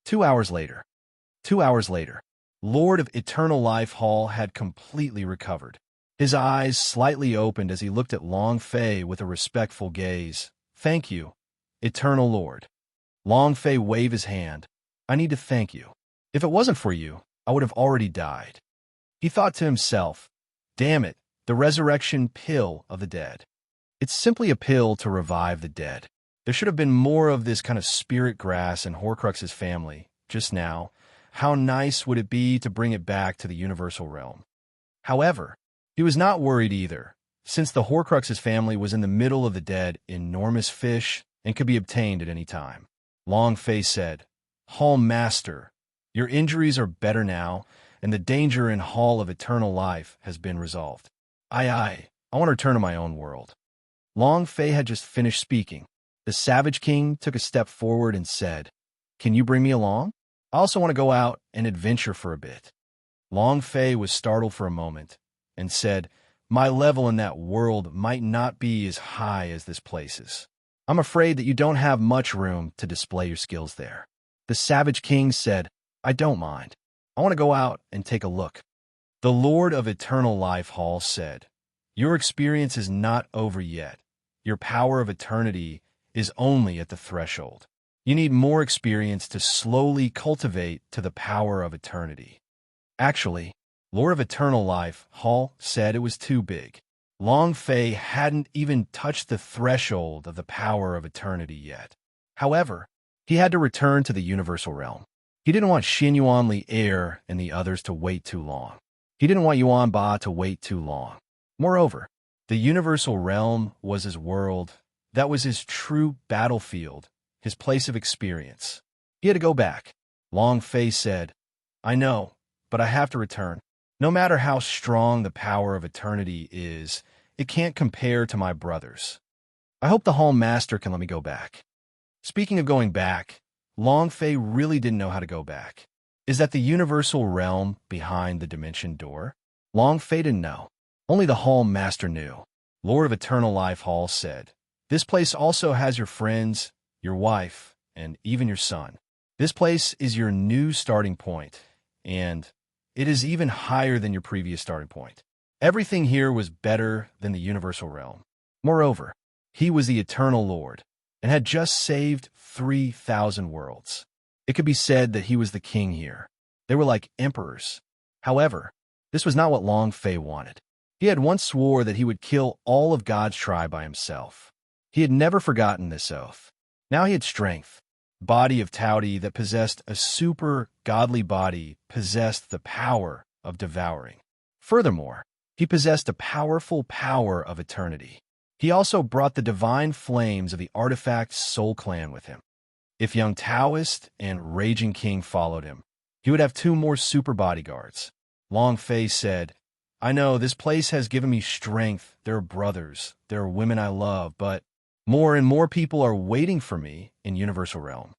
2 hours later. 2 hours later. Lord of Eternal Life Hall had completely recovered. His eyes slightly opened as he looked at Long Fei with a respectful gaze. "Thank you, Eternal Lord." Long Fei waved his hand. "I need to thank you. If it wasn't for you, I would have already died." He thought to himself, "Damn it, the resurrection pill of the dead. It's simply a pill to revive the dead. There should have been more of this kind of spirit grass in Horcrux's family just now. How nice would it be to bring it back to the universal realm?" However, he was not worried either, since the Horcrux's family was in the middle of the dead enormous fish and could be obtained at any time. Long Fei said, "Hall Master, your injuries are better now, and the danger in Hall of Eternal Life has been resolved. I want to return to my own world." Long Fei had just finished speaking. The Savage King took a step forward and said, "Can you bring me along? I also want to go out and adventure for a bit." Long Fei was startled for a moment and said, "My level in that world might not be as high as this place's. I'm afraid that you don't have much room to display your skills there." The Savage King said, "I don't mind. I want to go out and take a look." The Lord of Eternal Life Hall said, "Your experience is not over yet. Your power of eternity is only at the threshold. You need more experience to slowly cultivate to the power of eternity." Actually, Lord of Eternal Life Hall said it was too big. Long Fei hadn't even touched the threshold of the power of eternity yet. However, he had to return to the universal realm. He didn't want Xin Yuanli Air and the others to wait too long. He didn't want Yuan Ba to wait too long. Moreover, the universal realm was his world. That was his true battlefield, his place of experience. He had to go back. Long Fei said, "I know, but I have to return. No matter how strong the power of eternity is, it can't compare to my brothers. I hope the Hall Master can let me go back." Speaking of going back, Long Fei really didn't know how to go back. Is that the universal realm behind the dimension door? Long Fei didn't know. Only the Hall Master knew. Lord of Eternal Life Hall said, "This place also has your friends, your wife, and even your son. This place is your new starting point, and it is even higher than your previous starting point. Everything here was better than the universal realm. Moreover, he was the Eternal Lord, and had just saved 3,000 worlds. It could be said that he was the king here. They were like emperors. However, this was not what Long Fei wanted. He had once swore that he would kill all of God's tribe by himself. He had never forgotten this oath. Now he had strength. Body of Taudi that possessed a super godly body possessed the power of devouring. Furthermore, he possessed a powerful power of eternity. He also brought the divine flames of the artifact Soul Clan with him. If young Taoist and Raging King followed him, he would have 2 more super bodyguards. Long Fei said, "I know this place has given me strength. There are brothers, there are women I love, but more and more people are waiting for me in Universal Realm.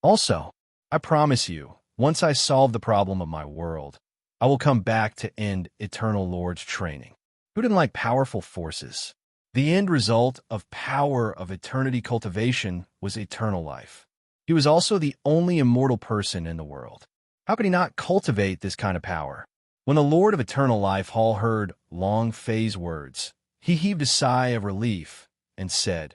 Also, I promise you, once I solve the problem of my world, I will come back to end Eternal Lord's training." Who didn't like powerful forces? The end result of power of eternity cultivation was eternal life. He was also the only immortal person in the world. How could he not cultivate this kind of power? When the Lord of Eternal Life Hall heard Long Fei's words, he heaved a sigh of relief and said,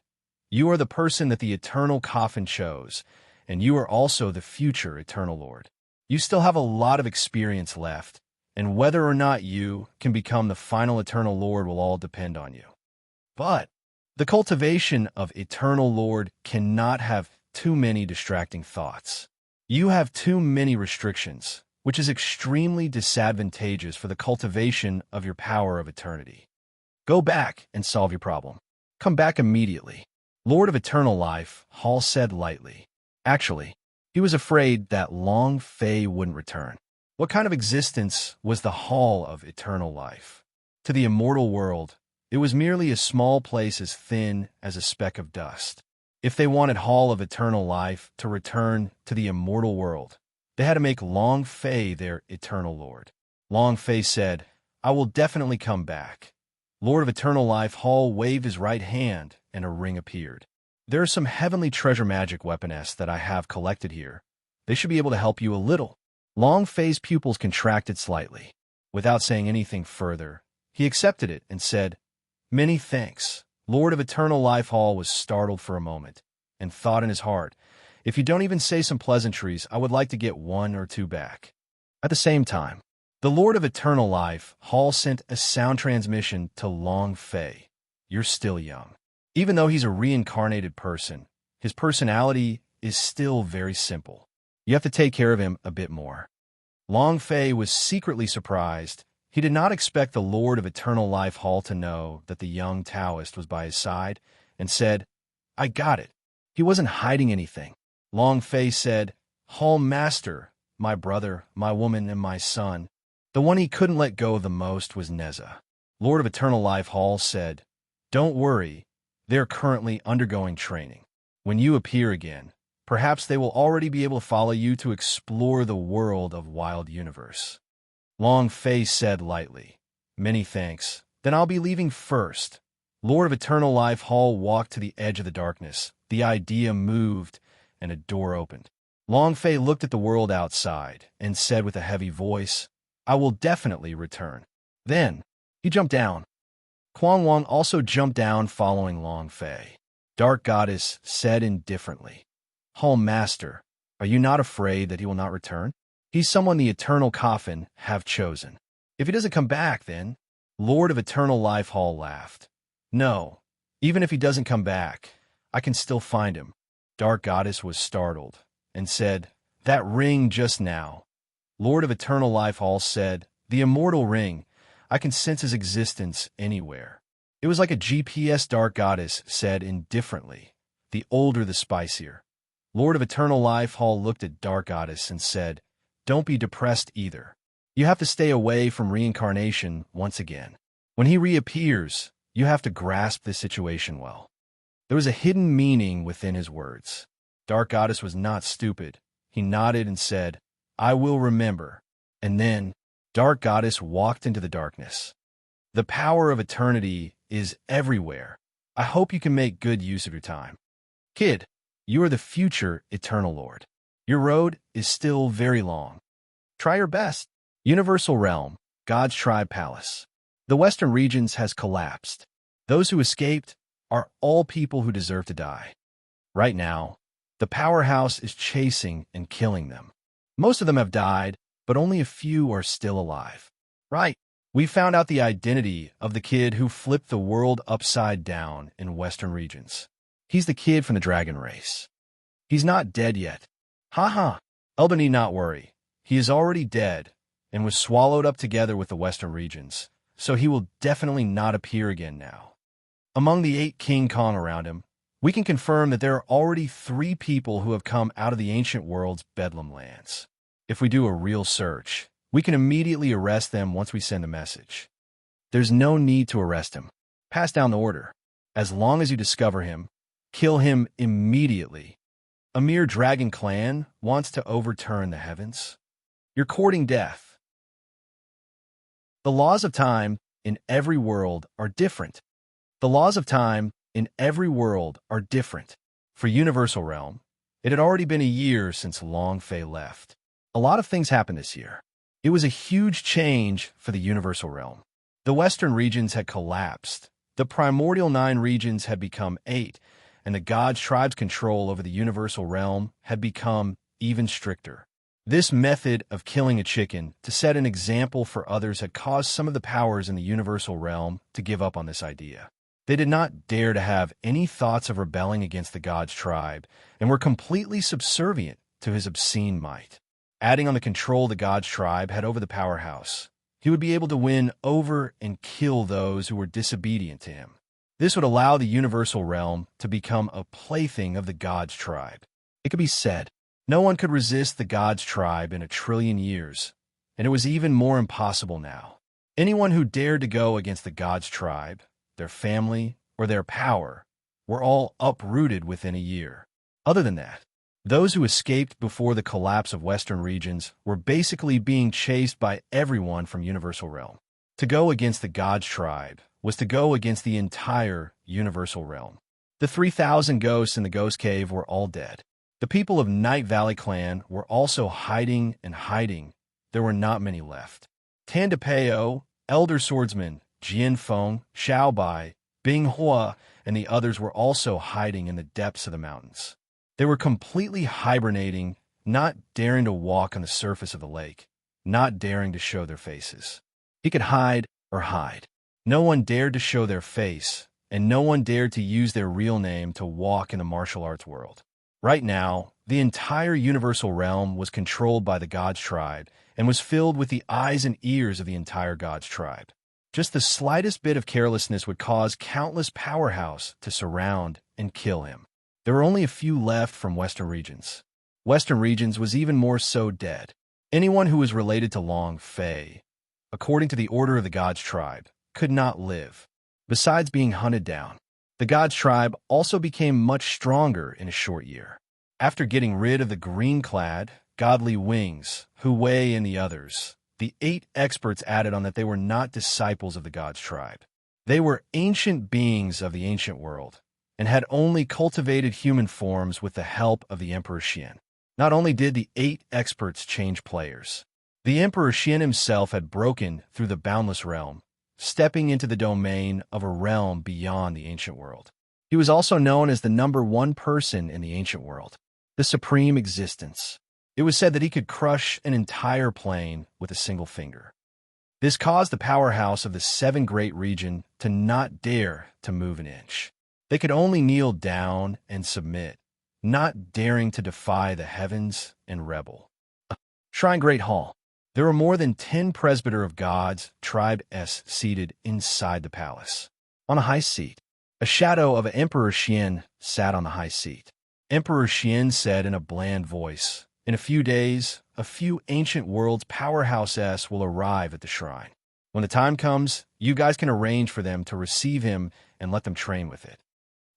"You are the person that the Eternal Coffin chose, and you are also the future Eternal Lord. You still have a lot of experience left, and whether or not you can become the final Eternal Lord will all depend on you. But the cultivation of Eternal Lord cannot have too many distracting thoughts. You have too many restrictions, which is extremely disadvantageous for the cultivation of your power of eternity. Go back and solve your problem. Come back immediately." Lord of Eternal Life, Hall said lightly. Actually, he was afraid that Long Fei wouldn't return. What kind of existence was the Hall of Eternal Life? To the immortal world, it was merely a small place as thin as a speck of dust. If they wanted Hall of Eternal Life to return to the immortal world, they had to make Long Fei their Eternal Lord. Long Fei said, "I will definitely come back." Lord of Eternal Life Hall waved his right hand, and a ring appeared. "There are some heavenly treasure magic weaponettes that I have collected here. They should be able to help you a little. Long Fei's pupils contracted slightly. Without saying anything further, he accepted it and said, "Many thanks." Lord of Eternal Life Hall was startled for a moment and thought in his heart, "If you don't even say some pleasantries, I would like to get one or two back." At the same time, the Lord of Eternal Life Hall sent a sound transmission to Long Fei. "You're still young. Even though he's a reincarnated person, his personality is still very simple. You have to take care of him a bit more." Long Fei was secretly surprised. He did not expect the Lord of Eternal Life Hall to know that the young Taoist was by his side, and said, "I got it." He wasn't hiding anything. Long Fei said, "Hall Master, my brother, my woman, and my son." The one he couldn't let go of the most was Neza. Lord of Eternal Life Hall said, "Don't worry, they're currently undergoing training. When you appear again, perhaps they will already be able to follow you to explore the world of Wild Universe." Long Fei said lightly, "Many thanks. Then I'll be leaving first." Lord of Eternal Life Hall walked to the edge of the darkness. The idea moved, and a door opened. Long Fei looked at the world outside and said with a heavy voice, "I will definitely return." Then, he jumped down. Quan Wang also jumped down following Long Fei. Dark Goddess said indifferently, "Hall Master, are you not afraid that he will not return? He's someone the Eternal Coffin have chosen. If he doesn't come back, then—" Lord of Eternal Life Hall laughed. "No, even if he doesn't come back, I can still find him." Dark Goddess was startled and said, "That ring just now." Lord of Eternal Life Hall said, "The immortal ring. I can sense his existence anywhere." It was like a GPS. Dark Goddess said indifferently, "The older the spicier." Lord of Eternal Life Hall looked at Dark Goddess and said, "Don't be depressed either. You have to stay away from reincarnation once again. When he reappears, you have to grasp the situation well." There was a hidden meaning within his words. Dark Goddess was not stupid. He nodded and said, "I will remember." And then, Dark Goddess walked into the darkness. The power of eternity is everywhere. I hope you can make good use of your time. Kid, you are the future Eternal Lord. Your road is still very long. Try your best. Universal Realm, God's Tribe Palace. The Western regions has collapsed. Those who escaped are all people who deserve to die. Right now, the powerhouse is chasing and killing them. Most of them have died, but only a few are still alive. Right. We found out the identity of the kid who flipped the world upside down in Western regions. He's the kid from the dragon race. He's not dead yet. Ha. Elba need not worry. He is already dead and was swallowed up together with the Western regions, so he will definitely not appear again now. Among the 8 King Kong around him, we can confirm that there are already 3 people who have come out of the ancient world's Bedlam lands. If we do a real search, we can immediately arrest them once we send a message. There's no need to arrest him. Pass down the order. As long as you discover him, kill him immediately. A mere dragon clan wants to overturn the heavens. You're courting death. The laws of time in every world are different. The laws of time in every world are different. For Universal Realm, it had already been a year since Long Fei left. A lot of things happened this year. It was a huge change for the Universal Realm. The Western regions had collapsed. The primordial 9 regions had become 8, and the God's Tribe's control over the Universal Realm had become even stricter. This method of killing a chicken to set an example for others had caused some of the powers in the Universal Realm to give up on this idea. They did not dare to have any thoughts of rebelling against the God's Tribe and were completely subservient to his obscene might. Adding on the control the God's Tribe had over the powerhouse, he would be able to win over and kill those who were disobedient to him. This would allow the Universal Realm to become a plaything of the God's Tribe. It could be said, no one could resist the God's Tribe in 1,000,000,000 years, and it was even more impossible now. Anyone who dared to go against the God's Tribe, their family, or their power, were all uprooted within a year. Other than that, those who escaped before the collapse of Western regions were basically being chased by everyone from Universal Realm. To go against the God's Tribe was to go against the entire Universal Realm. The 3,000 ghosts in the Ghost Cave were all dead. The people of Night Valley Clan were also hiding and hiding. There were not many left. Tandapeo, Elder Swordsman, Jian Feng, Xiao Bai, Bing Hua, and the others were also hiding in the depths of the mountains. They were completely hibernating, not daring to walk on the surface of the lake, not daring to show their faces. He could hide or hide. No one dared to show their face, and no one dared to use their real name to walk in the martial arts world. Right now, the entire universal realm was controlled by the God's tribe and was filled with the eyes and ears of the entire God's tribe. Just the slightest bit of carelessness would cause countless powerhouse to surround and kill him. There were only a few left from Western regions. Western regions was even more so dead. Anyone who was related to Long Fei, according to the order of the God's tribe, could not live. Besides being hunted down, the God's tribe also became much stronger in a short year. After getting rid of the green-clad, godly wings, Hu Wei and the others, the 8 experts added on that they were not disciples of the God's tribe. They were ancient beings of the ancient world, and had only cultivated human forms with the help of the Emperor Xian. Not only did the 8 experts change players, the Emperor Xian himself had broken through the boundless realm, stepping into the domain of a realm beyond the ancient world. He was also known as the #1 person in the ancient world, the supreme existence. It was said that he could crush an entire plane with a single finger. This caused the powerhouse of the 7 great region to not dare to move an inch. They could only kneel down and submit, not daring to defy the heavens and rebel. Shrine Great Hall. There were more than 10 presbyter of God's tribe seated inside the palace. On a high seat, a shadow of Emperor Xian sat on the high seat. Emperor Xian said in a bland voice, "In a few days, a few ancient worlds powerhouse will arrive at the shrine. When the time comes, you guys can arrange for them to receive him and let them train with it."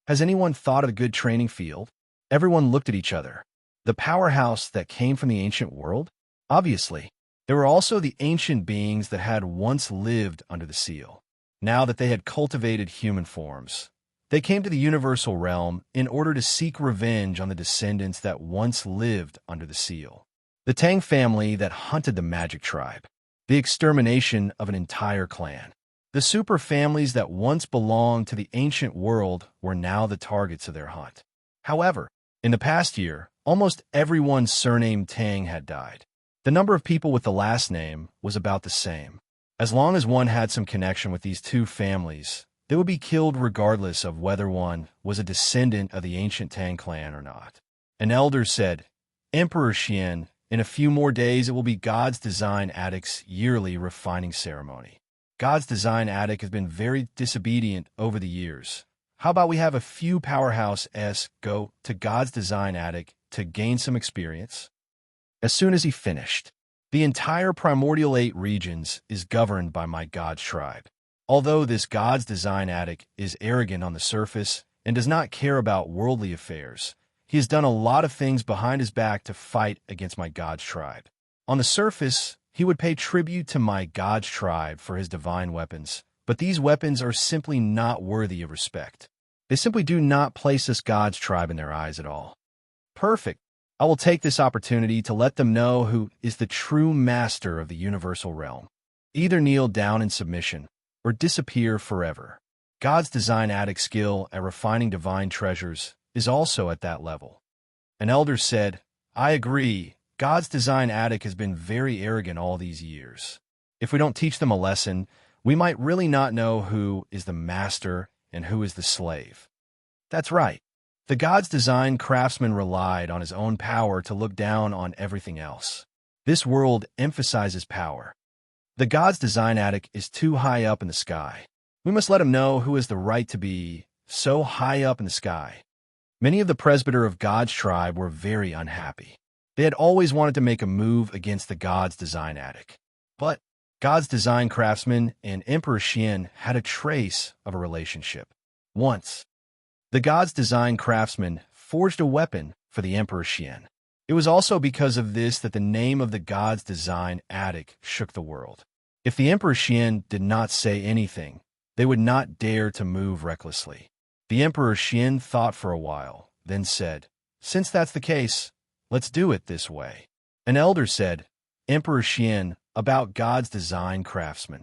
Has anyone thought of a good training field? Everyone looked at each other. The powerhouse that came from the ancient world? Obviously. There were also the ancient beings that had once lived under the seal. Now that they had cultivated human forms, they came to the universal realm in order to seek revenge on the descendants that once lived under the seal. The Tang family that hunted the magic tribe. The extermination of an entire clan. The super families that once belonged to the ancient world were now the targets of their hunt. However, in the past year, almost everyone surnamed Tang had died. The number of people with the last name was about the same. As long as one had some connection with these 2 families, they would be killed regardless of whether one was a descendant of the ancient Tang clan or not. An elder said, "Emperor Xian, in a few more days it will be God's Design Addict's yearly refining ceremony. God's Design Addict has been very disobedient over the years. How about we have a few powerhouse go to God's Design Addict to gain some experience?" As soon as he finished, the entire primordial 8 regions is governed by my God's tribe. Although this God's Design Addict is arrogant on the surface and does not care about worldly affairs, he has done a lot of things behind his back to fight against my God's tribe. On the surface, he would pay tribute to my God's tribe for his divine weapons, but these weapons are simply not worthy of respect. They simply do not place this God's tribe in their eyes at all. Perfect. I will take this opportunity to let them know who is the true master of the universal realm. Either kneel down in submission, or disappear forever. God's Design Addict skill at refining divine treasures is also at that level. An elder said, "I agree. God's Design Addict has been very arrogant all these years. If we don't teach them a lesson, we might really not know who is the master and who is the slave." That's right. The God's Design craftsman relied on his own power to look down on everything else. This world emphasizes power. The God's Design Addict is too high up in the sky. We must let him know who has the right to be so high up in the sky. Many of the presbyter of God's tribe were very unhappy. They had always wanted to make a move against the God's Design Addict. But God's Design craftsman and Emperor Xian had a trace of a relationship. Once, the God's Design craftsman forged a weapon for the Emperor Xian. It was also because of this that the name of the God's Design Addict shook the world. If the Emperor Xian did not say anything, they would not dare to move recklessly. The Emperor Xian thought for a while, then said, Since that's the case, let's do it this way. An elder said, Emperor Xian, about God's design craftsman.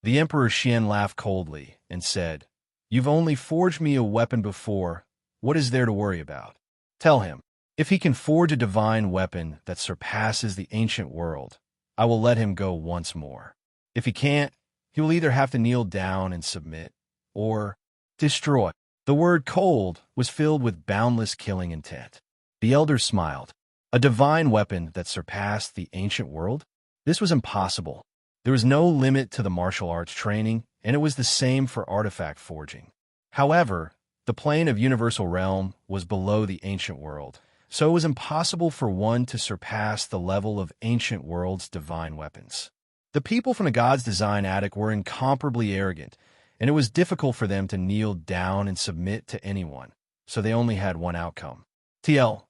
The Emperor Xian laughed coldly and said, You've only forged me a weapon before. What is there to worry about? Tell him, if he can forge a divine weapon that surpasses the ancient world, I will let him go once more. If he can't, he will either have to kneel down and submit, or destroy. The word cold was filled with boundless killing intent. The elder smiled. A divine weapon that surpassed the ancient world? This was impossible. There was no limit to the martial arts training, and it was the same for artifact forging. However, the plane of universal realm was below the ancient world, so it was impossible for one to surpass the level of ancient world's divine weapons. The people from the God's Design attic were incomparably arrogant, and it was difficult for them to kneel down and submit to anyone, so they only had one outcome. TL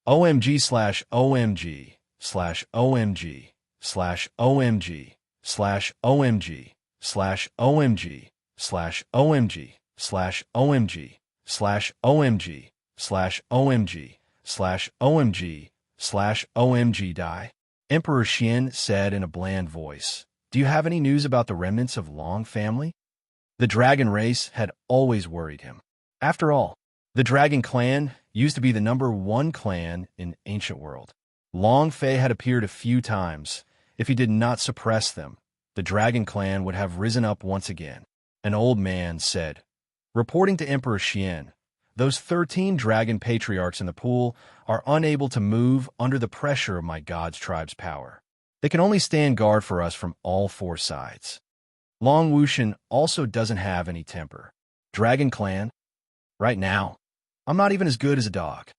OMG slash OMG slash OMG slash OMG slash OMG slash OMG slash OMG slash OMG slash OMG slash OMG slash OMG slash OMG die. Emperor Xian said in a bland voice, Do you have any news about the remnants of Long family? The dragon race had always worried him. After all, the dragon clan used to be the #1 clan in ancient world. Long Fei had appeared a few times. If he did not suppress them, the dragon clan would have risen up once again. An old man said, reporting to Emperor Xian, those 13 dragon patriarchs in the pool are unable to move under the pressure of my God's tribe's power. They can only stand guard for us from all 4 sides. Long Wushan also doesn't have any temper. Dragon clan? Right now, I'm not even as good as a dog.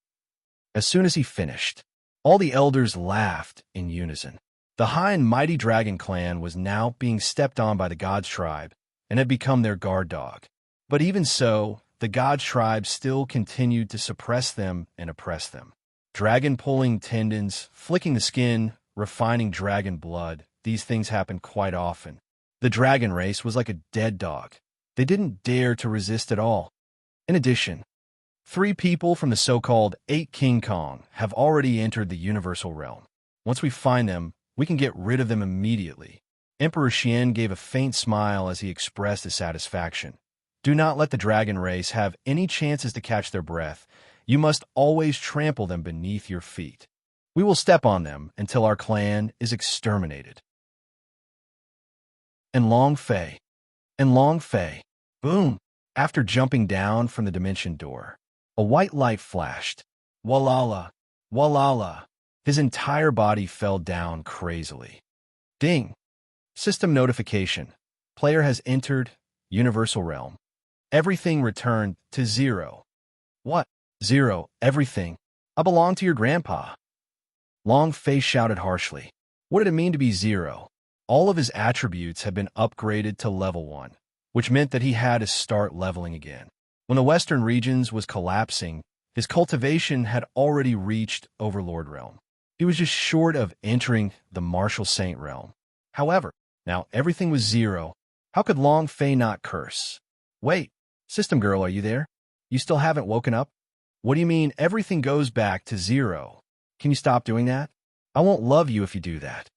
As soon as he finished, all the elders laughed in unison. The high and mighty dragon clan was now being stepped on by the God's tribe and had become their guard dog. But even so, the God's tribe still continued to suppress them and oppress them. Dragon pulling tendons, flicking the skin, refining dragon blood, these things happened quite often. The dragon race was like a dead dog. They didn't dare to resist at all. In addition, 3 people from the so-called 8 King Kong have already entered the universal realm. Once we find them, we can get rid of them immediately. Emperor Xian gave a faint smile as he expressed his satisfaction. Do not let the dragon race have any chances to catch their breath. You must always trample them beneath your feet. We will step on them until our clan is exterminated. And Long Fei. Boom! After jumping down from the dimension door, a white light flashed. Walala! Walala! His entire body fell down crazily. Ding! System notification. Player has entered Universal Realm. Everything returned to 0. What? 0, everything. I belong to your grandpa. Long Fei shouted harshly. What did it mean to be 0? All of his attributes had been upgraded to level 1, which meant that he had to start leveling again. When the Western regions was collapsing, his cultivation had already reached Overlord Realm. He was just short of entering the Martial Saint Realm. However, now everything was 0. How could Long Fei not curse? Wait, System Girl, are you there? You still haven't woken up? What do you mean everything goes back to 0? Can you stop doing that? I won't love you if you do that.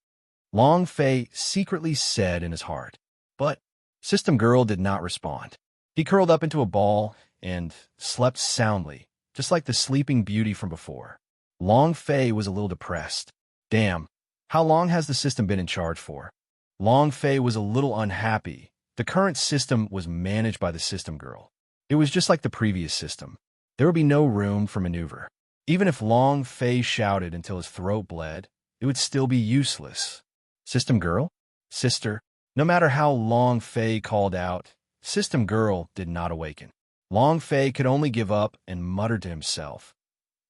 Long Fei secretly said in his heart. But System Girl did not respond. He curled up into a ball and slept soundly, just like the Sleeping Beauty from before. Long Fei was a little depressed. Damn, how long has the system been in charge for? Long Fei was a little unhappy. The current system was managed by the System Girl. It was just like the previous system. There would be no room for maneuver. Even if Long Fei shouted until his throat bled, it would still be useless. System Girl? Sister? No matter how Long Fei called out, System Girl did not awaken. Long Fei could only give up and mutter to himself.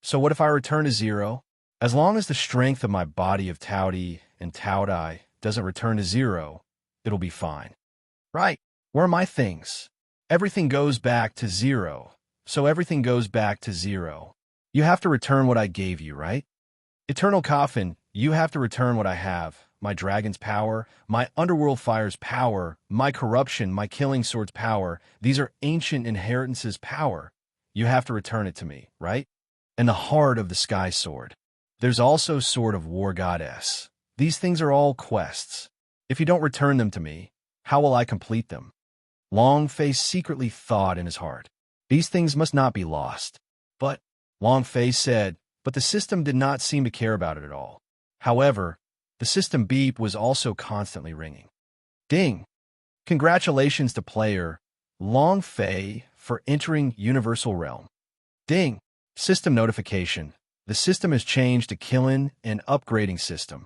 So what if I return to 0? As long as the strength of my body of Taodi and Taodai doesn't return to 0, it'll be fine. Right, where are my things? Everything goes back to 0, so everything goes back to 0. You have to return what I gave you, right? Eternal Coffin, you have to return what I have. My dragon's power, my underworld fire's power, my corruption, my killing sword's power. These are ancient inheritances' power. You have to return it to me, right? and the heart of the sky sword. There's also sword of war goddess. These things are all quests. If you don't return them to me, how will I complete them? Long Fei secretly thought in his heart. These things must not be lost. But, Long Fei said, but the system did not seem to care about it at all. However, the system beep was also constantly ringing. Ding! Congratulations to player Long Fei for entering Universal Realm. Ding! System notification. The system has changed to killing and upgrading system.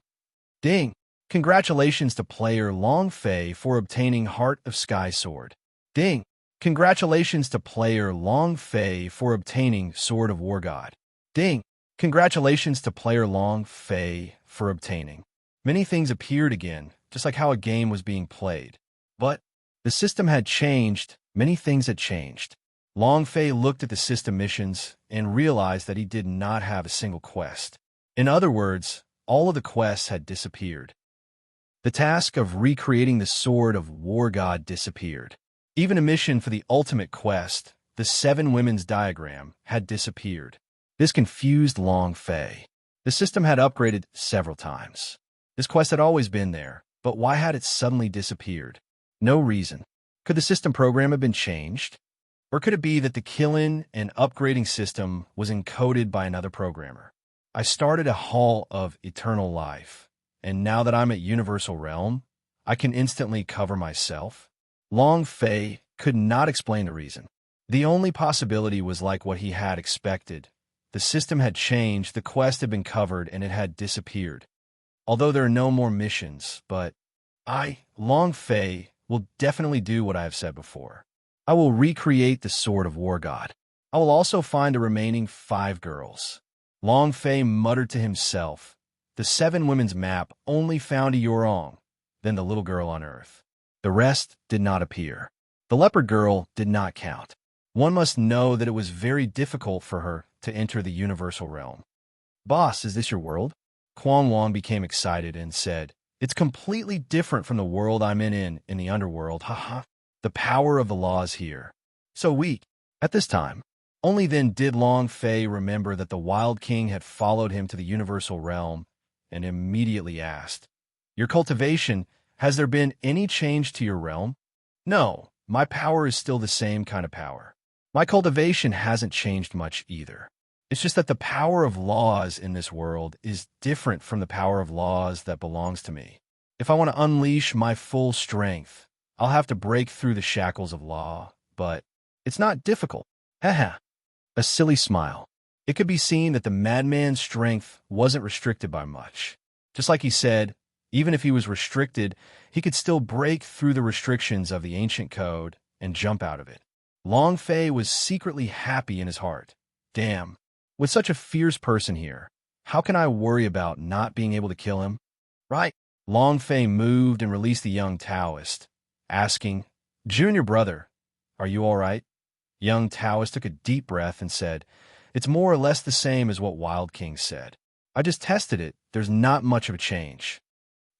Ding! Congratulations to player Long Fei for obtaining Heart of Sky Sword. Ding! Congratulations to player Long Fei for obtaining Sword of War God. Ding! Congratulations to player Long Fei for obtaining. Many things appeared again, just like how a game was being played. But the system had changed, many things had changed. Long Fei looked at the system missions and realized that he did not have a single quest. In other words, all of the quests had disappeared. The task of recreating the Sword of War God disappeared. Even a mission for the ultimate quest, the 7 Women's Diagram, had disappeared. This confused Long Fei. The system had upgraded several times. This quest had always been there, but why had it suddenly disappeared? No reason. Could the system program have been changed? Or could it be that the killing and upgrading system was encoded by another programmer? I started a Hall of Eternal Life, and now that I'm at Universal Realm, I can instantly cover myself. Long Fei could not explain the reason. The only possibility was like what he had expected. The system had changed, the quest had been covered, and it had disappeared. Although there are no more missions, but Long Fei, will definitely do what I have said before. I will recreate the Sword of War God. I will also find the remaining 5 girls. Long Fei muttered to himself. The 7 women's map only found a Yorong, then the little girl on Earth. The rest did not appear. The leopard girl did not count. One must know that it was very difficult for her to enter the Universal Realm. Boss, is this your world? Quan Wang became excited and said, it's completely different from the world I'm in the underworld, haha. The power of the laws here. So weak. At this time, only then did Long Fei remember that the Wild King had followed him to the Universal Realm and immediately asked, your cultivation, has there been any change to your realm? No, my power is still the same kind of power. My cultivation hasn't changed much either. It's just that the power of laws in this world is different from the power of laws that belongs to me. If I want to unleash my full strength, I'll have to break through the shackles of law, but it's not difficult. Haha. A silly smile. It could be seen that the madman's strength wasn't restricted by much. Just like he said, even if he was restricted, he could still break through the restrictions of the ancient code and jump out of it. Long Fei was secretly happy in his heart. Damn. With such a fierce person here, how can I worry about not being able to kill him? Right? Long Fei moved and released the young Taoist, asking, Junior brother, are you all right? Young Taoist took a deep breath and said, it's more or less the same as what Wild King said. I just tested it. There's not much of a change.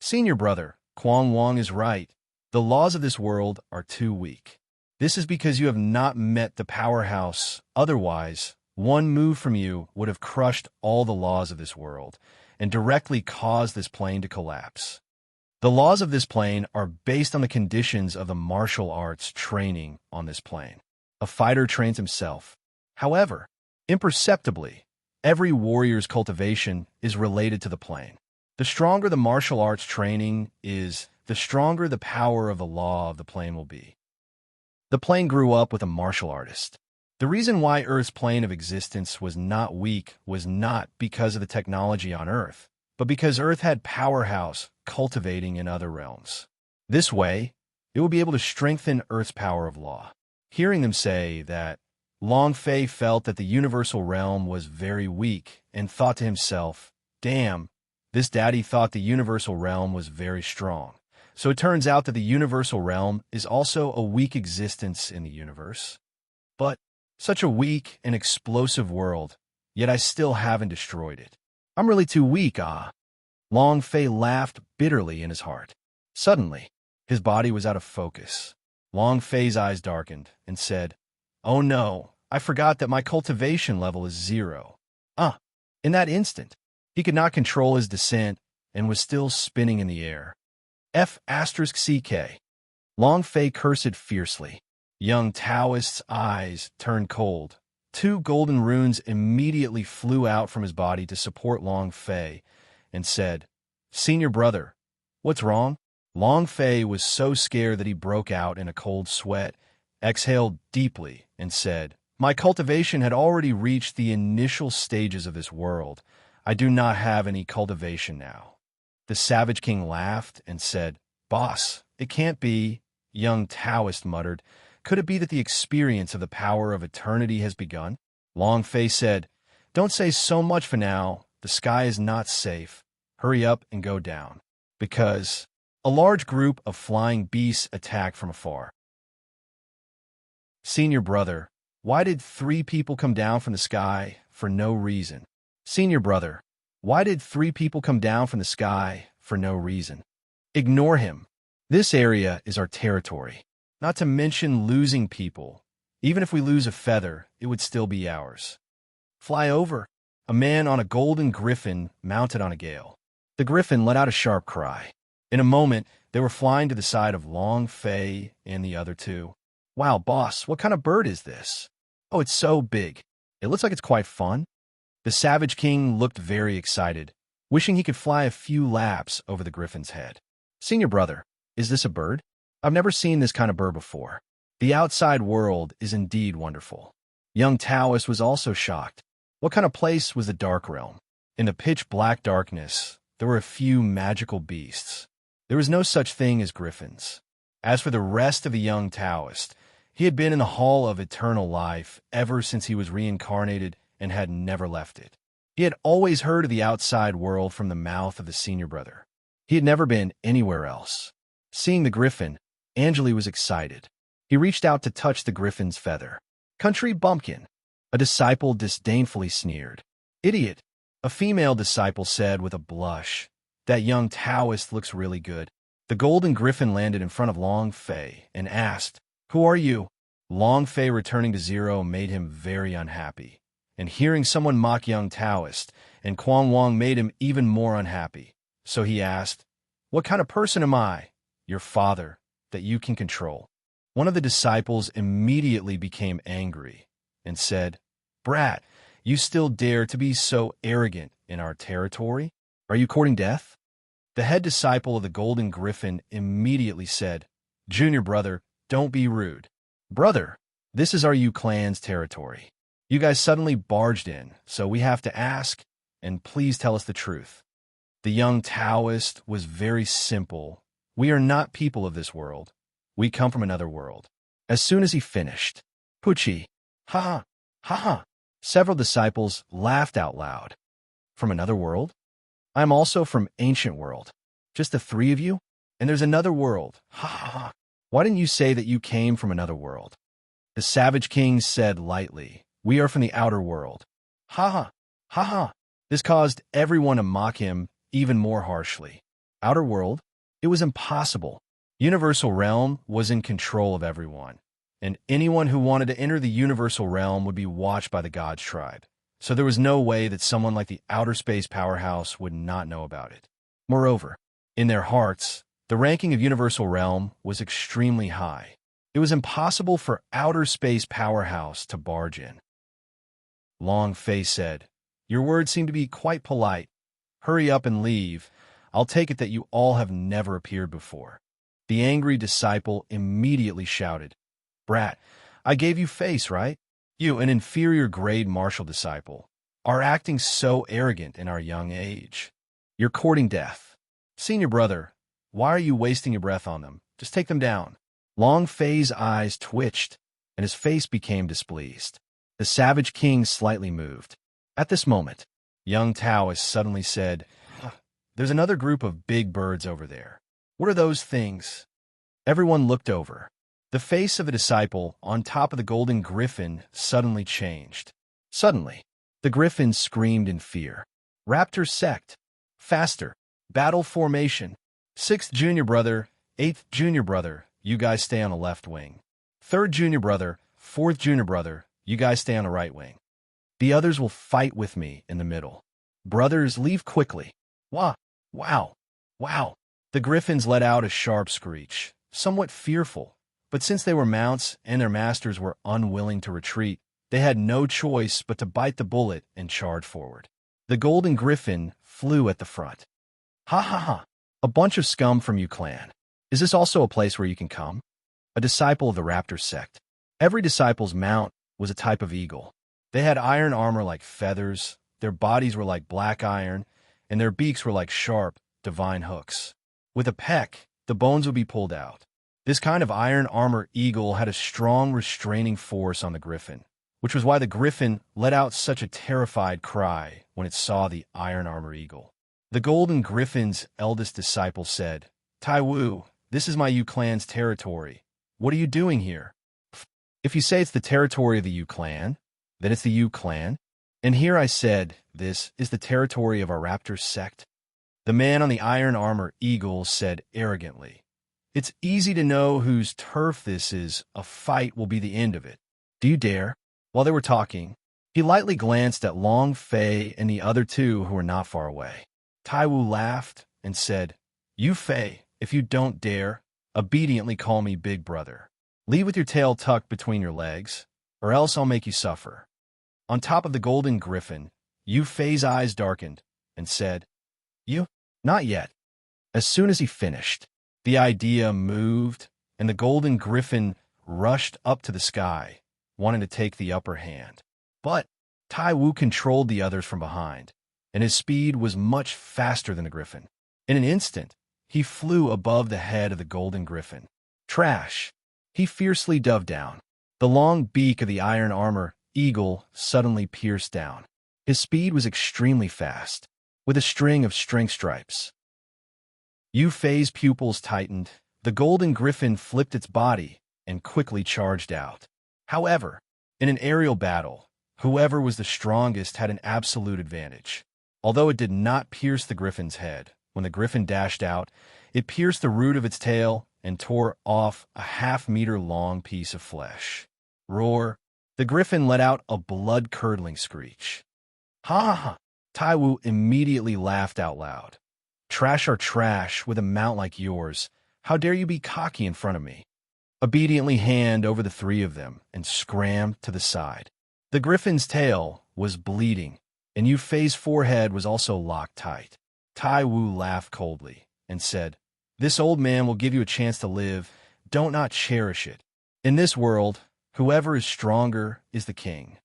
Senior brother, Quan Wang is right. The laws of this world are too weak. This is because you have not met the powerhouse. Otherwise, one move from you would have crushed all the laws of this world and directly caused this plane to collapse. The laws of this plane are based on the conditions of the martial arts training on this plane. A fighter trains himself. However, imperceptibly, every warrior's cultivation is related to the plane. The stronger the martial arts training is, the stronger the power of the law of the plane will be. The plane grew up with a martial artist. The reason why Earth's plane of existence was not weak was not because of the technology on Earth, but because Earth had powerhouse cultivating in other realms. This way, it will be able to strengthen Earth's power of law. Hearing them say that, Long Fei felt that the universal realm was very weak and thought to himself, damn, this daddy thought the universal realm was very strong. So it turns out that the universal realm is also a weak existence in the universe. But such a weak and explosive world, yet I still haven't destroyed it. I'm really too weak, ah. Long Fei laughed bitterly in his heart. Suddenly, his body was out of focus. Long Fei's eyes darkened and said, oh no, I forgot that my cultivation level is 0. In that instant, he could not control his descent and was still spinning in the air. F***CK. Long Fei cursed fiercely. Young Taoist's eyes turned cold. 2 golden runes immediately flew out from his body to support Long Fei and said, "Senior brother, what's wrong?" Long Fei was so scared that he broke out in a cold sweat, exhaled deeply, and said, "My cultivation had already reached the initial stages of this world. I do not have any cultivation now." The Savage King laughed and said, "Boss, it can't be," young Taoist muttered. "Could it be that the experience of the power of eternity has begun?" Long Fei said, "Don't say so much for now. The sky is not safe. Hurry up and go down." Because a large group of flying beasts attacked from afar. Senior brother, why did 3 people come down from the sky for no reason? Senior brother, why did 3 people come down from the sky for no reason? Ignore him. This area is our territory. Not to mention losing people. Even if we lose a feather, it would still be ours. Fly over. A man on a golden griffin mounted on a gale. The griffin let out a sharp cry. In a moment, they were flying to the side of Long Fei and the other 2. "Wow, boss, what kind of bird is this?" "Oh, it's so big. It looks like it's quite fun." The Savage King looked very excited, wishing he could fly a few laps over the griffin's head. "Senior brother, is this a bird? I've never seen this kind of bird before. The outside world is indeed wonderful." Young Taoist was also shocked. What kind of place was the Dark Realm? In the pitch-black darkness, there were a few magical beasts. There was no such thing as griffins. As for the rest of the young Taoist, he had been in the Hall of Eternal Life ever since he was reincarnated and had never left it. He had always heard of the outside world from the mouth of the senior brother. He had never been anywhere else. Seeing the griffin, Angeli was excited. He reached out to touch the griffin's feather. "Country bumpkin," a disciple disdainfully sneered. "Idiot," a female disciple said with a blush. "That young Taoist looks really good." The golden griffin landed in front of Long Fei and asked, "Who are you?" Long Fei returning to 0 made him very unhappy, and hearing someone mock young Taoist and Quang Wang made him even more unhappy. So he asked, "What kind of person am I?" "Your father, that you can control." One of the disciples immediately became angry and said, "Brat, you still dare to be so arrogant in our territory? Are you courting death?" The head disciple of the Golden Griffin immediately said, "Junior brother, don't be rude. Brother, this is our Yu clan's territory. You guys suddenly barged in, so we have to ask, and please tell us the truth." The young Taoist was very simple. "We are not people of this world. We come from another world." As soon as he finished, "Puchi, ha ha, ha ha," several disciples laughed out loud. "From another world? I'm also from ancient world. Just the 3 of you? And there's another world. Ha ha ha. Why didn't you say that you came from another world?" The Savage King said lightly, "We are from the outer world." Ha ha, ha ha. This caused everyone to mock him even more harshly. Outer world? It was impossible. Universal Realm was in control of everyone, and anyone who wanted to enter the Universal Realm would be watched by the God's tribe. So there was no way that someone like the Outer Space Powerhouse would not know about it. Moreover, in their hearts, the ranking of Universal Realm was extremely high. It was impossible for Outer Space Powerhouse to barge in. Long Fei said, "Your words seem to be quite polite. Hurry up and leave. I'll take it that you all have never appeared before." The angry disciple immediately shouted, "Brat, I gave you face, right? You, an inferior grade martial disciple, are acting so arrogant in our young age. You're courting death. Senior brother, why are you wasting your breath on them? Just take them down." Long Fei's eyes twitched, and his face became displeased. The Savage King slightly moved. At this moment, young Taoist suddenly said, "There's another group of big birds over there. What are those things?" Everyone looked over. The face of a disciple on top of the golden griffin suddenly changed. Suddenly, the griffin screamed in fear. "Raptor sect! Faster! Battle formation! 6th junior brother, 8th junior brother, you guys stay on the left wing. 3rd junior brother, 4th junior brother, you guys stay on the right wing. The others will fight with me in the middle." Brothers, leave quickly. Wah! Wow! Wow! The griffins let out a sharp screech, somewhat fearful, but since they were mounts and their masters were unwilling to retreat, they had no choice but to bite the bullet and charge forward. The golden griffin flew at the front. Ha ha ha! A bunch of scum from you clan. Is this also a place where you can come? A disciple of the raptor sect. Every disciple's mount was a type of eagle. They had iron armor like feathers, their bodies were like black iron, and their beaks were like sharp, divine hooks. With a peck, the bones would be pulled out. This kind of iron armor eagle had a strong restraining force on the griffin, which was why the griffin let out such a terrified cry when it saw the iron armor eagle. The golden griffin's eldest disciple said, Tai Wu, this is my Yu clan's territory. What are you doing here? If you say it's the territory of the Yu clan, then it's the Yu clan. And here I said, this is the territory of our raptor sect. The man on the iron armor eagle said arrogantly, it's easy to know whose turf this is. A fight will be the end of it. Do you dare? While they were talking, he lightly glanced at Long Fei and the other two who were not far away. Tai Wu laughed and said, you Fei, if you don't dare, obediently call me big brother. Leave with your tail tucked between your legs, or else I'll make you suffer. On top of the golden griffin, Yu Fei's eyes darkened and said, you? Not yet. As soon as he finished, the idea moved, and the golden griffin rushed up to the sky, wanting to take the upper hand. But Tai Wu controlled the others from behind, and his speed was much faster than the griffin. In an instant, he flew above the head of the golden griffin. Trash! He fiercely dove down. The long beak of the iron armor eagle suddenly pierced down. His speed was extremely fast, with a string of string stripes. Yu Fei's pupils tightened. The golden griffin flipped its body and quickly charged out. However, in an aerial battle, whoever was the strongest had an absolute advantage. Although it did not pierce the griffin's head, when the griffin dashed out, it pierced the root of its tail and tore off a half-meter-long piece of flesh. Roar! The griffin let out a blood-curdling screech. Ha ha ha! Tai Wu immediately laughed out loud. Trash are trash with a mount like yours. How dare you be cocky in front of me? Obediently hand over the three of them and scrammed to the side. The griffin's tail was bleeding, and Yu Fei's forehead was also locked tight. Tai Wu laughed coldly and said, this old man will give you a chance to live. Don't not cherish it. In this world, whoever is stronger is the king.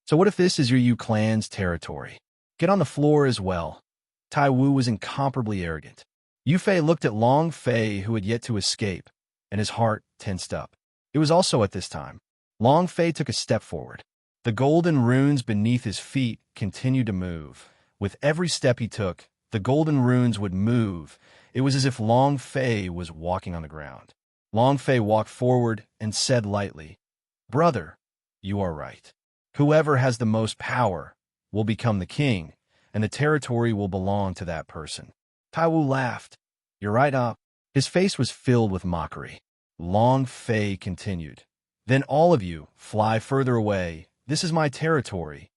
So what if this is your Yu clan's territory? Get on the floor as well. Tai Wu was incomparably arrogant. Yu Fei looked at Long Fei, who had yet to escape, and his heart tensed up. It was also at this time. Long Fei took a step forward. The golden runes beneath his feet continued to move. With every step he took, the golden runes would move. It was as if Long Fei was walking on the ground. Long Fei walked forward and said lightly, brother, you are right. Whoever has the most power will become the king, and the territory will belong to that person. Tai Wu laughed. You're right up. His face was filled with mockery. Long Fei continued. Then all of you, fly further away. This is my territory.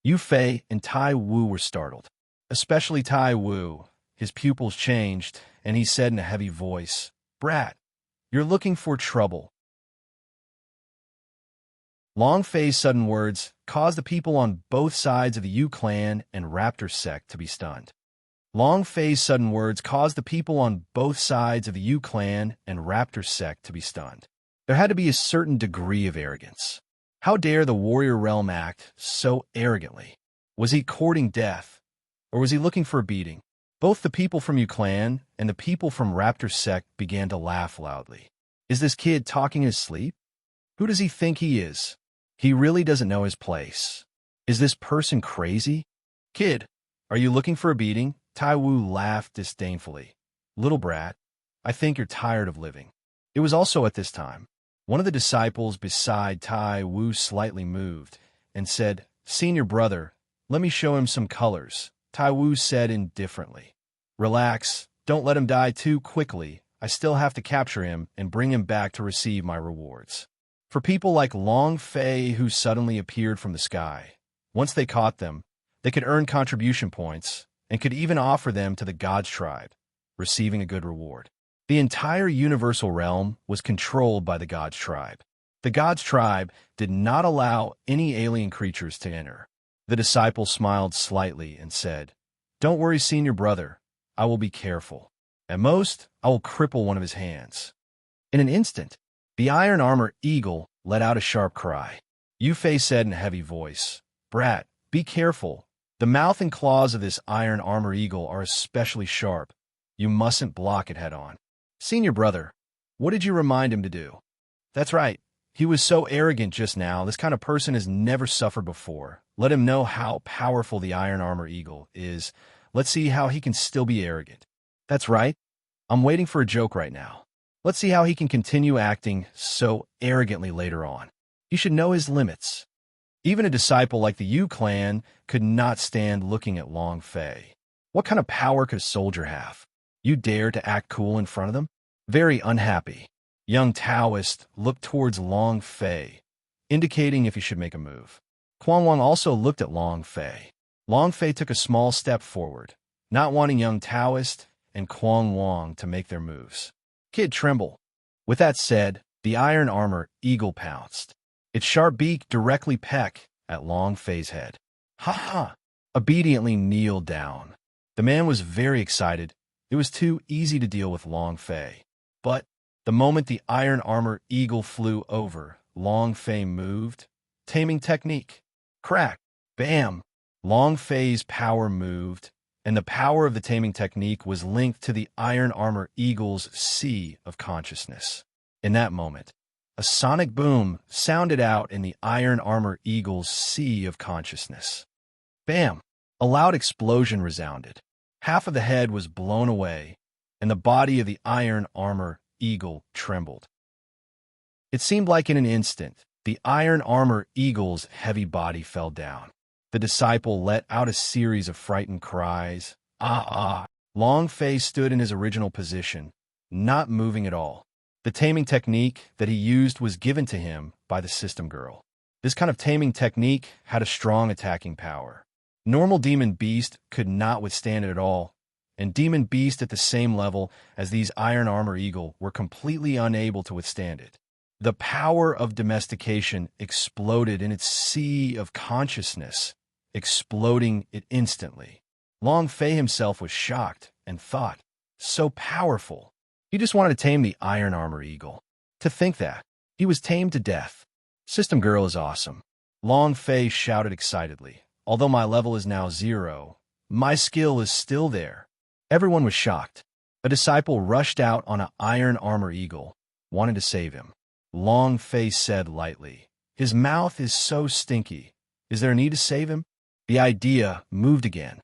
Yu Fei and Tai Wu were startled. Especially Tai Wu. His pupils changed, and he said in a heavy voice, Brat, you're looking for trouble. Long Fei's sudden words caused the people on both sides of the Yu clan and Raptor sect to be stunned. Long Fei's sudden words caused the people on both sides of the Yu clan and Raptor sect to be stunned. There had to be a certain degree of arrogance. How dare the warrior realm act so arrogantly? Was he courting death, or was he looking for a beating? Both the people from Yu clan and the people from Raptor sect began to laugh loudly. Is this kid talking in his sleep? Who does he think he is? He really doesn't know his place. Is this person crazy? Kid, are you looking for a beating? Tai Wu laughed disdainfully. Little brat, I think you're tired of living. It was also at this time. One of the disciples beside Tai Wu slightly moved and said, Senior brother, let me show him some colors. Tai Wu said indifferently. Relax, don't let him die too quickly. I still have to capture him and bring him back to receive my rewards. For people like Long Fei who suddenly appeared from the sky, once they caught them, They could earn contribution points and could even offer them to the God's tribe, receiving a good reward. The entire universal realm was controlled by the God's tribe. The God's tribe did not allow any alien creatures to enter. The disciple smiled slightly and said, "Don't worry, senior brother. I will be careful. At most, I will cripple one of his hands." In an instant, the iron armor eagle let out a sharp cry. Yufei said in a heavy voice, "Brat, be careful. The mouth and claws of this iron armor eagle are especially sharp. You mustn't block it head-on." "Senior brother, what did you remind him to do?" "That's right. He was so arrogant just now. This kind of person has never suffered before. Let him know how powerful the iron armor eagle is. Let's see how he can still be arrogant." "That's right. I'm waiting for a joke right now. Let's see how he can continue acting so arrogantly later on. He should know his limits." Even a disciple like the Yu clan could not stand looking at Long Fei. What kind of power could a soldier have? You dare to act cool in front of them? Very unhappy, young Taoist looked towards Long Fei, indicating if he should make a move. Quan Wang also looked at Long Fei. Long Fei took a small step forward, not wanting young Taoist and Quan Wang to make their moves. "Kid, tremble." With that said, the iron armor eagle pounced. Its sharp beak directly pecked at Long Fei's head. "Ha ha!" Obediently kneeled down. The man was very excited. It was too easy to deal with Long Fei. But the moment the iron armor eagle flew over, Long Fei moved. Taming technique. Crack. Bam. Long Fei's power moved, and the power of the taming technique was linked to the iron armor eagle's sea of consciousness. In that moment, a sonic boom sounded out in the iron armor eagle's sea of consciousness. Bam! A loud explosion resounded. Half of the head was blown away, and the body of the iron armor eagle trembled. It seemed like in an instant, the iron armor eagle's heavy body fell down. The disciple let out a series of frightened cries. "Ah, ah!" Long Fei stood in his original position, not moving at all. The taming technique that he used was given to him by the system girl. This kind of taming technique had a strong attacking power. Normal demon beast could not withstand it at all, and demon beast at the same level as these iron armor eagle were completely unable to withstand it. The power of domestication exploded in its sea of consciousness, exploding it instantly. Long Fei himself was shocked and thought, so powerful. He just wanted to tame the iron armor eagle. To think that, he was tamed to death. System girl is awesome. Long Fei shouted excitedly. Although my level is now 0, my skill is still there. Everyone was shocked. A disciple rushed out on an iron armor eagle, wanted to save him. Long Fei said lightly, "His mouth is so stinky. Is there a need to save him?" The idea moved again.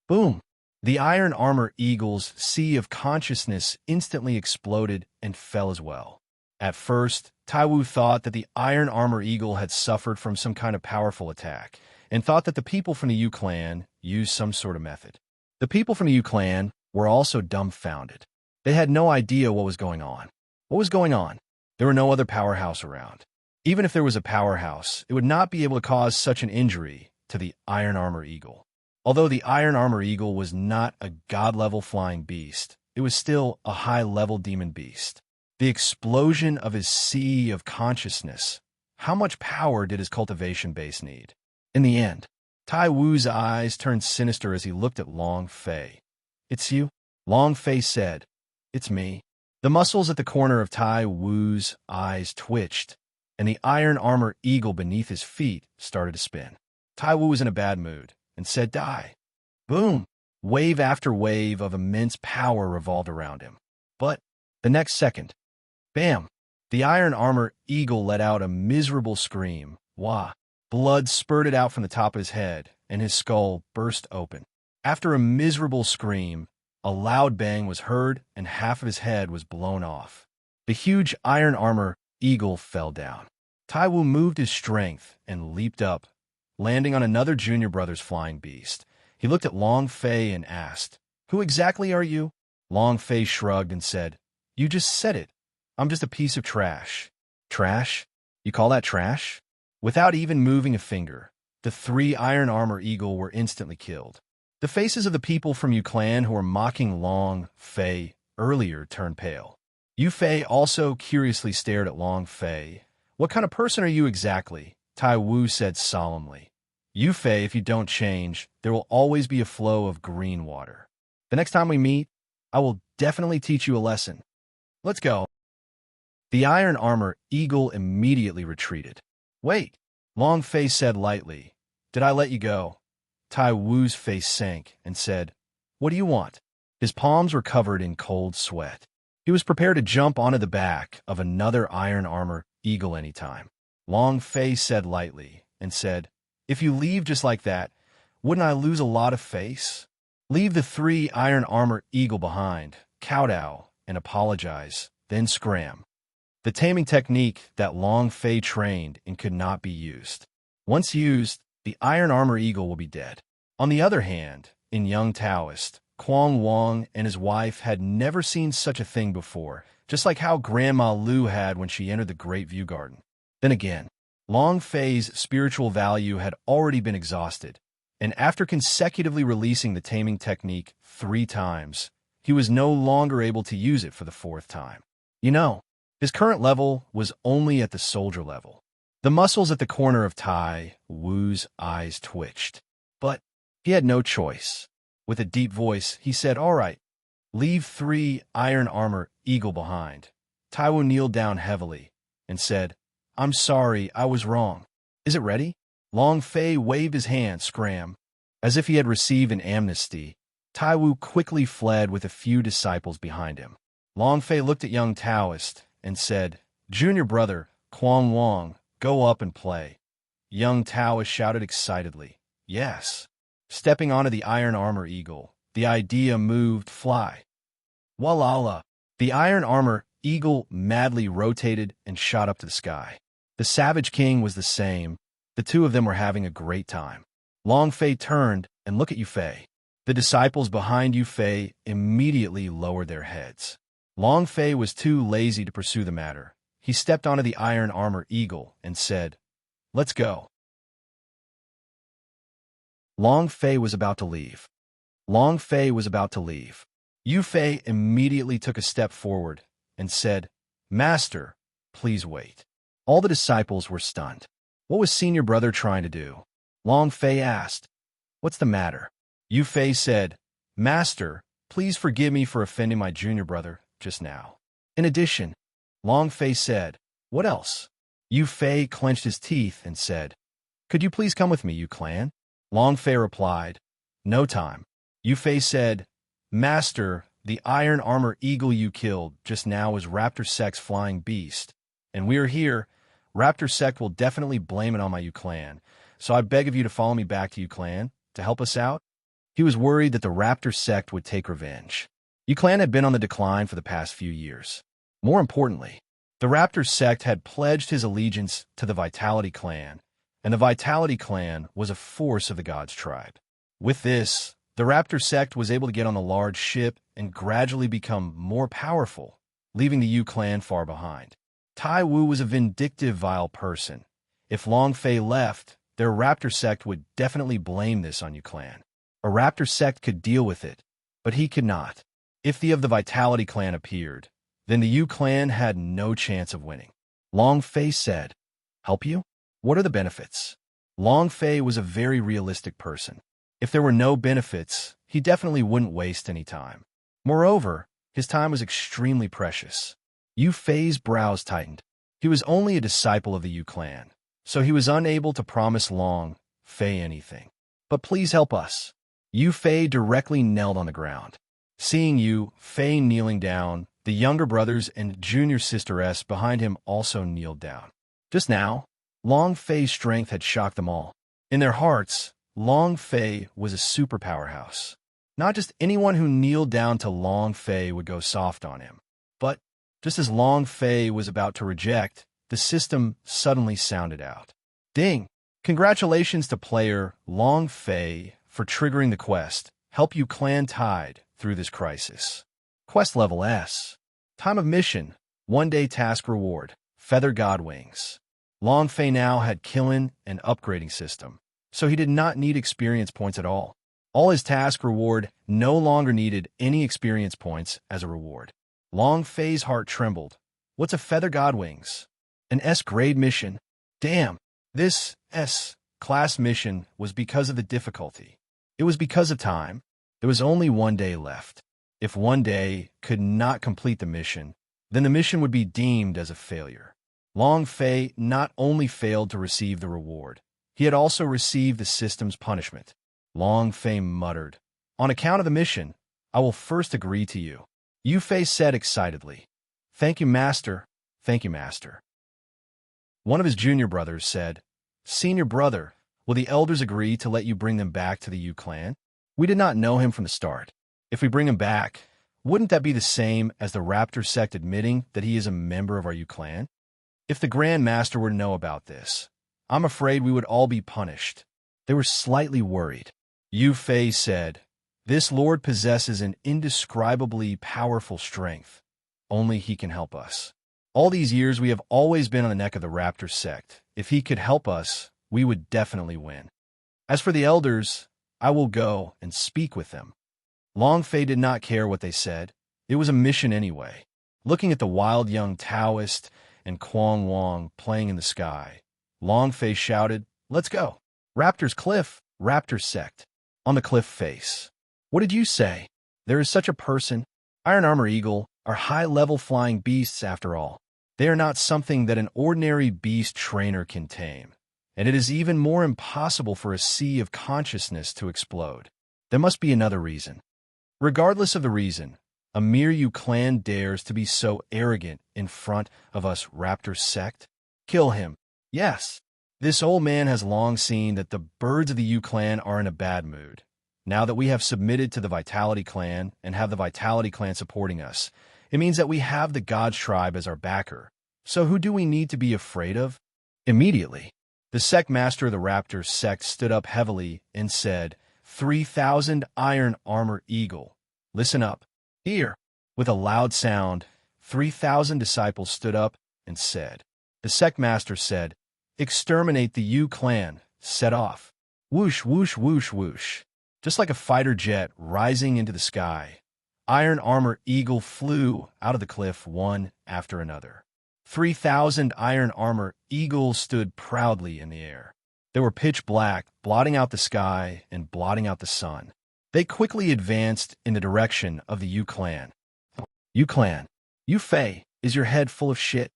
Boom! The iron armor eagle's sea of consciousness instantly exploded and fell as well. At first, Taiwu thought that the iron armor eagle had suffered from some kind of powerful attack, and thought that the people from the Yu clan used some sort of method. The people from the Yu clan were also dumbfounded. They had no idea what was going on. What was going on? There were no other powerhouse around. Even if there was a powerhouse, it would not be able to cause such an injury to the iron armor eagle. Although the iron armor eagle was not a god-level flying beast, it was still a high-level demon beast. The explosion of his sea of consciousness. How much power did his cultivation base need? In the end, Tai Wu's eyes turned sinister as he looked at Long Fei. "It's you?" Long Fei said. "It's me." The muscles at the corner of Tai Wu's eyes twitched, and the iron armor eagle beneath his feet started to spin. Tai Wu was in a bad mood and said, "Die." Boom! Wave after wave of immense power revolved around him. But the next second, bam! The iron armor eagle let out a miserable scream. Wah! Blood spurted out from the top of his head, and his skull burst open. After a miserable scream, a loud bang was heard, and half of his head was blown off. The huge iron armor eagle fell down. Taiwu moved his strength and leaped up, landing on another junior brother's flying beast. He looked at Long Fei and asked, "Who exactly are you?" Long Fei shrugged and said, "You just said it. I'm just a piece of trash." "Trash? You call that trash?" Without even moving a finger, The 3 iron armor eagle were instantly killed. The faces of the people from Yu clan who were mocking Long Fei earlier turned pale. Yu Fei also curiously stared at Long Fei. "What kind of person are you exactly?" Tai Wu said solemnly. "Yu Fei, if you don't change, there will always be a flow of green water. The next time we meet, I will definitely teach you a lesson. Let's go." The iron armor eagle immediately retreated. "Wait," Long Fei said lightly. "Did I let you go?" Tai Wu's face sank and said, "What do you want?" His palms were covered in cold sweat. He was prepared to jump onto the back of another iron armor eagle anytime. Long Fei said lightly and said, "If you leave just like that, wouldn't I lose a lot of face? Leave the 3 iron armor eagle behind, kowtow, and apologize, then scram." The taming technique that Long Fei trained in could not be used. Once used, the iron armor eagle will be dead. On the other hand, in Young Taoist, Quang Wang and his wife had never seen such a thing before, just like how Grandma Lu had when she entered the Great View Garden. Then again, Long Fei's spiritual value had already been exhausted, and after consecutively releasing the taming technique 3 times, he was no longer able to use it for the 4th time. His current level was only at the soldier level. The muscles at the corner of Tai Wu's eyes twitched. But he had no choice. With a deep voice, he said, "All right, leave 3 iron armor eagle behind." Tai Wu kneeled down heavily and said, "I'm sorry, I was wrong. Is it ready?" Long Fei waved his hand, scram. As if he had received an amnesty, Tai Wu quickly fled with a few disciples behind him. Long Fei looked at Young Taoist and said, "Junior brother, Quang Wang, go up and play." Young Taoist shouted excitedly, "Yes." Stepping onto the iron armor eagle, the idea moved, "Fly." Walala! The iron armor eagle madly rotated and shot up to the sky. The Savage King was the same. The 2 of them were having a great time. Long Fei turned and looked at Yu Fei. The disciples behind Yu Fei immediately lowered their heads. Long Fei was too lazy to pursue the matter. He stepped onto the iron armor eagle and said, "Let's go." Long Fei was about to leave. Yu Fei immediately took a step forward and said, "Master, please wait." All the disciples were stunned. What was senior brother trying to do? Long Fei asked, "What's the matter?" Yu Fei said, "Master, please forgive me for offending my junior brother just now." In addition, Long Fei said, "What else?" Yu Fei clenched his teeth and said, "Could you please come with me, Yu clan?" Long Fei replied, "No time." Yu Fei said, "Master, the iron armor eagle you killed just now was Raptor Sect's flying beast, and we are here. Raptor Sect will definitely blame it on my Yu clan, so I beg of you to follow me back to Yu clan to help us out." He was worried that the Raptor Sect would take revenge. Yu clan had been on the decline for the past few years. More importantly, the Raptor Sect had pledged his allegiance to the Vitality Clan, and the Vitality Clan was a force of the Gods tribe. With this, the Raptor Sect was able to get on the large ship and gradually become more powerful, leaving the Yu clan far behind. Tai Wu was a vindictive, vile person. If Long Fei left, their Raptor Sect would definitely blame this on Yu clan. A Raptor Sect could deal with it, but he could not. If the Vitality Clan appeared, then the Yu clan had no chance of winning. Long Fei said, "Help you? What are the benefits?" Long Fei was a very realistic person. If there were no benefits, he definitely wouldn't waste any time. Moreover, his time was extremely precious. Yu Fei's brows tightened. He was only a disciple of the Yu clan, so he was unable to promise Long Fei anything. "But please help us." Yu Fei directly knelt on the ground. Seeing Yu Fei kneeling down, the younger brothers and junior sisteress behind him also kneeled down. Just now, Long Fei's strength had shocked them all. In their hearts, Long Fei was a super powerhouse. Not just anyone who kneeled down to Long Fei would go soft on him. But just as Long Fei was about to reject, the system suddenly sounded out. Ding! Congratulations to player Long Fei for triggering the quest, "Help Yu clan tide through this crisis." Quest level S. Time of mission, 1-day task reward, Feather God Wings. Long Fei now had killing and upgrading system. so he did not need experience points at all. All his task reward no longer needed any experience points as a reward. Long Fei's heart trembled. What's a feather god wings? An S-grade mission? Damn, this S-class mission was because of the difficulty. It was because of time. There was only one day left. If one day could not complete the mission, then the mission would be deemed as a failure. Long Fei not only failed to receive the reward, he had also received the system's punishment. Long Fei muttered, "On account of the mission, I will first agree to you." Yu Fei said excitedly, "Thank you, Master. Thank you, Master." One of his junior brothers said, "Senior brother, will the elders agree to let you bring them back to the Yu clan? We did not know him from the start. If we bring him back, wouldn't that be the same as the Raptor sect admitting that he is a member of our Yu clan? If the Grand Master were to know about this, I'm afraid we would all be punished." They were slightly worried. Yu Fei said, "This Lord possesses an indescribably powerful strength. Only he can help us. All these years we have always been on the neck of the Raptor sect. If he could help us, we would definitely win. As for the elders, I will go and speak with them." Long Fei did not care what they said. It was a mission anyway. Looking at the wild young Taoist and Quang Wang playing in the sky, Long Fei shouted, "Let's go! Raptor's Cliff, Raptor sect." On the cliff face. "What did you say? There is such a person? Iron Armor Eagle are high-level flying beasts after all. They are not something that an ordinary beast trainer can tame. And it is even more impossible for a sea of consciousness to explode. There must be another reason." Regardless of the reason, a mere Yu clan dares to be so arrogant in front of us Raptor sect? Kill him. Yes. This old man has long seen that the birds of the Yu clan are in a bad mood. Now that we have submitted to the Vitality clan and have the Vitality clan supporting us, it means that we have the God's tribe as our backer. So who do we need to be afraid of? Immediately, the sect master of the Raptor sect stood up heavily and said, 3,000 Iron Armor Eagle. Listen up. Here. With a loud sound, 3,000 disciples stood up and said. The sect master said, "Exterminate the Yu clan. Set off." Whoosh, whoosh, whoosh, whoosh. Just like a fighter jet rising into the sky, Iron Armor Eagle flew out of the cliff one after another. 3,000 Iron Armor Eagles stood proudly in the air. They were pitch black, blotting out the sky and blotting out the sun. They quickly advanced in the direction of the Yu clan. Yu clan. Yu Fei, is your head full of shit?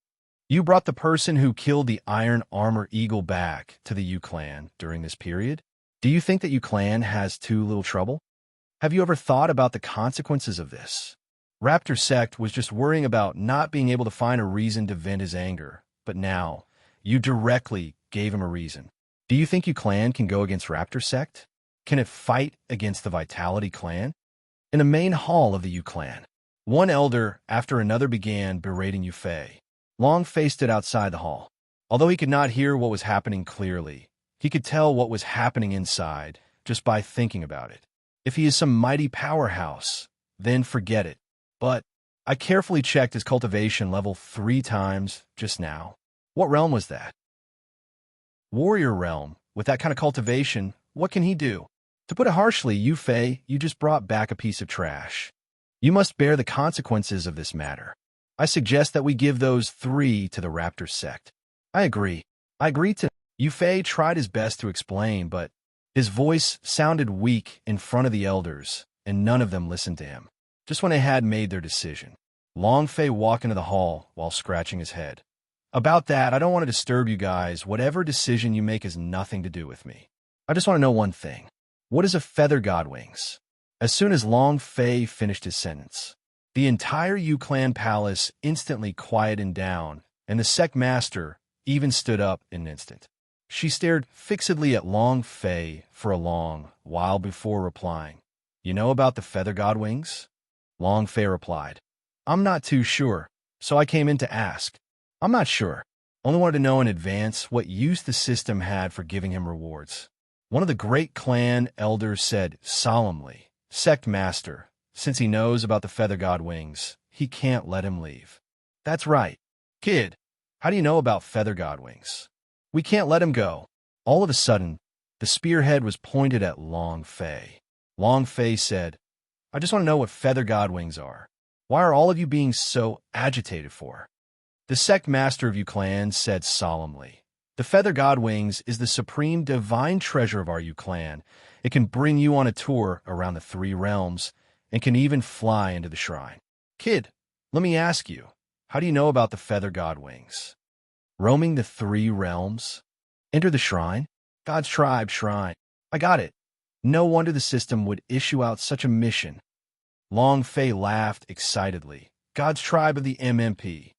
You brought the person who killed the Iron Armor Eagle back to the Yu clan during this period? Do you think that Yu clan has too little trouble? Have you ever thought about the consequences of this? Raptor sect was just worrying about not being able to find a reason to vent his anger, but now, you directly gave him a reason. Do you think Yu clan can go against Raptor sect? Can it fight against the Vitality clan? In the main hall of the Yu clan, one elder after another began berating Yu Fei. Long Fei stood outside the hall. Although he could not hear what was happening clearly, he could tell what was happening inside just by thinking about it. If he is some mighty powerhouse, then forget it. But I carefully checked his cultivation level 3 times just now. What realm was that? Warrior realm. With that kind of cultivation, what can he do? To put it harshly, Yu Fei, you just brought back a piece of trash. You must bear the consequences of this matter. I suggest that we give those 3 to the Raptor sect. I agree. I agree to... Yu Fei tried his best to explain, but his voice sounded weak in front of the elders, and none of them listened to him. Just when they had made their decision, Long Fei walked into the hall while scratching his head. About that, I don't want to disturb you guys. Whatever decision you make has nothing to do with me. I just want to know one thing. What is a feather god wings? As soon as Long Fei finished his sentence, the entire Yu clan palace instantly quieted down, and the sect master even stood up in an instant. She stared fixedly at Long Fei for a long while before replying. You know about the feather god wings? Long Fei replied, I'm not too sure, so I came in to ask. I'm not sure. Only wanted to know in advance what use the system had for giving him rewards. One of the great clan elders said solemnly, Sect Master, since he knows about the feather god wings, he can't let him leave. That's right. Kid, how do you know about feather god wings? We can't let him go. All of a sudden, The spearhead was pointed at Long Fei. Long Fei said, I just want to know what feather godwings are. Why are all of you being so agitated for? The sect master of you clan said solemnly, the feather godwings is the supreme divine treasure of our you clan. It can bring you on a tour around the 3 realms and can even fly into the shrine. Kid, let me ask you, how do you know about the feather godwings? Roaming the 3 realms? Enter the shrine? God's tribe shrine. I got it. No wonder the system would issue out such a mission. Long Fei laughed excitedly. God's tribe of the MMP.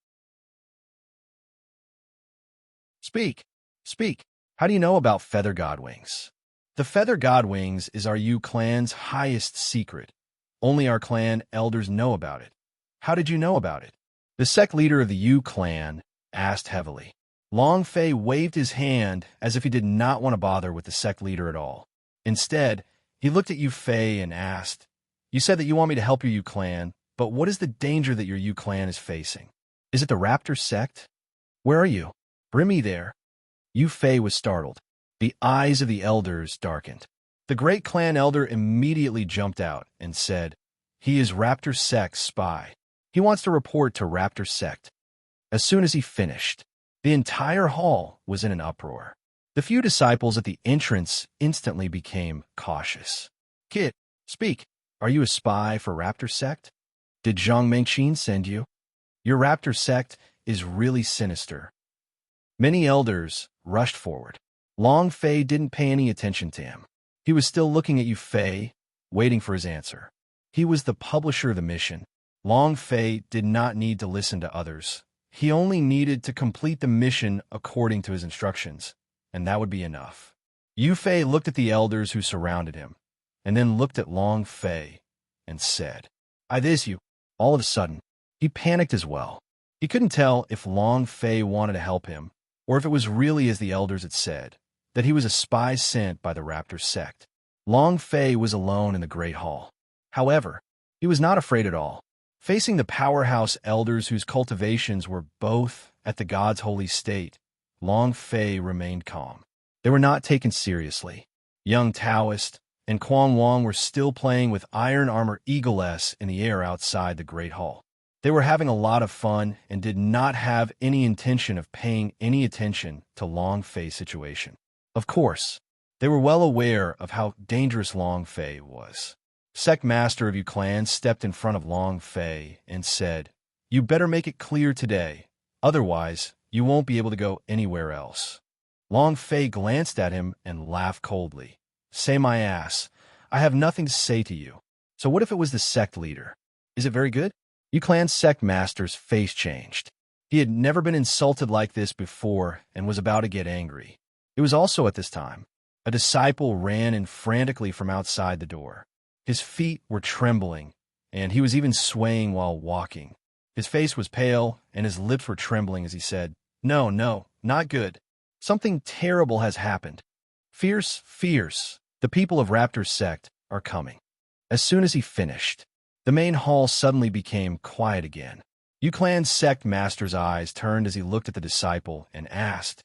Speak. Speak. How do you know about feather godwings? The feather godwings is our U clan's highest secret. Only our clan elders know about it. How did you know about it? The sect leader of the U clan asked heavily. Long Fei waved his hand as if he did not want to bother with the sect leader at all. Instead, he looked at Yu Fei and asked, You said that you want me to help your U clan, but what is the danger that your U clan is facing? Is it the Raptor sect? Where are you? Bring me there. Yu Fei was startled. The eyes of the elders darkened. The great clan elder immediately jumped out and said, He is Raptor sect's spy. He wants to report to Raptor sect. As soon as he finished, the entire hall was in an uproar. The few disciples at the entrance instantly became cautious. Kid, speak. Are you a spy for Raptor sect? Did Zhang Mengqin send you? Your Raptor sect is really sinister. Many elders rushed forward. Long Fei didn't pay any attention to him. He was still looking at Yu Fei, waiting for his answer. He was the publisher of the mission. Long Fei did not need to listen to others. He only needed to complete the mission according to his instructions, and that would be enough. Yu Fei looked at the elders who surrounded him, and then looked at Long Fei and said, I this you. All of a sudden, he panicked as well. He couldn't tell if Long Fei wanted to help him, or if it was really as the elders had said, that he was a spy sent by the Raptor sect. Long Fei was alone in the Great Hall. However, he was not afraid at all. Facing the powerhouse elders whose cultivations were both at the God's holy state, Long Fei remained calm. They were not taken seriously. Young Taoist and Quan Wang were still playing with iron armor eagless in the air outside the Great Hall. They were having a lot of fun and did not have any intention of paying any attention to Long Fei's situation. Of course, they were well aware of how dangerous Long Fei was. Sect Master of Yu Clan stepped in front of Long Fei and said, You better make it clear today, otherwise you won't be able to go anywhere else. Long Fei glanced at him and laughed coldly. Say my ass, I have nothing to say to you. So what if it was the sect leader? Is it very good? Yu Clan's sect master's face changed. He had never been insulted like this before and was about to get angry. It was also at this time. A disciple ran in frantically from outside the door. His feet were trembling, and he was even swaying while walking. His face was pale, and his lips were trembling as he said, No, not good. Something terrible has happened. Fierce, the people of Raptor's sect are coming. As soon as he finished, the main hall suddenly became quiet again. Yu Clan's sect master's eyes turned as he looked at the disciple and asked,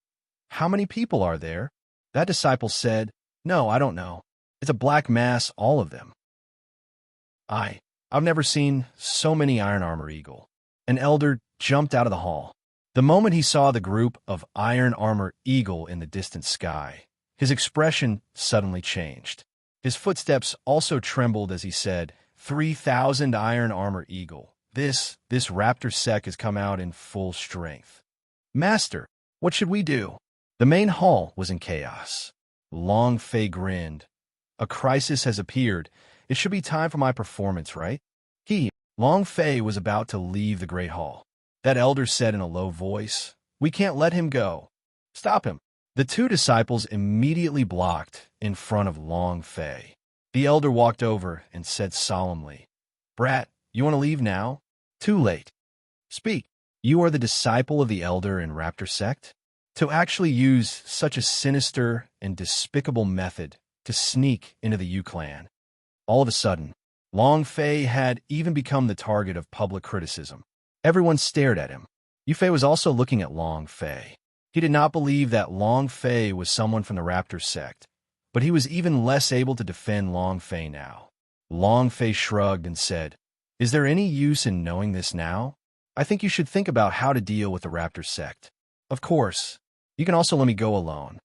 How many people are there? That disciple said, No, I don't know. It's a black mass, all of them. I've never seen so many iron armor eagle. An elder jumped out of the hall. The moment he saw the group of iron armor eagle in the distant sky, his expression suddenly changed. His footsteps also trembled as he said, 3,000 iron armor eagle. This Raptor sect has come out in full strength. Master, what should we do? The main hall was in chaos. Long Fei grinned. A crisis has appeared. It should be time for my performance, right? Long Fei, was about to leave the Great Hall. That elder said in a low voice, We can't let him go. Stop him. The two disciples immediately blocked in front of Long Fei. The elder walked over and said solemnly, Brat, you want to leave now? Too late. Speak. You are the disciple of the elder in Raptor sect? To actually use such a sinister and despicable method to sneak into the Yu clan. All of a sudden, Long Fei had even become the target of public criticism. Everyone stared at him. Yu Fei was also looking at Long Fei. He did not believe that Long Fei was someone from the Raptor sect, But he was even less able to defend Long Fei now. Long Fei shrugged and said, "Is there any use in knowing this now? I think you should think about how to deal with the raptor sect. Of course, you can also let me go alone."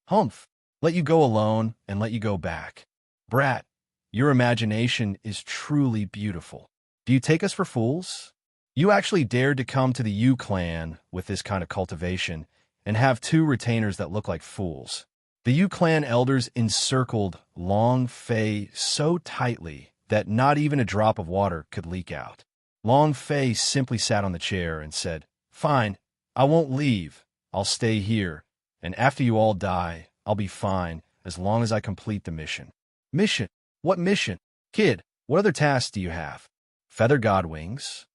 "Humph, let you go alone and let you go back. Brat, your imagination is truly beautiful. Do you take us for fools? You actually dared to come to the Yu clan with this kind of cultivation and have two retainers that look like fools." The Yu clan elders encircled Long Fei so tightly that not even a drop of water could leak out. Long Fei simply sat on the chair and said, "Fine, I won't leave. I'll stay here, and after you all die, I'll be fine as long as I complete the mission." "Mission? What mission? Kid, what other tasks do you have?" "Feather god wings."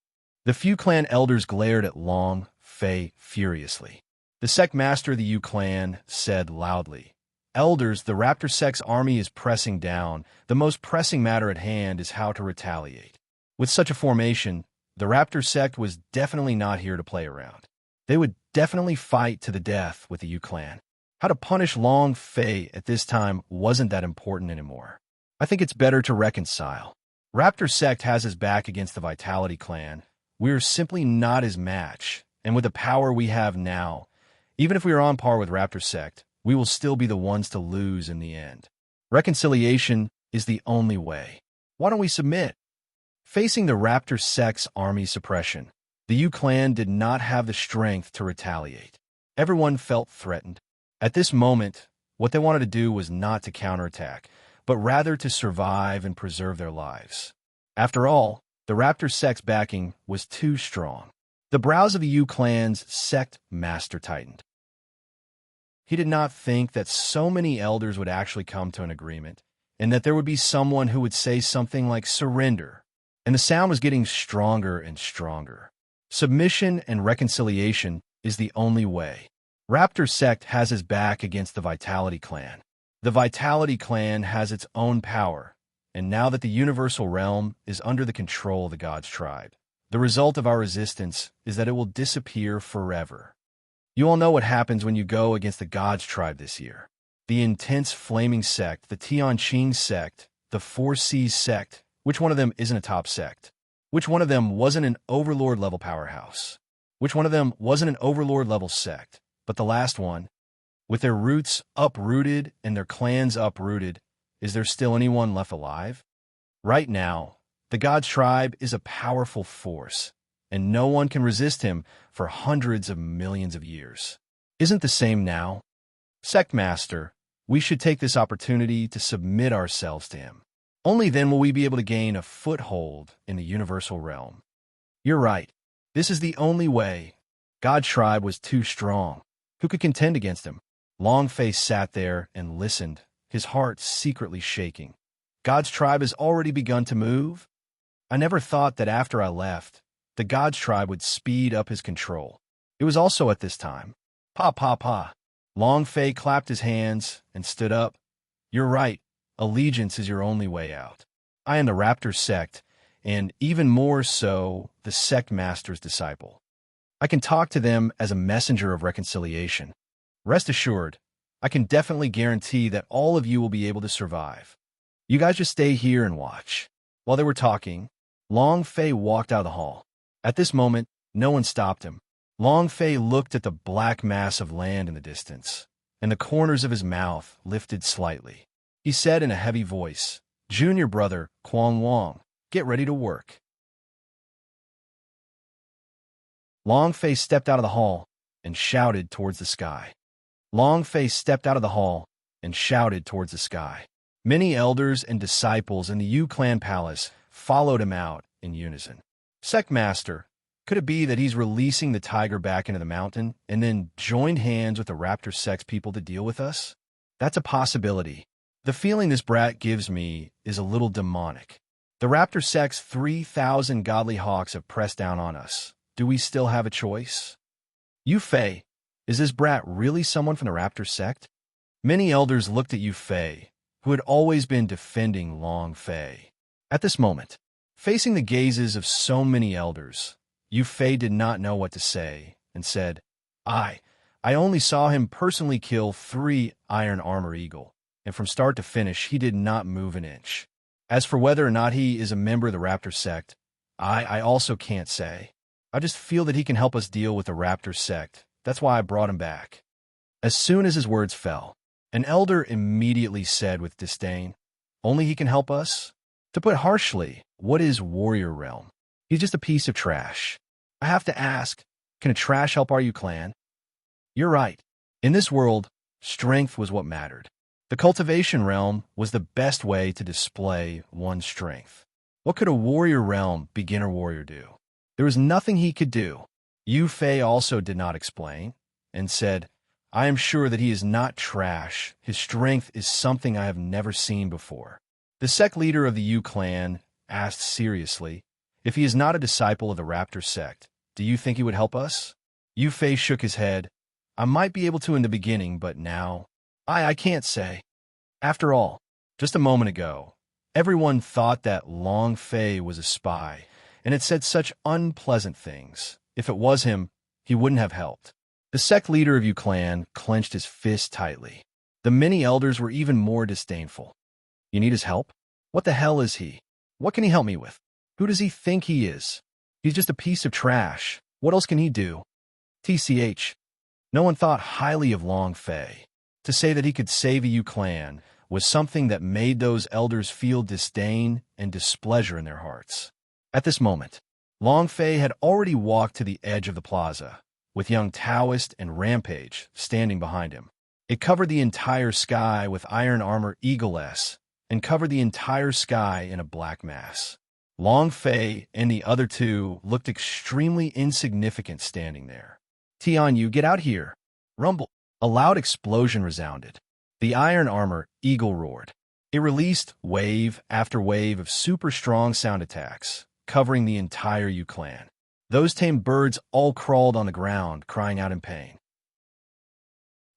The few clan elders glared at Long Fei furiously. The sect master of the Yu clan said loudly, "Elders, the raptor sect's army is pressing down. The most pressing matter at hand is how to retaliate." With such a formation, the raptor sect was definitely not here to play around. They would definitely fight to the death with the Yu clan. How to punish Long Fei at this time wasn't that important anymore. I think it's better to reconcile. Raptor sect has his back against the Vitality clan. We're simply not his match, and with the power we have now, even if we are on par with Raptor sect, we will still be the ones to lose in the end. Reconciliation is the only way. Why don't we submit? Facing the Raptor sect's army suppression, the Yu clan did not have the strength to retaliate. Everyone felt threatened. At this moment, what they wanted to do was not to counterattack, but rather to survive and preserve their lives. After all, the Raptor sect's backing was too strong. The brows of the Yu clan's sect master tightened. He did not think that so many elders would actually come to an agreement, and that there would be someone who would say something like surrender. And the sound was getting stronger and stronger. Submission and reconciliation is the only way. Raptor sect has his back against the Vitality clan. The Vitality clan has its own power, and now that the universal realm is under the control of the God's tribe, the result of our resistance is that it will disappear forever. You all know what happens when you go against the God's tribe this year. The intense flaming sect, the Tianqing sect, the Four Seas sect. Which one of them isn't a top sect? Which one of them wasn't an overlord-level powerhouse? Which one of them wasn't an overlord-level sect? But the last one, with their roots uprooted and their clans uprooted, is there still anyone left alive? Right now, the God's tribe is a powerful force, and no one can resist him for hundreds of millions of years. Isn't the same now? Sect Master, we should take this opportunity to submit ourselves to him. Only then will we be able to gain a foothold in the universal realm. You're right. This is the only way. God's tribe was too strong. Who could contend against him? Long Fei sat there and listened, his heart secretly shaking. God's tribe has already begun to move? I never thought that after I left, the God's tribe would speed up his control. It was also at this time. Pa, pa, pa. Long Fei clapped his hands and stood up. You're right. Allegiance is your only way out. I am the Raptor sect, and even more so, the sect master's disciple. I can talk to them as a messenger of reconciliation. Rest assured, I can definitely guarantee that all of you will be able to survive. You guys just stay here and watch. While they were talking, Long Fei walked out of the hall. At this moment, no one stopped him. Long Fei looked at the black mass of land in the distance, and the corners of his mouth lifted slightly. He said in a heavy voice, "Junior brother, Quang Wang, get ready to work." Long Fei stepped out of the hall and shouted towards the sky. Long Fei stepped out of the hall and shouted towards the sky. Many elders and disciples in the Yu clan palace followed him out in unison. Sect Master, could it be that he's releasing the tiger back into the mountain and then joined hands with the Raptor sect's people to deal with us? That's a possibility. The feeling this brat gives me is a little demonic. The Raptor sect's 3,000 godly hawks have pressed down on us. Do we still have a choice? Yu Fei, is this brat really someone from the Raptor sect? Many elders looked at Yu Fei, who had always been defending Long Fei. At this moment, facing the gazes of so many elders, Yu Fei did not know what to say and said, I only saw him personally kill 3 iron armor eagle. and from start to finish, he did not move an inch. As for whether or not he is a member of the raptor sect, I also can't say. I just feel that he can help us deal with the raptor sect. That's why I brought him back. As soon as his words fell, an elder immediately said with disdain, "Only he can help us?" To put harshly, what is warrior realm? He's just a piece of trash. I have to ask, can a trash help our clan? You're right. In this world, strength was what mattered. The cultivation realm was the best way to display one's strength. What could a warrior realm beginner warrior do? There was nothing he could do. Yu Fei also did not explain, and said, "I am sure that he is not trash. His strength is something I have never seen before." The sect leader of the Yu clan asked seriously, "If he is not a disciple of the raptor sect, do you think he would help us?" Yu Fei shook his head. "I might be able to in the beginning, but now, I can't say." After all, just a moment ago, everyone thought that Long Fei was a spy, and had said such unpleasant things. If it was him, he wouldn't have helped. The sect leader of Yu clan clenched his fist tightly. The many elders were even more disdainful. "You need his help? What the hell is he? What can he help me with? Who does he think he is? He's just a piece of trash. What else can he do?" TCH. No one thought highly of Long Fei. To say that he could save a Yu clan was something that made those elders feel disdain and displeasure in their hearts. At this moment, Long Fei had already walked to the edge of the plaza, with young Taoist and Rampage standing behind him. It covered the entire sky with iron armor eagle-s, and covered the entire sky in a black mass. Long Fei and the other two looked extremely insignificant standing there. "Tianyu, get out here!" Rumble. A loud explosion resounded. The iron armor eagle roared. It released wave after wave of super strong sound attacks, covering the entire Yu clan. Those tame birds all crawled on the ground, crying out in pain.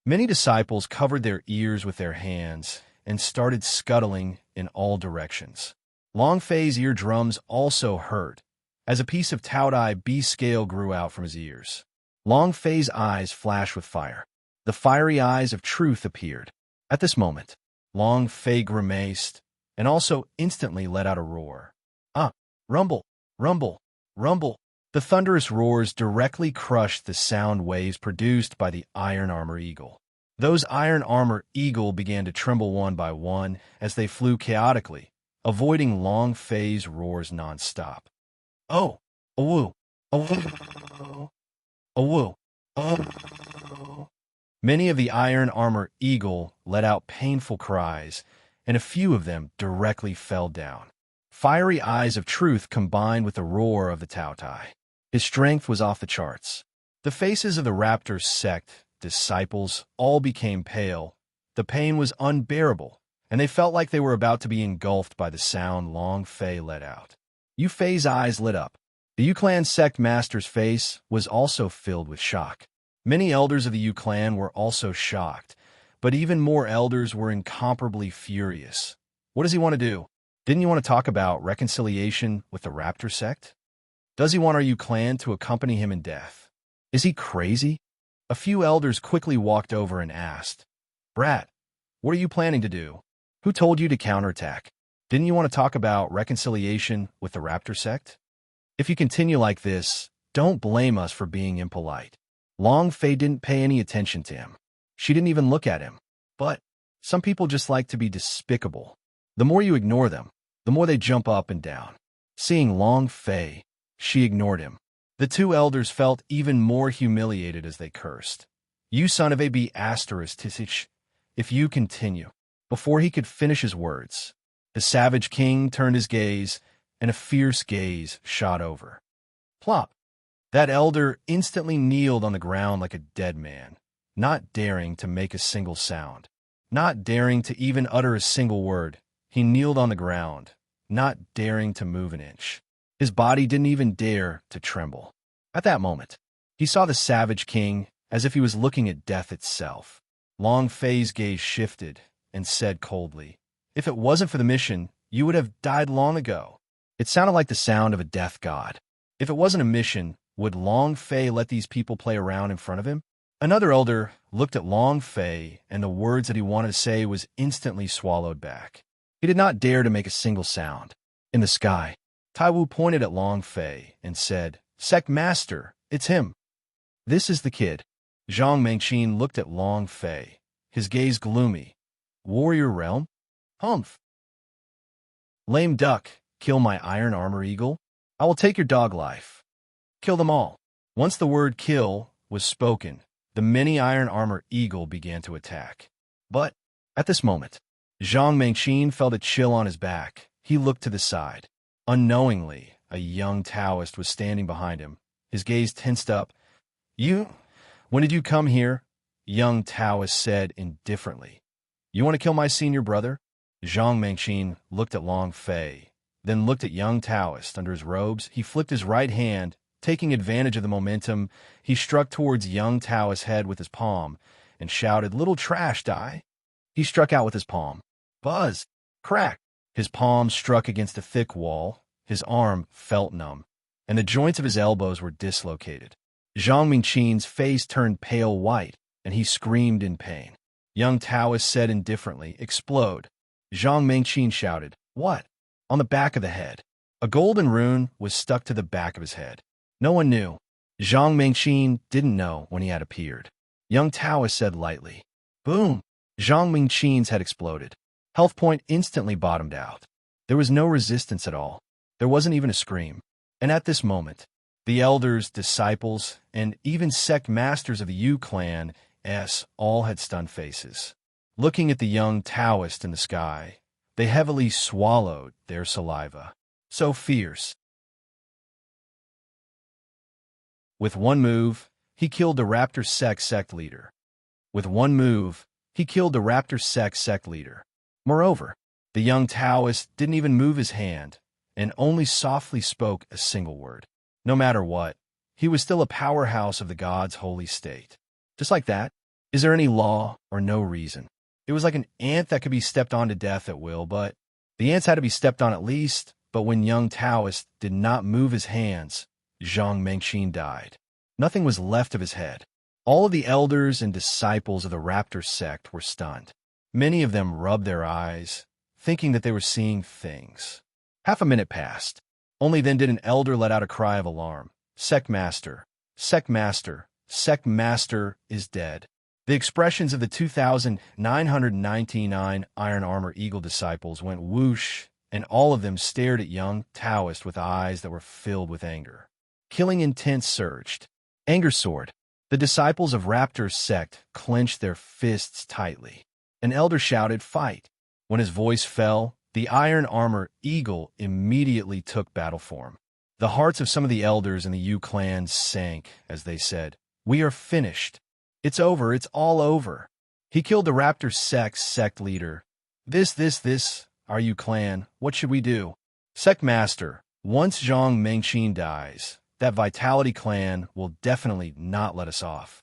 Many disciples covered their ears with their hands and started scuttling in all directions. Long Fei's eardrums also hurt, as a piece of Taodai B scale grew out from his ears. Long Fei's eyes flashed with fire. The fiery eyes of truth appeared. At this moment, Long Fei grimaced, and also instantly let out a roar. Rumble, rumble, rumble. The thunderous roars directly crushed the sound waves produced by the iron armor eagle. Those iron armor eagle began to tremble one by one as they flew chaotically, avoiding Long Fei's roars nonstop. "Oh, awoo, awoo, awoo, oh." Many of the iron armor eagle let out painful cries, and a few of them directly fell down. Fiery eyes of truth combined with the roar of the Taotai. His strength was off the charts. The faces of the raptor sect disciples all became pale. The pain was unbearable, and they felt like they were about to be engulfed by the sound Long Fei let out. Yu Fei's eyes lit up. The Yu clan sect master's face was also filled with shock. Many elders of the Yu clan were also shocked, but even more elders were incomparably furious. What does he want to do? Didn't you want to talk about reconciliation with the raptor sect? Does he want our Yu clan to accompany him in death? Is he crazy? A few elders quickly walked over and asked, "Brat, what are you planning to do? Who told you to counterattack? Didn't you want to talk about reconciliation with the raptor sect? If you continue like this, don't blame us for being impolite." Long Fei didn't pay any attention to him. She didn't even look at him. But some people just like to be despicable. The more you ignore them, the more they jump up and down. Seeing Long Fei, she ignored him. The two elders felt even more humiliated as they cursed. "You son of a b***, if you continue." Before he could finish his words, the savage king turned his gaze, and a fierce gaze shot over. Plop! That elder instantly kneeled on the ground like a dead man, not daring to make a single sound, not daring to even utter a single word. He kneeled on the ground, not daring to move an inch. His body didn't even dare to tremble. At that moment, he saw the savage king as if he was looking at death itself. Long Fei's gaze shifted and said coldly, "If it wasn't for the mission, you would have died long ago." It sounded like the sound of a death god. If it wasn't a mission, would Long Fei let these people play around in front of him? Another elder looked at Long Fei, and the words that he wanted to say was instantly swallowed back. He did not dare to make a single sound. In the sky, Taiwu pointed at Long Fei and said, "Sect Master, it's him. This is the kid." Zhang Mengqin looked at Long Fei, his gaze gloomy. "Warrior realm? Humph. Lame duck, kill my iron armor eagle? I will take your dog life. Kill them all." Once the word kill was spoken, the many iron armor eagle began to attack. But at this moment, Zhang Mengqin felt a chill on his back. He looked to the side. Unknowingly, a young Taoist was standing behind him. His gaze tensed up. When did you come here?" Young Taoist said indifferently. "You want to kill my senior brother?" Zhang Mengqin looked at Long Fei, then looked at young Taoist under his robes. He flipped his right hand. Taking advantage of the momentum, he struck towards young Taoist's head with his palm and shouted, "Little trash, die!" He struck out with his palm. Buzz! Crack! His palm struck against a thick wall. His arm felt numb, and the joints of his elbows were dislocated. Zhang Mengqin's face turned pale white, and he screamed in pain. Young Taoist said indifferently, "Explode." Zhang Mengqin shouted, "What?" On the back of the head. A golden rune was stuck to the back of his head. No one knew. Zhang Mengqin didn't know when he had appeared. Young Taoist said lightly, "Boom." Zhang Mengqin's head exploded. Health point instantly bottomed out. There was no resistance at all. There wasn't even a scream. And at this moment, the elders, disciples, and even sect masters of the Yu clan all had stunned faces. Looking at the young Taoist in the sky, they heavily swallowed their saliva. So fierce. With one move, he killed the Raptor sect leader. With one move, he killed the Raptor sect leader. Moreover, the young Taoist didn't even move his hand and only softly spoke a single word. No matter what, he was still a powerhouse of the god's holy state. Just like that, is there any law or no reason? It was like an ant that could be stepped on to death at will, but the ants had to be stepped on at least. But when young Taoist did not move his hands, Zhang Mengqin died. Nothing was left of his head. All of the elders and disciples of the Raptor sect were stunned. Many of them rubbed their eyes, thinking that they were seeing things. Half a minute passed. Only then did an elder let out a cry of alarm. "Sect Master! Sect Master! Sect Master is dead." The expressions of the 2,999 Iron Armor Eagle disciples went whoosh, and all of them stared at young Taoist with eyes that were filled with anger. Killing intent surged. Anger soared. The disciples of Raptor's sect clenched their fists tightly. An elder shouted, "Fight!" When his voice fell, the Iron Armor Eagle immediately took battle form. The hearts of some of the elders in the Yu clan sank as they said, "We are finished. It's over, it's all over." He killed the Raptor sect leader. This, our Yu clan, what should we do? Sect Master, once Zhang Mengqin dies, that Vitality clan will definitely not let us off.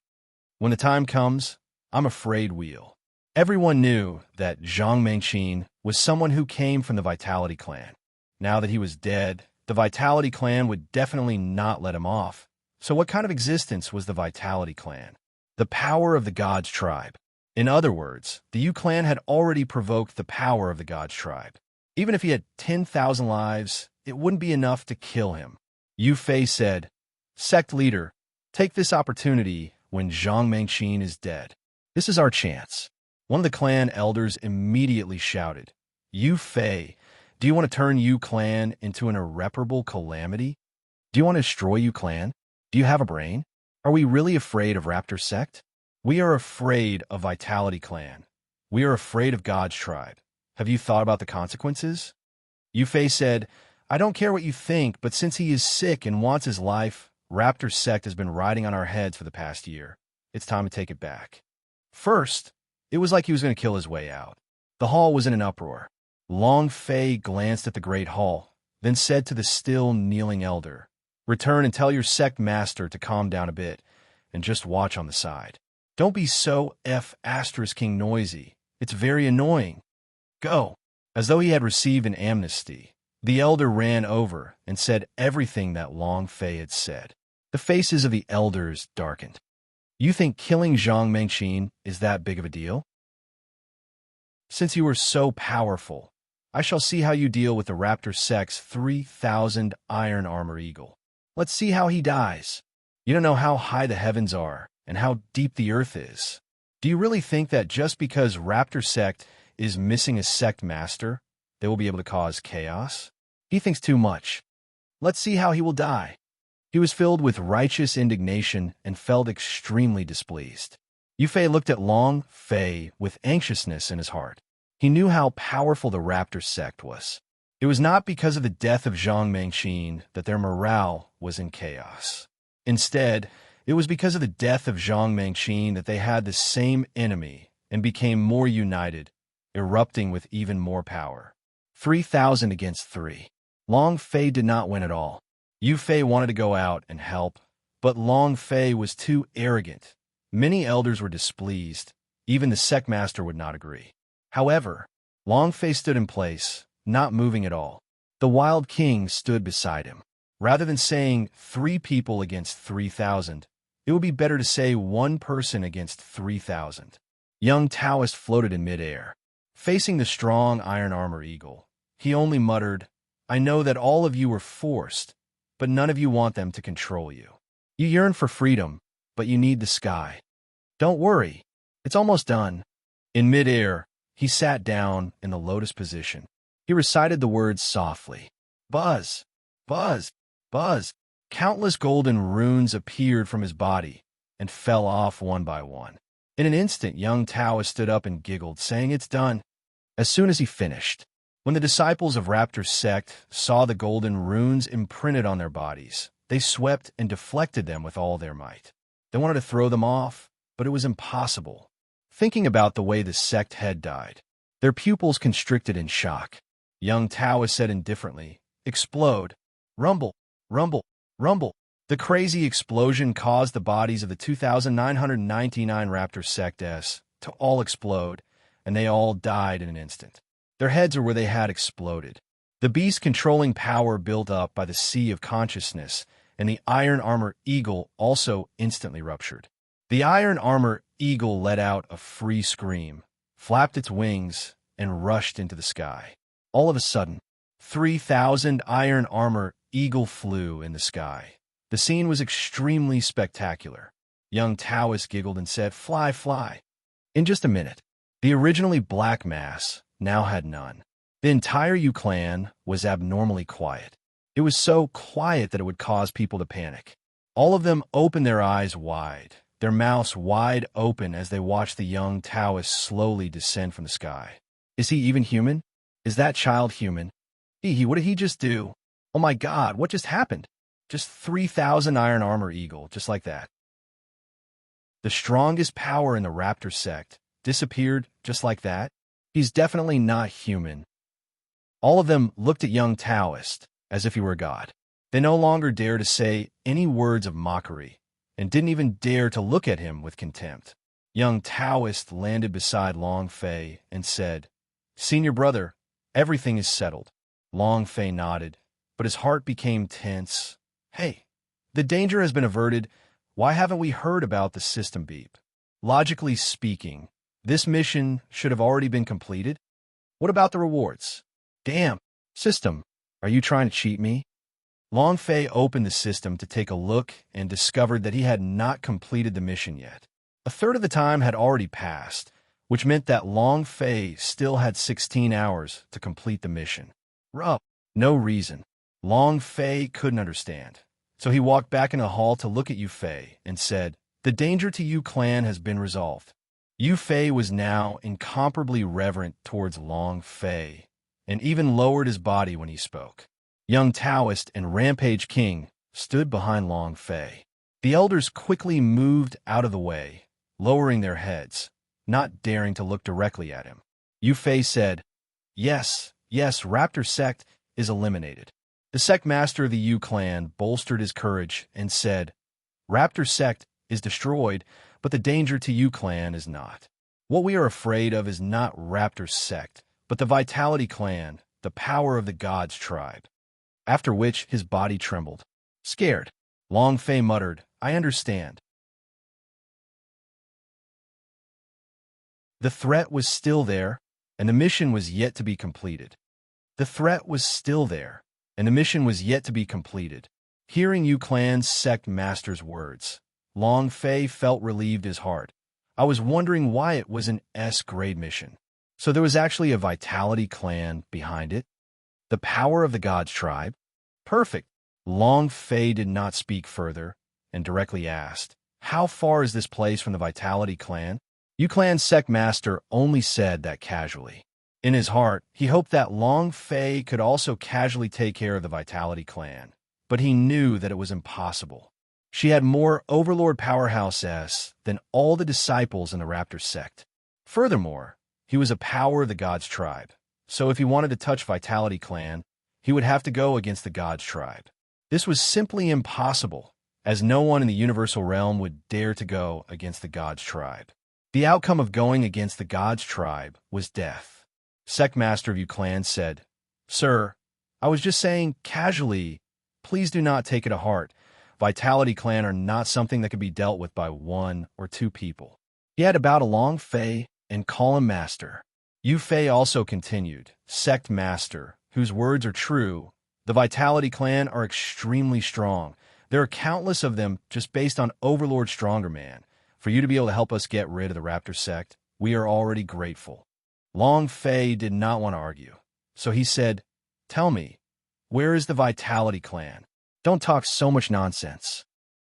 When the time comes, I'm afraid we'll. Everyone knew that Zhang Mengqin was someone who came from the Vitality clan. Now that he was dead, the Vitality clan would definitely not let him off. So what kind of existence was the Vitality clan? The power of the God's tribe. In other words, the Yu clan had already provoked the power of the God's tribe. Even if he had 10,000 lives, it wouldn't be enough to kill him. Yu Fei said, "Sect leader, take this opportunity when Zhang Mengqin is dead. This is our chance." One of the clan elders immediately shouted, "Yu Fei, do you want to turn Yu clan into an irreparable calamity? Do you want to destroy Yu clan? Do you have a brain? Are we really afraid of Raptor sect? We are afraid of Vitality clan. We are afraid of God's tribe. Have you thought about the consequences?" Yu Fei said, "I don't care what you think, but since he is sick and wants his life, Raptor sect has been riding on our heads for the past year. It's time to take it back." First, it was like he was going to kill his way out. The hall was in an uproar. Long Fei glanced at the great hall, then said to the still kneeling elder, "Return and tell your sect master to calm down a bit, and just watch on the side. Don't be so *king noisy. It's very annoying. Go." As though he had received an amnesty, the elder ran over and said everything that Long Fei had said. The faces of the elders darkened. You think killing Zhang Mengqin is that big of a deal? Since you are so powerful, I shall see how you deal with the Raptor Sect's 3,000 iron armor eagle. Let's see how he dies. You don't know how high the heavens are and how deep the earth is. Do you really think that just because Raptor Sect is missing a sect master, they will be able to cause chaos? He thinks too much. Let's see how he will die. He was filled with righteous indignation and felt extremely displeased. Yufei looked at Long Fei with anxiousness in his heart. He knew how powerful the Raptor sect was. It was not because of the death of Zhang Mengqin that their morale was in chaos. Instead, it was because of the death of Zhang Mengqin that they had the same enemy and became more united, erupting with even more power. 3,000 against 3. Long Fei did not win at all. Yufei wanted to go out and help, but Long Fei was too arrogant. Many elders were displeased. Even the sect master would not agree. However, Long Fei stood in place, not moving at all. The Wild King stood beside him. Rather than saying 3 people against 3,000, it would be better to say 1 person against 3,000. Young Taoist floated in midair. Facing the strong iron armor eagle, he only muttered, "I know that all of you were forced, but none of you want them to control you. You yearn for freedom, but you need the sky. Don't worry, it's almost done." In midair, he sat down in the lotus position. He recited the words softly. Buzz, buzz, buzz. Countless golden runes appeared from his body and fell off one by one. In an instant, young Taoist stood up and giggled, saying, "It's done." As soon as he finished, when the disciples of Raptor Sect saw the golden runes imprinted on their bodies, they swept and deflected them with all their might. They wanted to throw them off, but it was impossible. Thinking about the way the sect head died, their pupils constricted in shock. Young Taoist said indifferently, "Explode. Rumble, rumble, rumble." The crazy explosion caused the bodies of the 2,999 Raptor Sects to all explode, and they all died in an instant. Their heads are where they had exploded. The beast-controlling power built up by the sea of consciousness, and the iron armor eagle also instantly ruptured. The iron armor eagle let out a free scream, flapped its wings, and rushed into the sky. All of a sudden, 3,000 iron armor eagle flew in the sky. The scene was extremely spectacular. Young Taoist giggled and said, "Fly, fly." In just a minute, the originally black mass now had none. The entire Yu clan was abnormally quiet. It was so quiet that it would cause people to panic. All of them opened their eyes wide, their mouths wide open as they watched the young Taoist slowly descend from the sky. Is he even human? Is that child human? What did he just do? Oh my God, what just happened? Just 3,000 iron armor eagle, just like that. The strongest power in the Raptor sect disappeared just like that. He's definitely not human. All of them looked at young Taoist as if he were a god. They no longer dared to say any words of mockery and didn't even dare to look at him with contempt. Young Taoist landed beside Long Fei and said, "Senior brother, everything is settled." Long Fei nodded, but his heart became tense. "Hey, the danger has been averted. Why haven't we heard about the system beep? Logically speaking, this mission should have already been completed. What about the rewards? Damn, system, are you trying to cheat me?" Long Fei opened the system to take a look and discovered that he had not completed the mission yet. A third of the time had already passed, which meant that Long Fei still had 16 hours to complete the mission. No reason. Long Fei couldn't understand. So he walked back in the hall to look at Yu Fei and said, "The danger to Yu clan has been resolved." Yu Fei was now incomparably reverent towards Long Fei, and even lowered his body when he spoke. Young Taoist and Rampage King stood behind Long Fei. The elders quickly moved out of the way, lowering their heads, not daring to look directly at him. Yu Fei said, Yes, Raptor Sect is eliminated." The sect master of the Yu clan bolstered his courage and said, "Raptor Sect is destroyed, but the danger to Yu clan is not. What we are afraid of is not Raptor Sect, but the Vitality clan, the power of the gods tribe." After which his body trembled. Scared, Long Fei muttered, "I understand." The threat was still there, and the mission was yet to be completed. The threat was still there, and the mission was yet to be completed. Hearing Yu Clan's sect master's words, Long Fei felt relieved his heart. I was wondering why it was an S-grade mission. So there was actually a Vitality clan behind it? The power of the God's tribe? Perfect. Long Fei did not speak further, and directly asked, how far is this place from the Vitality clan? Yu Clan's sect master only said that casually. In his heart, he hoped that Long Fei could also casually take care of the Vitality clan, but he knew that it was impossible. She had more Overlord Powerhouse S than all the disciples in the Raptor sect. Furthermore, he was a power of the God's tribe, so if he wanted to touch Vitality clan, he would have to go against the God's tribe. This was simply impossible, as no one in the universal realm would dare to go against the God's tribe. The outcome of going against the God's tribe was death. Sect Master of Yu Clan said, Sir, I was just saying casually, please do not take it to heart. Vitality clan are not something that could be dealt with by one or two people. He had about a Long Fei and call him Master. Yu Fei also continued, Sect Master, whose words are true, the Vitality clan are extremely strong. There are countless of them just based on Overlord Stronger Man. For you to be able to help us get rid of the Raptor sect, we are already grateful. Long Fei did not want to argue, so he said, Tell me, where is the Vitality clan? Don't talk so much nonsense.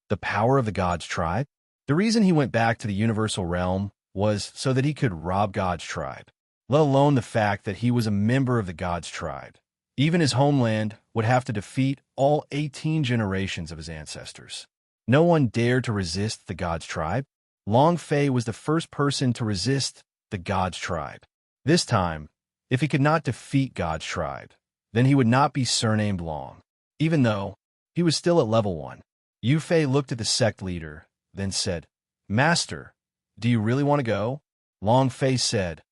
The power of the God's tribe? The reason he went back to the universal realm was so that he could rob God's tribe, let alone the fact that he was a member of the God's tribe. Even his homeland would have to defeat all 18 generations of his ancestors. No one dared to resist the God's tribe. Long Fei was the first person to resist the God's tribe. This time, if he could not defeat God's tribe, then he would not be surnamed Long, even though he was still at level 1. Yu Fei looked at the sect leader, then said, Master, do you really want to go? Long Fei said,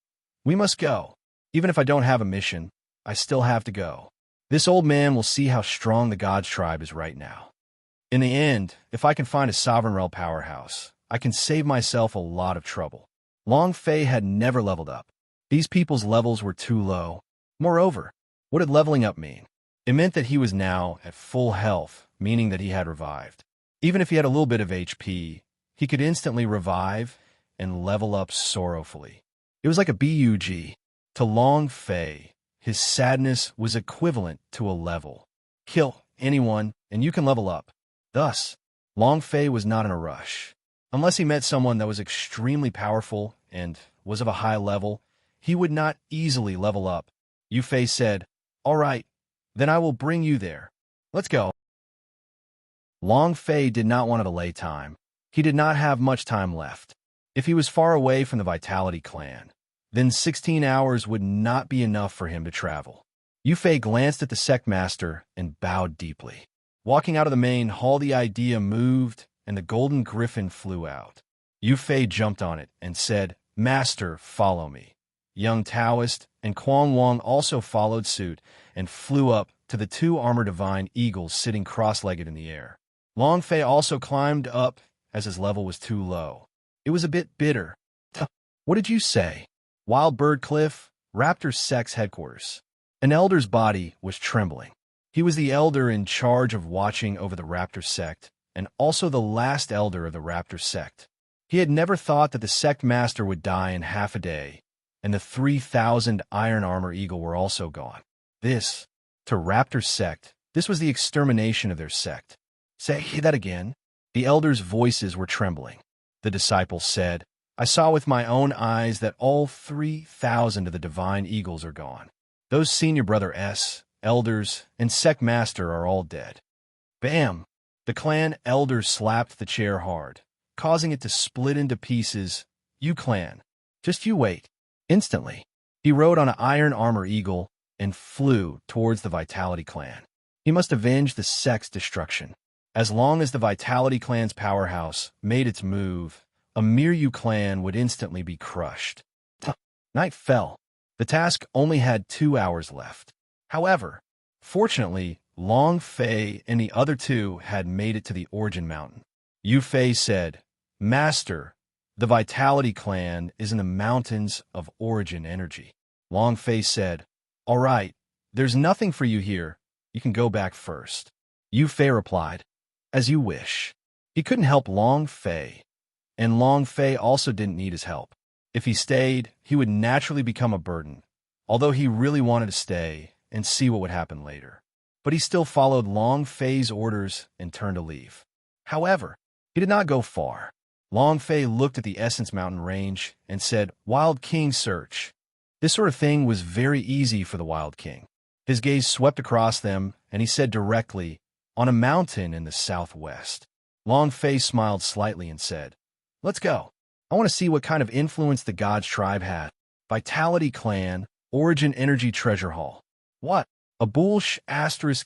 We must go. Even if I don't have a mission, I still have to go. This old man will see how strong the God's tribe is right now. In the end, if I can find a sovereign realm powerhouse, I can save myself a lot of trouble. Long Fei had never leveled up. These people's levels were too low. Moreover, what did leveling up mean? It meant that he was now at full health, meaning that he had revived. Even if he had a little bit of HP, he could instantly revive and level up sorrowfully. It was like a bug. To Long Fei, his sadness was equivalent to a level. Kill anyone, and you can level up. Thus, Long Fei was not in a rush. Unless he met someone that was extremely powerful and was of a high level, he would not easily level up. Yu Fei said, All right, then I will bring you there. Let's go. Long Fei did not want to delay time. He did not have much time left. If he was far away from the Vitality clan, then 16 hours would not be enough for him to travel. Yu Fei glanced at the sect master and bowed deeply. Walking out of the main hall, the idea moved, and the golden griffin flew out. Yu Fei jumped on it and said, Master, follow me. Young Taoist and Quang Wang also followed suit and flew up to the 2 armored divine eagles sitting cross-legged in the air. Long Fei also climbed up as his level was too low. It was a bit bitter. What did you say? Wild Bird Cliff, Raptor Sect's headquarters. An elder's body was trembling. He was the elder in charge of watching over the Raptor sect, and also the last elder of the Raptor sect. He had never thought that the sect master would die in half a day, and the 3,000 iron armor eagle were also gone. This, to Raptor sect, this was the extermination of their sect. Say that again. The elders' voices were trembling. The disciples said, I saw with my own eyes that all 3,000 of the divine eagles are gone. Those senior brother S, elders, and sect master are all dead. Bam! The clan elder slapped the chair hard, causing it to split into pieces. You clan, just you wait. Instantly, he rode on an iron armor eagle and flew towards the Vitality clan. He must avenge the sect's destruction. As long as the Vitality clan's powerhouse made its move, a Miryu clan would instantly be crushed. Night fell. The task only had 2 hours left. However, fortunately, Long Fei and the other 2 had made it to the Origin Mountain. Yu Fei said, Master, The Vitality Clan is in the mountains of origin energy. Long Fei said, "All right, there's nothing for you here. You can go back first." Yu Fei replied, "As you wish." He couldn't help Long Fei, and Long Fei also didn't need his help. If he stayed, he would naturally become a burden, although he really wanted to stay and see what would happen later. But he still followed Long Fei's orders and turned to leave. However, he did not go far. Long Fei looked at the Essence Mountain range and said, "Wild King search." This sort of thing was very easy for the Wild King. His gaze swept across them, and he said directly, "On a mountain in the southwest." Long Fei smiled slightly and said, "Let's go. I want to see what kind of influence the God's tribe had." Vitality Clan, Origin Energy Treasure Hall. What? A Bulsh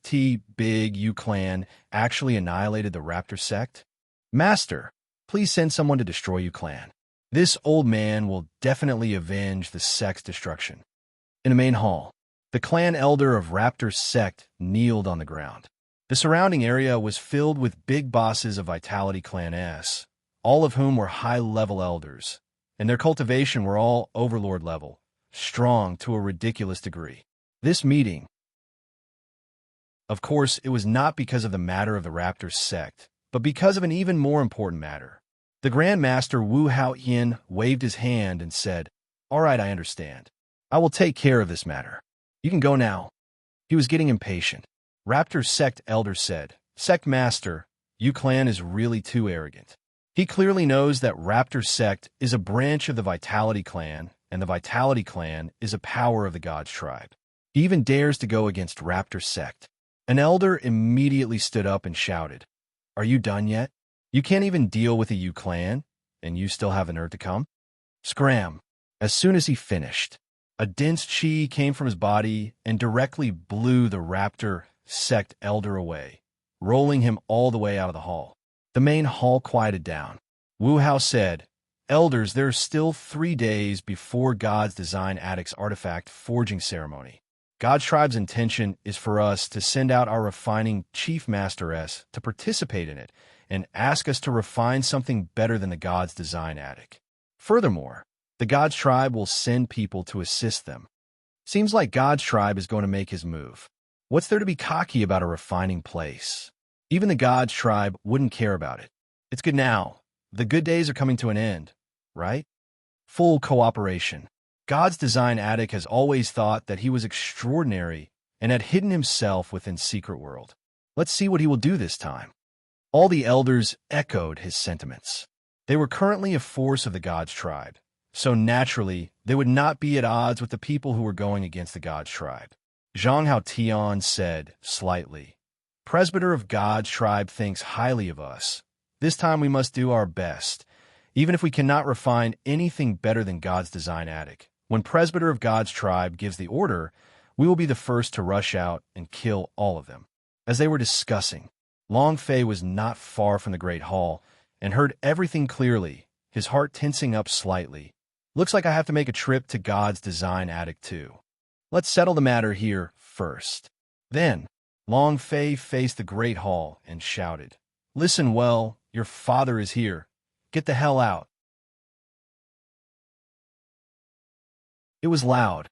*T Big U clan actually annihilated the Raptor sect? Master, please send someone to destroy U clan. This old man will definitely avenge the sect's destruction. In the main hall, the clan elder of Raptor's sect kneeled on the ground. The surrounding area was filled with big bosses of Vitality Clan S, all of whom were high-level elders, and their cultivation were all overlord level, strong to a ridiculous degree. This meeting, of course, it was not because of the matter of the Raptor sect, but because of an even more important matter. The Grand Master Wu Haoyin waved his hand and said, "All right, I understand. I will take care of this matter. You can go now." He was getting impatient. Raptor's sect elder said, "Sect Master, U clan is really too arrogant. He clearly knows that Raptor sect is a branch of the Vitality Clan, and the Vitality Clan is a power of the God's tribe. He even dares to go against Raptor sect." An elder immediately stood up and shouted, "Are you done yet? You can't even deal with a U clan, and you still have an Earth to come?" Scram! As soon as he finished, a dense chi came from his body and directly blew the Raptor sect elder away, rolling him all the way out of the hall. The main hall quieted down. Wu Hao said, "Elders, there are still 3 days before God's Design Addict's artifact forging ceremony. God's tribe's intention is for us to send out our refining Chief Masteress to participate in it and ask us to refine something better than the God's Design Addict. Furthermore, the God's tribe will send people to assist them. Seems like God's tribe is going to make his move. What's there to be cocky about a refining place? Even the God's tribe wouldn't care about it. It's good now. The good days are coming to an end, right? Full cooperation. God's Design Addict has always thought that he was extraordinary and had hidden himself within Secret World. Let's see what he will do this time." All the elders echoed his sentiments. They were currently a force of the God's tribe, so naturally they would not be at odds with the people who were going against the God's tribe. Zhang Haotian said, slightly, "Presbyter of God's tribe thinks highly of us. This time we must do our best, even if we cannot refine anything better than God's Design Addict. When Presbyter of God's tribe gives the order, we will be the first to rush out and kill all of them." As they were discussing, Long Fei was not far from the Great Hall and heard everything clearly, his heart tensing up slightly. "Looks like I have to make a trip to God's Design Addict too. Let's settle the matter here first." Then, Long Fei faced the Great Hall and shouted, "Listen well, your father is here. Get the hell out." It was loud.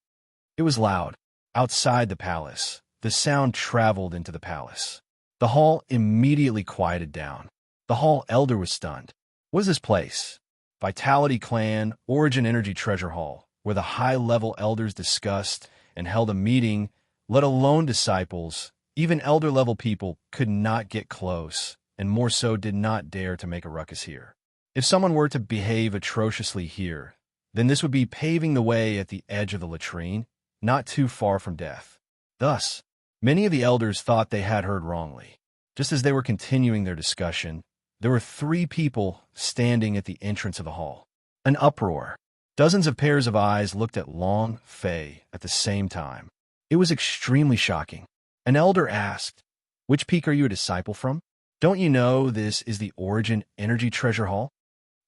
It was loud. Outside the palace, the sound traveled into the palace. The hall immediately quieted down. The hall elder was stunned. What is this place? Vitality Clan, Origin Energy Treasure Hall, where the high-level elders discussed and held a meeting, let alone disciples. Even elder-level people could not get close, and more so did not dare to make a ruckus here. If someone were to behave atrociously here, then this would be paving the way at the edge of the latrine, not too far from death. Thus, many of the elders thought they had heard wrongly. Just as they were continuing their discussion, there were 3 people standing at the entrance of the hall. An uproar. Dozens of pairs of eyes looked at Long Fei at the same time. It was extremely shocking. An elder asked, "Which peak are you a disciple from? Don't you know this is the Origin Energy Treasure Hall?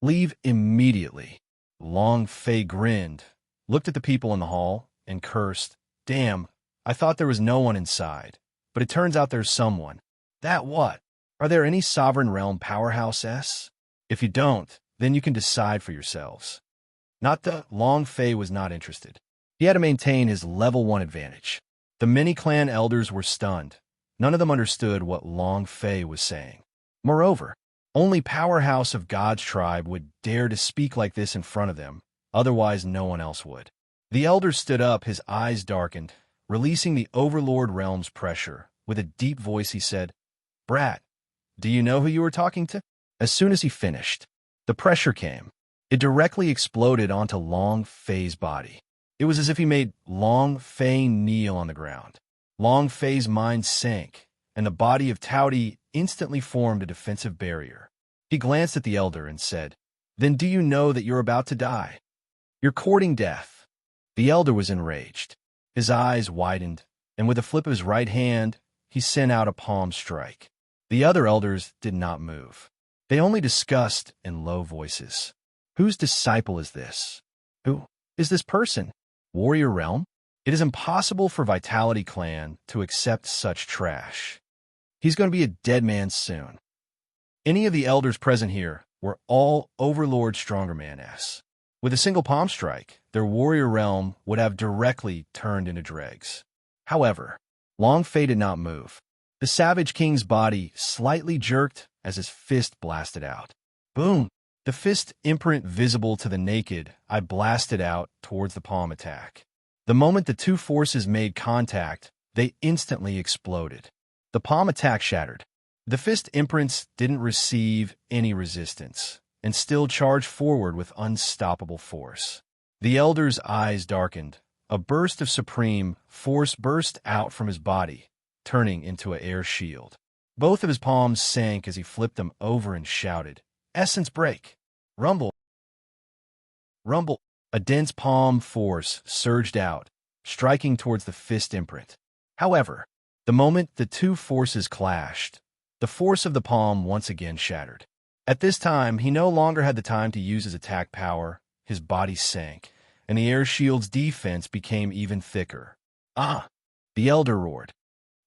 Leave immediately." Long Fei grinned, looked at the people in the hall, and cursed, "Damn, I thought there was no one inside, but it turns out there's someone. That what? Are there any Sovereign Realm powerhouses? If you don't, then you can decide for yourselves. Not the Long Fei was not interested. He had to maintain his level 1 advantage. The many clan elders were stunned. None of them understood what Long Fei was saying. Moreover, only powerhouse of God's tribe would dare to speak like this in front of them, otherwise no one else would. The elder stood up, his eyes darkened, releasing the Overlord realm's pressure. With a deep voice he said, "Brat, do you know who you were talking to?" As soon as he finished, the pressure came. It directly exploded onto Long Fei's body. It was as if he made Long Fei kneel on the ground. Long Fei's mind sank, and the body of Taudi instantly formed a defensive barrier. He glanced at the elder and said, "Then do you know that you're about to die? You're courting death." The elder was enraged. His eyes widened, and with a flip of his right hand, he sent out a palm strike. The other elders did not move. They only discussed in low voices. Whose disciple is this? Who is this person? Warrior Realm? It is impossible for Vitality Clan to accept such trash. He's going to be a dead man soon. Any of the elders present here were all Overlord Strongerman-s. With a single palm strike, their warrior realm would have directly turned into dregs. However, Long Fei did not move. The Savage King's body slightly jerked as his fist blasted out. Boom! The fist imprint visible to the naked eye blasted out towards the palm attack. The moment the two forces made contact, they instantly exploded. The palm attack shattered. The fist imprints didn't receive any resistance and still charged forward with unstoppable force. The elder's eyes darkened. A burst of supreme force burst out from his body, turning into an air shield. Both of his palms sank as he flipped them over and shouted, "Essence break! Rumble! Rumble!" A dense palm force surged out, striking towards the fist imprint. However, the moment the two forces clashed, the force of the palm once again shattered. At this time, he no longer had the time to use his attack power. His body sank, and the air shield's defense became even thicker. "Ah!" the elder roared.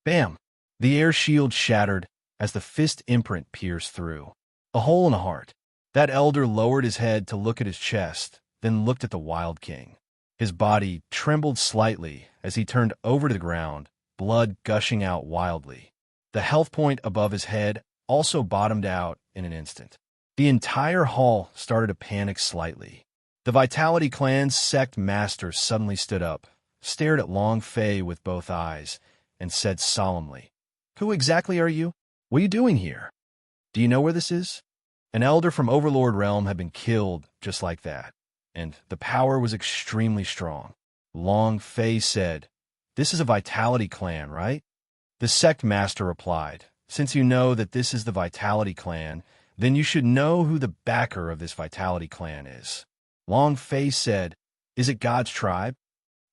Bam! The air shield shattered as the fist imprint pierced through. A hole in the heart. That elder lowered his head to look at his chest, then looked at the Wild King. His body trembled slightly as he turned over to the ground, blood gushing out wildly. The health point above his head also bottomed out in an instant. The entire hall started to panic slightly. The Vitality Clan's sect master suddenly stood up, stared at Long Fei with both eyes, and said solemnly, "Who exactly are you? What are you doing here? Do you know where this is?" An elder from Overlord Realm had been killed just like that, and the power was extremely strong. Long Fei said, "This is a Vitality Clan, right?" The sect master replied, "Since you know that this is the Vitality Clan, then you should know who the backer of this Vitality Clan is." Long Fei said, "Is it God's tribe?"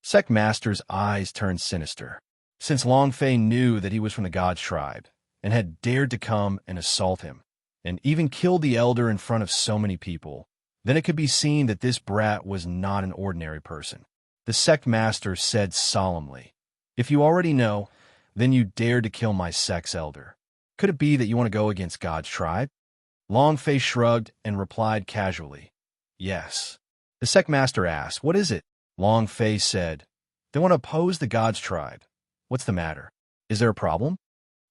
Sect master's eyes turned sinister. Since Long Fei knew that he was from the God's tribe and had dared to come and assault him, and even killed the elder in front of so many people, then it could be seen that this brat was not an ordinary person. The sect master said solemnly, "If you already know, then you dared to kill my sect's elder. Could it be that you want to go against God's tribe?" Long Fei shrugged and replied casually, "Yes." The sect master asked, "What is it?" Long Fei said, "They want to oppose the God's tribe. What's the matter? Is there a problem?"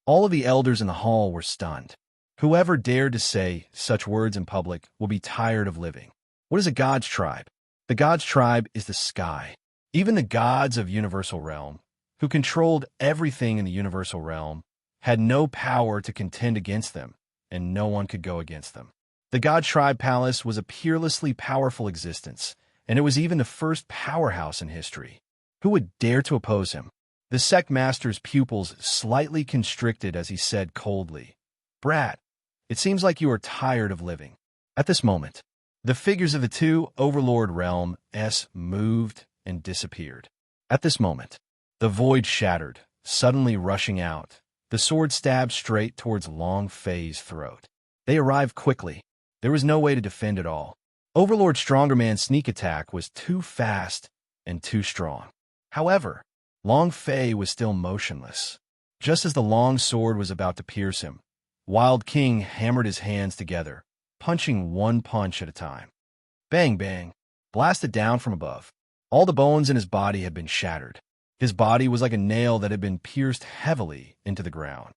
All of the elders in the hall were stunned. Whoever dared to say such words in public will be tired of living. What is a God's tribe? The God's tribe is the sky. Even the gods of Universal Realm, who controlled everything in the Universal Realm, had no power to contend against them, and no one could go against them. The God Tribe Palace was a peerlessly powerful existence, and it was even the first powerhouse in history. Who would dare to oppose him? The sect master's pupils slightly constricted as he said coldly, "Brat, it seems like you are tired of living." At this moment, the figures of the two Overlord Realm-s moved and disappeared. At this moment, the void shattered, suddenly rushing out. The sword stabbed straight towards Long Fei's throat. They arrived quickly. There was no way to defend at all. Overlord Strongerman's sneak attack was too fast and too strong. However, Long Fei was still motionless. Just as the long sword was about to pierce him, Wild King hammered his hands together, punching one punch at a time. Bang, bang, blasted down from above. All the bones in his body had been shattered. His body was like a nail that had been pierced heavily into the ground.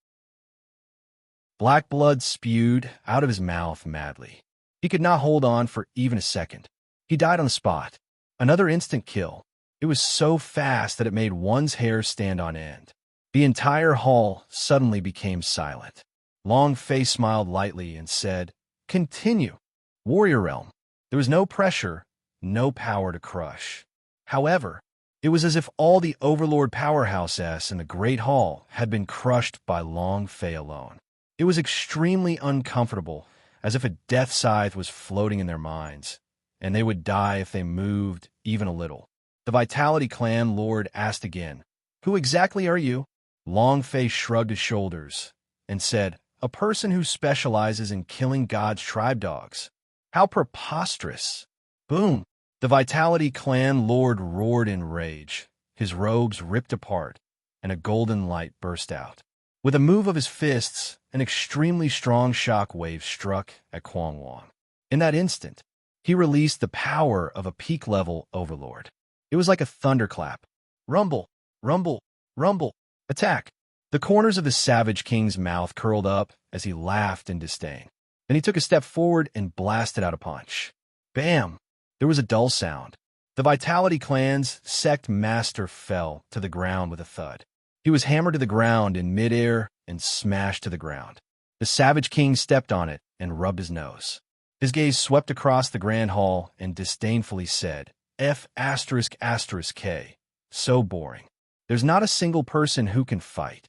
Black blood spewed out of his mouth madly. He could not hold on for even a second. He died on the spot. Another instant kill. It was so fast that it made one's hair stand on end. The entire hall suddenly became silent. Long Fei smiled lightly and said, "Continue." Warrior Realm. There was no pressure, no power to crush. However, it was as if all the Overlord powerhouses in the Great Hall had been crushed by Long Fei alone. It was extremely uncomfortable, as if a death scythe was floating in their minds, and they would die if they moved even a little. The Vitality Clan Lord asked again, "Who exactly are you?" Long Fei shrugged his shoulders and said, "A person who specializes in killing God's tribe dogs." How preposterous! Boom! The Vitality Clan Lord roared in rage. His robes ripped apart, and a golden light burst out. With a move of his fists, an extremely strong shock wave struck at Kwang Wang. In that instant, he released the power of a peak-level overlord. It was like a thunderclap. Rumble, rumble, rumble, attack! The corners of the Savage King's mouth curled up as he laughed in disdain. Then he took a step forward and blasted out a punch. Bam! There was a dull sound. The Vitality Clan's sect master fell to the ground with a thud. He was hammered to the ground in midair and smashed to the ground. The Savage King stepped on it and rubbed his nose. His gaze swept across the Grand Hall and disdainfully said, F***K. So boring. There's not a single person who can fight.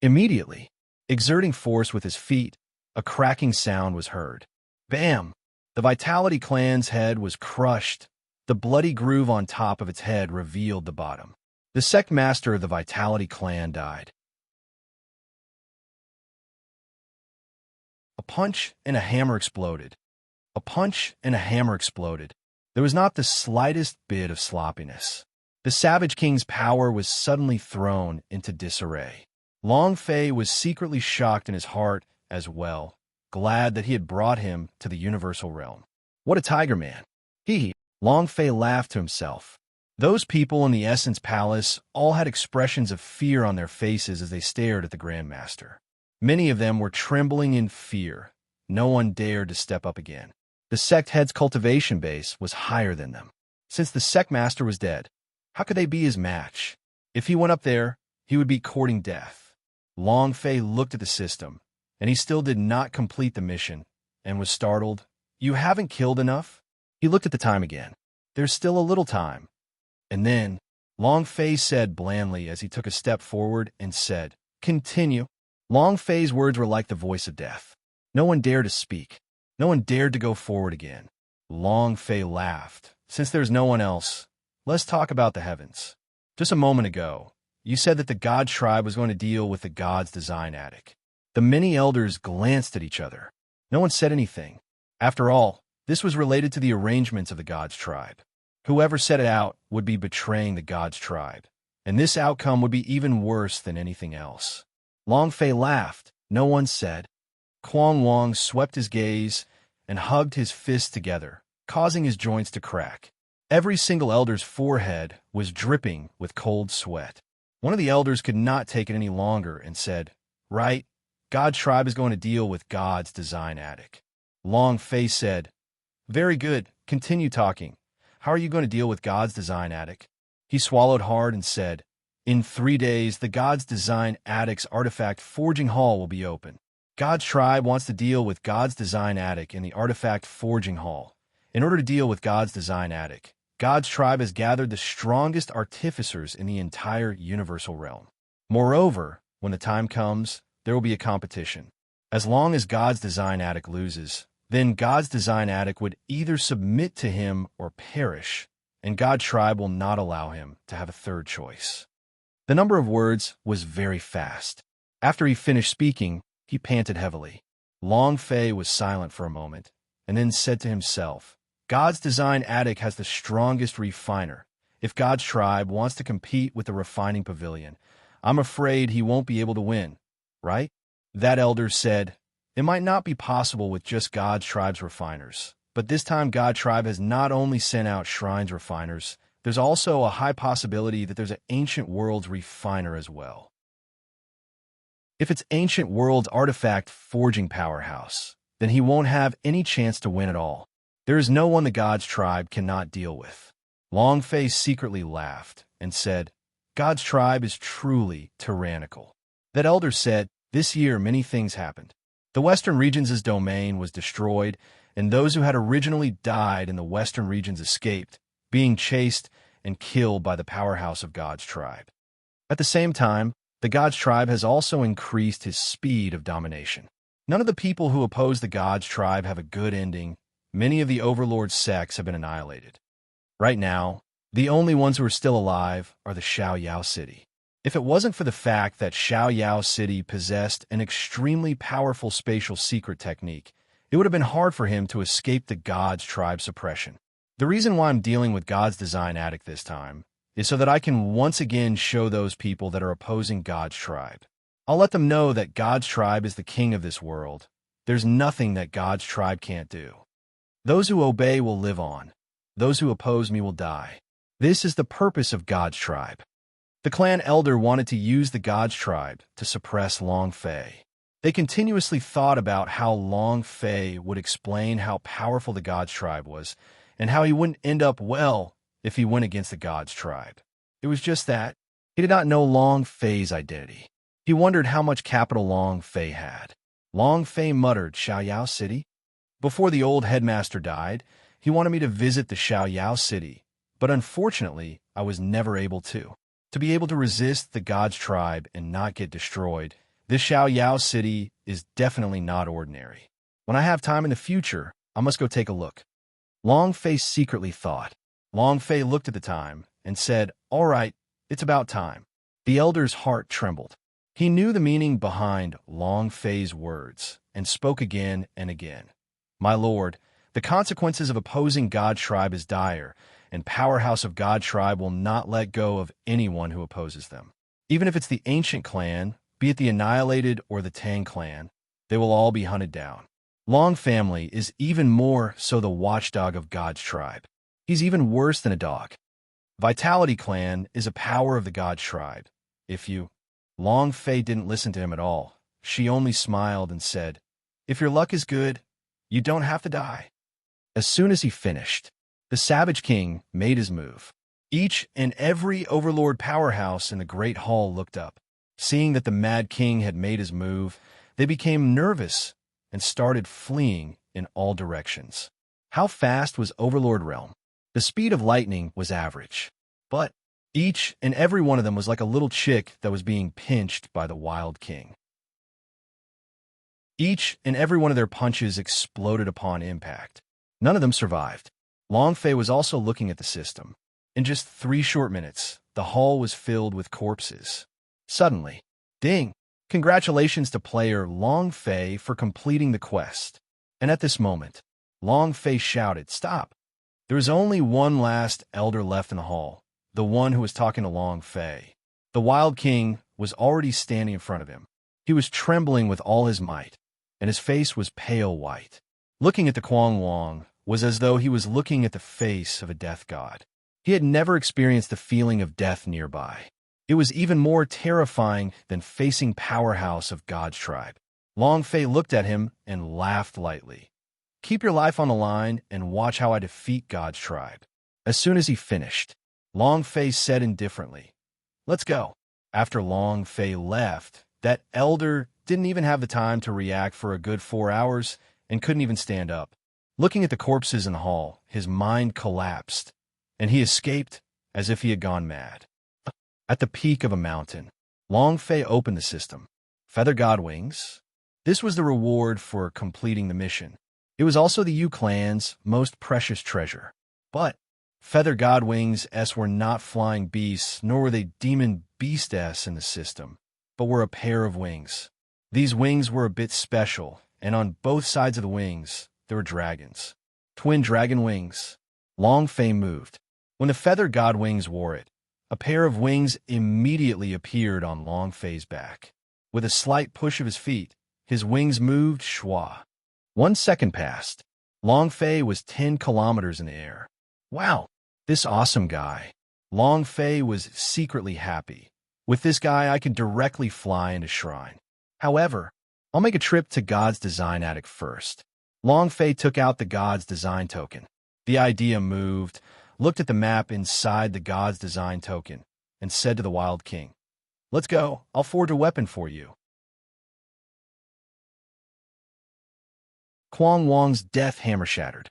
Immediately, exerting force with his feet, a cracking sound was heard. Bam! The Vitality Clan's head was crushed. The bloody groove on top of its head revealed the bottom. The sect master of the Vitality Clan died. A punch and a hammer exploded. A punch and a hammer exploded. There was not the slightest bit of sloppiness. The Savage King's power was suddenly thrown into disarray. Long Fei was secretly shocked in his heart as well, glad that he had brought him to the universal realm. What a tiger man! Long Fei laughed to himself. Those people in the Essence Palace all had expressions of fear on their faces as they stared at the Grandmaster. Many of them were trembling in fear. No one dared to step up again. The sect head's cultivation base was higher than them. Since the sect master was dead, how could they be his match? If he went up there, he would be courting death. Long Fei looked at the system, and he still did not complete the mission, and was startled. You haven't killed enough? He looked at the time again. There's still a little time. And then, Long Fei said blandly as he took a step forward and said, Continue. Long Fei's words were like the voice of death. No one dared to speak. No one dared to go forward again. Long Fei laughed. Since there's no one else, let's talk about the heavens. Just a moment ago, you said that the God tribe was going to deal with the God's design attic. The many elders glanced at each other. No one said anything. After all, this was related to the arrangements of the God's tribe. Whoever said it out would be betraying the God's tribe, and this outcome would be even worse than anything else. Long Fei laughed. No one said. Kwang Wang swept his gaze and hugged his fists together, causing his joints to crack. Every single elder's forehead was dripping with cold sweat. One of the elders could not take it any longer and said, Right, God's tribe is going to deal with God's design attic. Long Fei said, Very good, continue talking. How are you going to deal with God's design attic? He swallowed hard and said, In 3 days, the God's design attic's artifact forging hall will be open. God's tribe wants to deal with God's design attic in the artifact forging hall. In order to deal with God's design attic, God's tribe has gathered the strongest artificers in the entire universal realm. Moreover, when the time comes, there will be a competition. As long as God's design attic loses, then God's design attic would either submit to him or perish, and God's tribe will not allow him to have a third choice. The number of words was very fast. After he finished speaking, he panted heavily. Long Fei was silent for a moment, and then said to himself, God's design attic has the strongest refiner. If God's tribe wants to compete with the refining pavilion, I'm afraid he won't be able to win, right? That elder said, It might not be possible with just God's tribe's refiners, but this time God's tribe has not only sent out shrines refiners, there's also a high possibility that there's an ancient world's refiner as well. If it's ancient world's artifact forging powerhouse, then he won't have any chance to win at all. There is no one the God's tribe cannot deal with. Longfei secretly laughed and said, God's tribe is truly tyrannical. That elder said, this year many things happened. The western regions' domain was destroyed, and those who had originally died in the western regions escaped, being chased and killed by the powerhouse of God's tribe. At the same time, the God's tribe has also increased his speed of domination. None of the people who oppose the God's tribe have a good ending. Many of the overlord sects have been annihilated. Right now, the only ones who are still alive are the Xiaoyao city. If it wasn't for the fact that Xiaoyao city possessed an extremely powerful spatial secret technique, it would have been hard for him to escape the God's tribe suppression. The reason why I'm dealing with God's design addict this time is so that I can once again show those people that are opposing God's tribe. I'll let them know that God's tribe is the king of this world. There's nothing that God's tribe can't do. Those who obey will live on. Those who oppose me will die. This is the purpose of God's tribe. The clan elder wanted to use the God's tribe to suppress Longfei. They continuously thought about how Longfei would explain how powerful the God's tribe was and how he wouldn't end up well if he went against the God's tribe. It was just that he did not know Longfei's identity. He wondered how much capital Longfei had. Longfei muttered, Xiaoyao city? Before the old headmaster died, he wanted me to visit the Xiaoyao city, but unfortunately, I was never able to. To be able to resist the God's tribe and not get destroyed, this Xiaoyao city is definitely not ordinary. When I have time in the future, I must go take a look. Longfei secretly thought. Longfei looked at the time and said, all right, it's about time. The elder's heart trembled. He knew the meaning behind Longfei's words and spoke again and again. My lord, the consequences of opposing God's tribe is dire, and powerhouse of God's tribe will not let go of anyone who opposes them. Even if it's the ancient clan, be it the annihilated or the Tang clan, they will all be hunted down. Long family is even more so the watchdog of God's tribe. He's even worse than a dog. Vitality clan is a power of the God's tribe. Long Fei didn't listen to him at all. She only smiled and said, if your luck is good, you don't have to die. As soon as he finished, the Savage King made his move. Each and every overlord powerhouse in the Great Hall looked up. Seeing that the Mad King had made his move, they became nervous and started fleeing in all directions. How fast was Overlord Realm? The speed of lightning was average, but each and every one of them was like a little chick that was being pinched by the Wild King. Each and every one of their punches exploded upon impact. None of them survived. Long Fei was also looking at the system. In just 3 short minutes, the hall was filled with corpses. Suddenly, ding! Congratulations to player Long Fei for completing the quest. And at this moment, Long Fei shouted, stop! There was only one last elder left in the hall, the one who was talking to Long Fei. The Wild King was already standing in front of him. He was trembling with all his might, and his face was pale white. Looking at the Kuang Wang was as though he was looking at the face of a death god. He had never experienced the feeling of death nearby. It was even more terrifying than facing powerhouse of God's tribe. Long Fei looked at him and laughed lightly. Keep your life on the line and watch how I defeat God's tribe. As soon as he finished, Long Fei said indifferently, let's go. After Long Fei left, that elder didn't even have the time to react for a good 4 hours and couldn't even stand up. Looking at the corpses in the hall, his mind collapsed, and he escaped as if he had gone mad. At the peak of a mountain, Long Fei opened the system. Feather God Wings. This was the reward for completing the mission. It was also the Yu clan's most precious treasure. But Feather God Wings S were not flying beasts, nor were they demon beast S in the system, but were a pair of wings. These wings were a bit special, and on both sides of the wings, there were dragons. Twin dragon wings. Long Fei moved. When the Feather God Wings wore it, a pair of wings immediately appeared on Long Fei's back. With a slight push of his feet, His wings moved, schwa. 1 second passed. Long Fei was 10 kilometers in the air. Wow, this awesome guy. Long Fei was secretly happy. With this guy, I can directly fly into Shrine. However, I'll make a trip to God's Design Attic first. Long Fei took out the God's Design token. The idea moved, looked at the map inside the God's Design token, and said to the Wild King, "Let's go. I'll forge a weapon for you." Kuang Wang's death hammer shattered.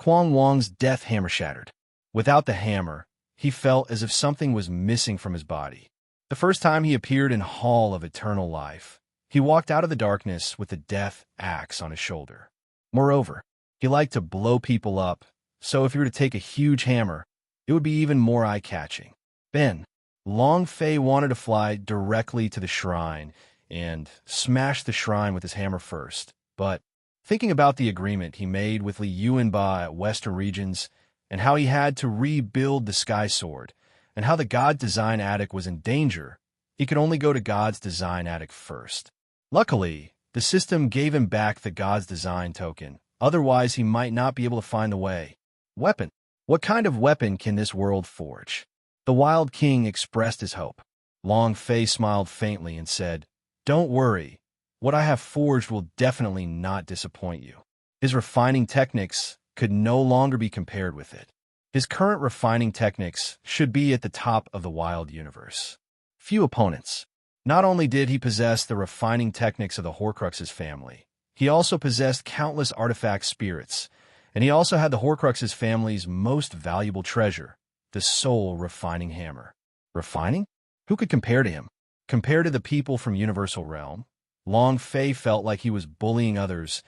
Kuang Wang's death hammer shattered. Without the hammer, he felt as if something was missing from his body. The first time he appeared in Hall of Eternal Life, he walked out of the darkness with the death axe on his shoulder. Moreover, he liked to blow people up, so if he were to take a huge hammer, it would be even more eye-catching. Then, Long Fei wanted to fly directly to the shrine and smash the shrine with his hammer first, but thinking about the agreement he made with Li Yuanba at Western Regions and how he had to rebuild the Sky Sword and how the God Design Attic was in danger, he could only go to God's Design Attic first. Luckily, the system gave him back the God's Design token, otherwise he might not be able to find the way. Weapon. What kind of weapon can this world forge? The Wild King expressed his hope. Long Fei smiled faintly and said, "Don't worry. What I have forged will definitely not disappoint you." His refining techniques could no longer be compared with it. His current refining techniques should be at the top of the wild universe. Few opponents. Not only did he possess the refining techniques of the Horcruxes family, he also possessed countless artifact spirits, and he also had the Horcruxes family's most valuable treasure, the soul refining hammer. Refining? Who could compare to him? Compared to the people from Universal Realm, Long Fei felt like he was bullying others,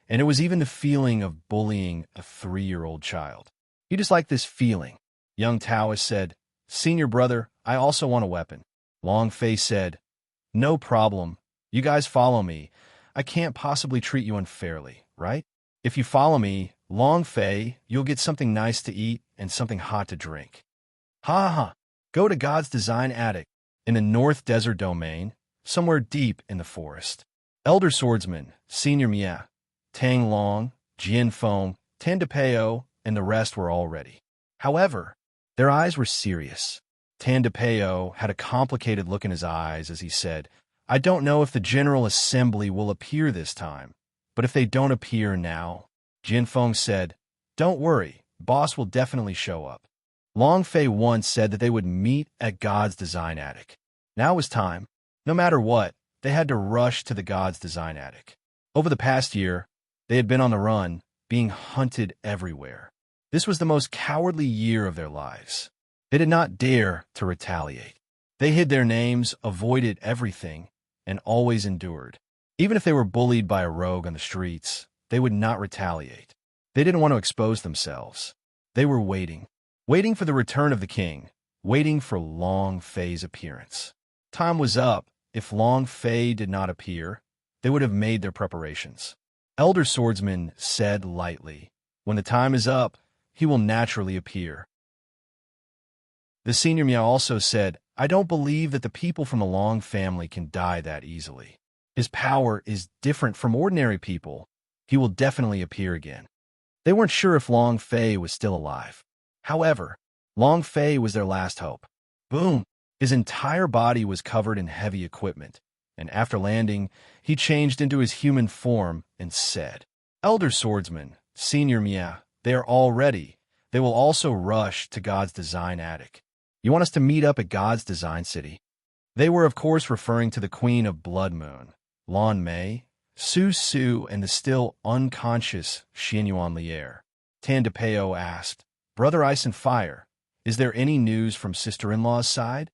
and it was even the feeling of bullying a 3-year-old child. He disliked this feeling. Young Taoist said, "Senior brother, I also want a weapon." Long Fei said, "No problem. You guys follow me. I can't possibly treat you unfairly, right? If you follow me, Long Fei, you'll get something nice to eat and something hot to drink." Ha ha! Go to God's Design Attic, in the North Desert Domain, somewhere deep in the forest. Elder Swordsman, Senior Mia, Tang Long, Jian Feng, Tan DePeo, and the rest were all ready. However, their eyes were serious. Tan DePeo had a complicated look in his eyes as he said, "I don't know if the General Assembly will appear this time, but if they don't appear now..." Jian Feng said, "Don't worry, boss will definitely show up." Long Fei once said that they would meet at God's Design Attic. Now was time. No matter what, they had to rush to the God's Design Attic. Over the past year, they had been on the run, being hunted everywhere. This was the most cowardly year of their lives. They did not dare to retaliate. They hid their names, avoided everything, and always endured. Even if they were bullied by a rogue on the streets, they would not retaliate. They didn't want to expose themselves. They were waiting for the return of the king, waiting for Long Fei's appearance. Time was up. If Long Fei did not appear, they would have made their preparations. Elder Swordsman said lightly, "When the time is up, he will naturally appear." The Senior Miao also said, "I don't believe that the people from the Long family can die that easily. His power is different from ordinary people. He will definitely appear again." They weren't sure if Long Fei was still alive. However, Long Fei was their last hope. Boom! His entire body was covered in heavy equipment, and after landing, he changed into his human form and said, "Elder Swordsman, Senior Mia, they are all ready. They will also rush to God's Design Attic. You want us to meet up at God's Design City?" They were, of course, referring to the Queen of Blood Moon, Lan Mei, Su Su, and the still unconscious Xianyuan Lier. Tan DePeo asked, "Brother Ice and Fire, is there any news from sister-in-law's side?"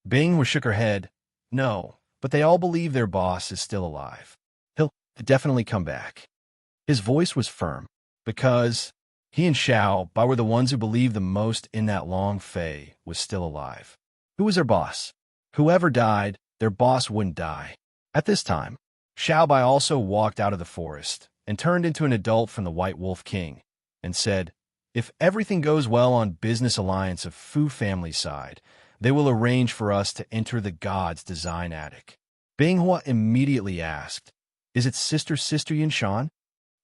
Bing shook her head. "No, but they all believe their boss is still alive. He'll definitely come back." His voice was firm, because he and Xiao Bai were the ones who believed the most in that Long Fei was still alive. Who was their boss? Whoever died, their boss wouldn't die. At this time, Xiao Bai also walked out of the forest and turned into an adult from the White Wolf King and said, "If everything goes well on business alliance of Fu family's side, they will arrange for us to enter the God's Design Attic." Binghua immediately asked, Is it Sister Yinshan?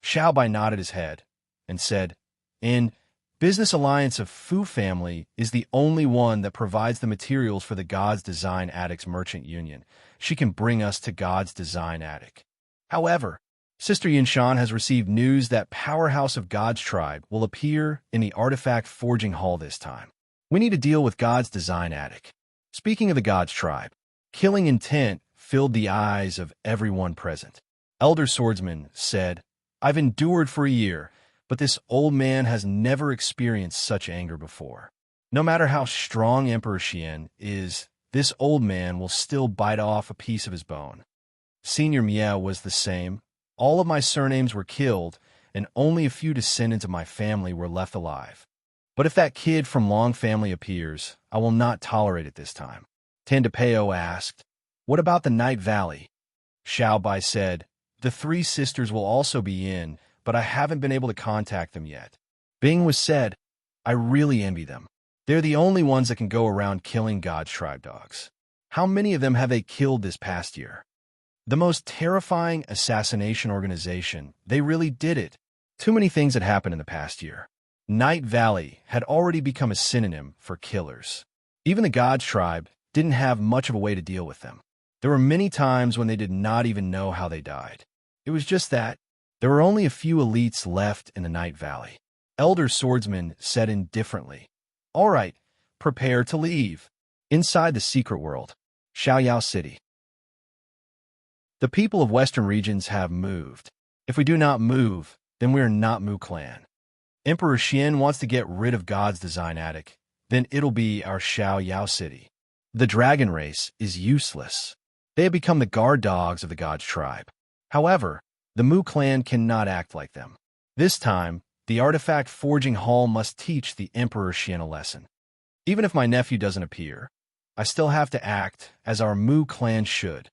Xiaobai nodded his head and said, In Business Alliance of Fu Family is the only one that provides the materials for the God's Design Attic's merchant union. She can bring us to God's Design Attic. However, Sister Yinshan has received news that Powerhouse of God's Tribe will appear in the Artifact Forging Hall this time. We need to deal with God's Design Attic. Speaking of the God's Tribe, killing intent filled the eyes of everyone present. Elder Swordsman said, I've endured for a year, but this old man has never experienced such anger before. No matter how strong Emperor Xian is, this old man will still bite off a piece of his bone. Senior Miao was the same. All of my surnames were killed, and only a few descendants of my family were left alive. But if that kid from Long family appears, I will not tolerate it this time. Tandapeo asked, What about the Night Valley? Xiaobai said, The three sisters will also be in, but I haven't been able to contact them yet. Bing was said, I really envy them. They're the only ones that can go around killing God's tribe dogs. How many of them have they killed this past year? The most terrifying assassination organization. They really did it. Too many things had happened in the past year. Night Valley had already become a synonym for killers. Even the God's tribe didn't have much of a way to deal with them. There were many times when they did not even know how they died. It was just that there were only a few elites left in the Night Valley. Elder Swordsman said indifferently, All right, prepare to leave. Inside the secret world, Xiaoyao City. The people of Western regions have moved. If we do not move, then we are not Mu Clan. Emperor Xian wants to get rid of God's Design Attic, then it'll be our Xiaoyao City. The dragon race is useless. They have become the guard dogs of the God's tribe. However, the Mu Clan cannot act like them. This time, the Artifact Forging Hall must teach the Emperor Xian a lesson. Even if my nephew doesn't appear, I still have to act as our Mu Clan should.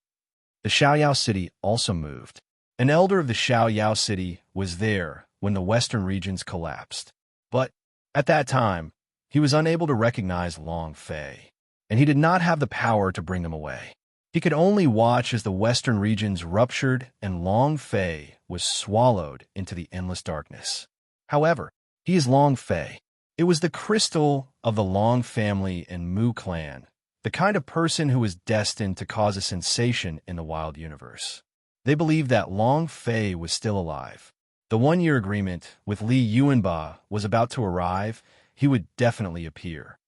The Xiaoyao City also moved. An elder of the Xiaoyao City was there when the Western regions collapsed. But at that time, he was unable to recognize Long Fei, and he did not have the power to bring them away. He could only watch as the Western regions ruptured and Long Fei was swallowed into the endless darkness. However, he is Long Fei. It was the crystal of the Long family and Mu Clan, the kind of person who was destined to cause a sensation in the wild universe. They believed that Long Fei was still alive. The one-year agreement with Li Yuanba was about to arrive. He would definitely appear.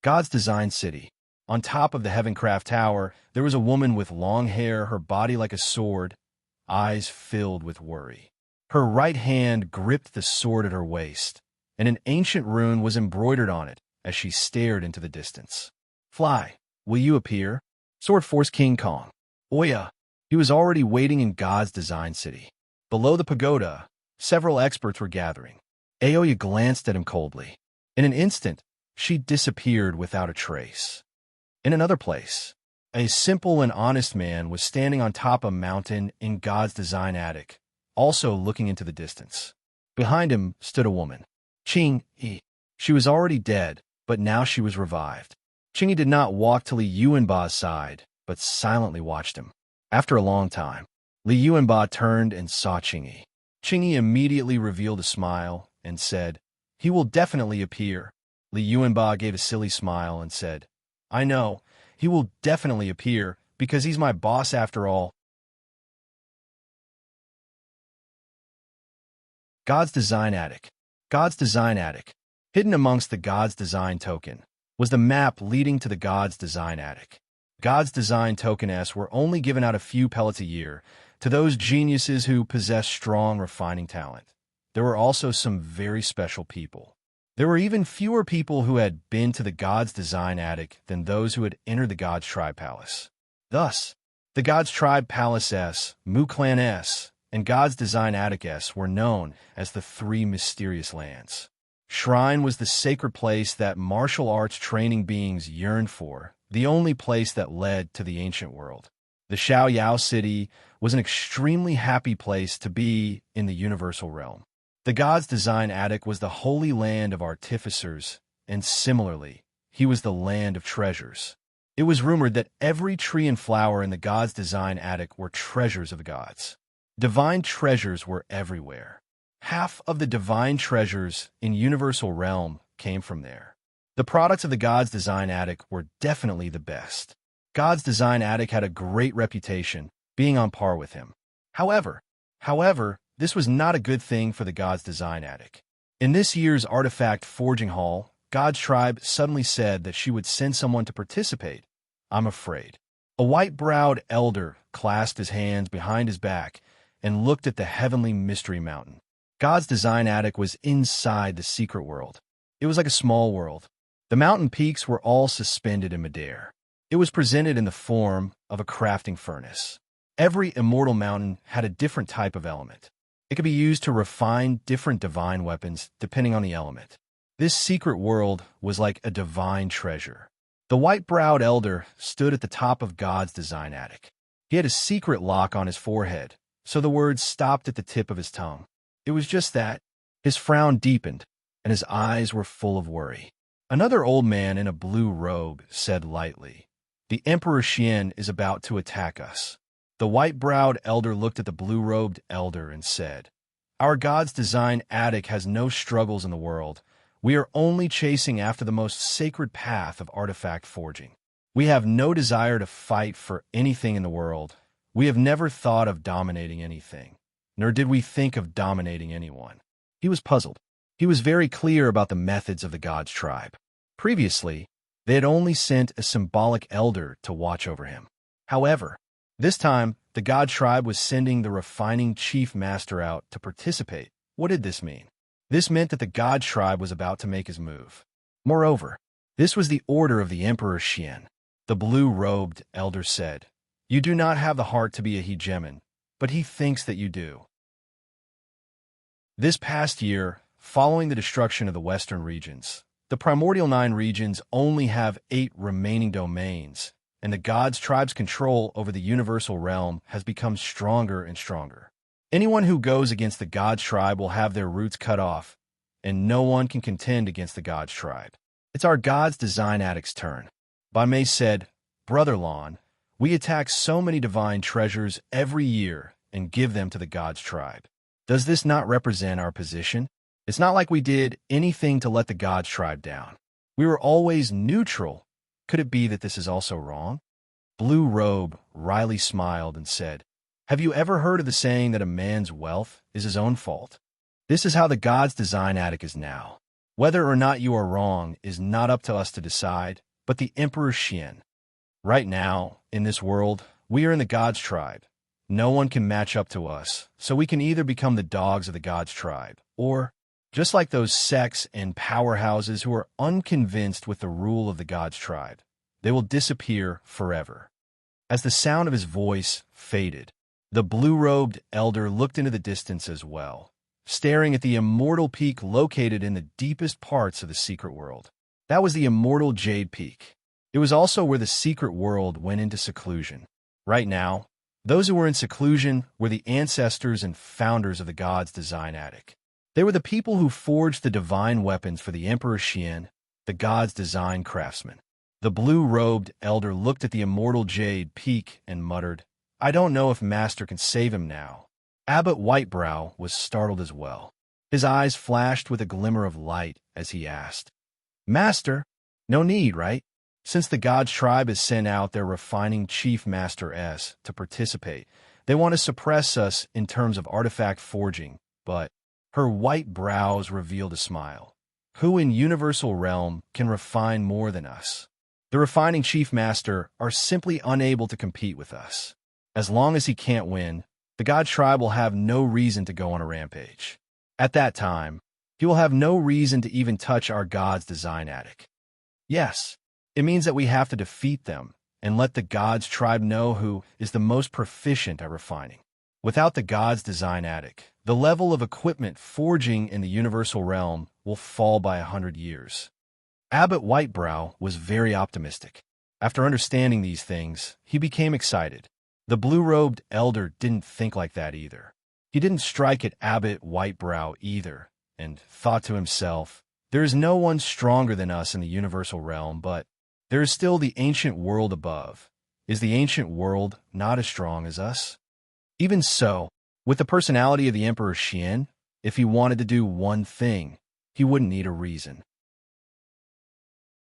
God's Design City. On top of the Heavencraft Tower, there was a woman with long hair, her body like a sword, eyes filled with worry. Her right hand gripped the sword at her waist, and an ancient rune was embroidered on it as she stared into the distance. Fly, will you appear? Sword Force King Kong. Oya. He was already waiting in God's Design City. Below the pagoda, several experts were gathering. Aoya glanced at him coldly. In an instant, she disappeared without a trace. In another place, a simple and honest man was standing on top of a mountain in God's Design Attic, also looking into the distance. Behind him stood a woman, Qing Yi. She was already dead, but now she was revived. Qing Yi did not walk to Li Yuanba's side, but silently watched him. After a long time, Li Yuanba turned and saw Qing Yi. Qing Yi immediately revealed a smile and said, He will definitely appear. Li Yuanba gave a silly smile and said, I know, he will definitely appear, because he's my boss after all. God's Design Attic. God's Design Attic. Hidden amongst the God's Design token was the map leading to the God's Design Attic. God's Design Token S were only given out a few pellets a year to those geniuses who possess strong refining talent. There were also some very special people. There were even fewer people who had been to the God's Design Attic than those who had entered the God's Tribe Palace. Thus, the God's Tribe Palace S, Mu Clan S, and God's Design Attic S were known as the three mysterious lands. Shrine was the sacred place that martial arts training beings yearned for, the only place that led to the ancient world. The Xiaoyao City was an extremely happy place to be in the universal realm. The God's Design Attic was the holy land of artificers, and similarly, he was the land of treasures. It was rumored that every tree and flower in the God's Design Attic were treasures of the gods. Divine treasures were everywhere. Half of the divine treasures in Universal Realm came from there. The products of the God's Design Attic were definitely the best. God's Design Attic had a great reputation, being on par with him. However, this was not a good thing for the God's Design Attic. In this year's Artifact Forging Hall, God's tribe suddenly said that she would send someone to participate. I'm afraid. A white-browed elder clasped his hands behind his back and looked at the heavenly mystery mountain. God's Design Attic was inside the secret world. It was like a small world. The mountain peaks were all suspended in midair. It was presented in the form of a crafting furnace. Every immortal mountain had a different type of element. It could be used to refine different divine weapons depending on the element. This secret world was like a divine treasure. The white-browed elder stood at the top of God's Design Attic. He had a secret lock on his forehead, so the words stopped at the tip of his tongue. It was just that. His frown deepened, and his eyes were full of worry. Another old man in a blue robe said lightly, "The Emperor Xian is about to attack us." The white-browed elder looked at the blue-robed elder and said, "Our God's Design Attic has no struggles in the world. We are only chasing after the most sacred path of artifact forging. We have no desire to fight for anything in the world. We have never thought of dominating anything, nor did we think of dominating anyone." He was puzzled. He was very clear about the methods of the God's tribe. Previously, they had only sent a symbolic elder to watch over him. However, this time, the God tribe was sending the refining chief master out to participate. What did this mean? This meant that the God tribe was about to make his move. Moreover, this was the order of the Emperor Xian. The blue-robed elder said, "You do not have the heart to be a hegemon, but he thinks that you do." This past year, following the destruction of the Western regions, the Primordial 9 regions only have 8 remaining domains, and the God's tribe's control over the Universal Realm has become stronger and stronger. Anyone who goes against the God's tribe will have their roots cut off, and no one can contend against the God's tribe. It's our God's Design Attic's turn. Banmei said, "Brother Lon, we attack so many divine treasures every year and give them to the God's tribe. Does this not represent our position? It's not like we did anything to let the God's tribe down. We were always neutral. Could it be that this is also wrong?" Blue Robe wryly smiled and said, "Have you ever heard of the saying that a man's wealth is his own fault? This is how the God's Design Attic is now. Whether or not you are wrong is not up to us to decide, but the Emperor Xian. Right now, in this world, we are in the God's tribe. No one can match up to us, so we can either become the dogs of the God's tribe, or, just like those sects and powerhouses who are unconvinced with the rule of the God's tribe, they will disappear forever." As the sound of his voice faded, the blue-robed elder looked into the distance as well, staring at the immortal peak located in the deepest parts of the secret world. That was the immortal Jade Peak. It was also where the secret world went into seclusion. Right now, those who were in seclusion were the ancestors and founders of the God's Design Attic. They were the people who forged the divine weapons for the Emperor Xian, the God's Design craftsman. The blue-robed elder looked at the immortal Jade Peak and muttered, "I don't know if Master can save him now." Abbot Whitebrow was startled as well. His eyes flashed with a glimmer of light as he asked, "Master, no need, right? Since the God's tribe has sent out their refining Chief Master S to participate, they want to suppress us in terms of artifact forging, but..." Her white brows revealed a smile. "Who in Universal Realm can refine more than us? The refining Chief Master are simply unable to compete with us. As long as he can't win, the God tribe will have no reason to go on a rampage. At that time, he will have no reason to even touch our God's Design Attic. Yes, it means that we have to defeat them and let the God's tribe know who is the most proficient at refining. Without the God's Design Attic, the level of equipment forging in the Universal Realm will fall by 100 years." Abbot Whitebrow was very optimistic. After understanding these things, he became excited. The blue-robed elder didn't think like that either. He didn't strike at Abbot Whitebrow either, and thought to himself, "There is no one stronger than us in the Universal Realm, but there is still the ancient world above. Is the ancient world not as strong as us? Even so, With the personality of the Emperor Xian, if he wanted to do one thing, he wouldn't need a reason.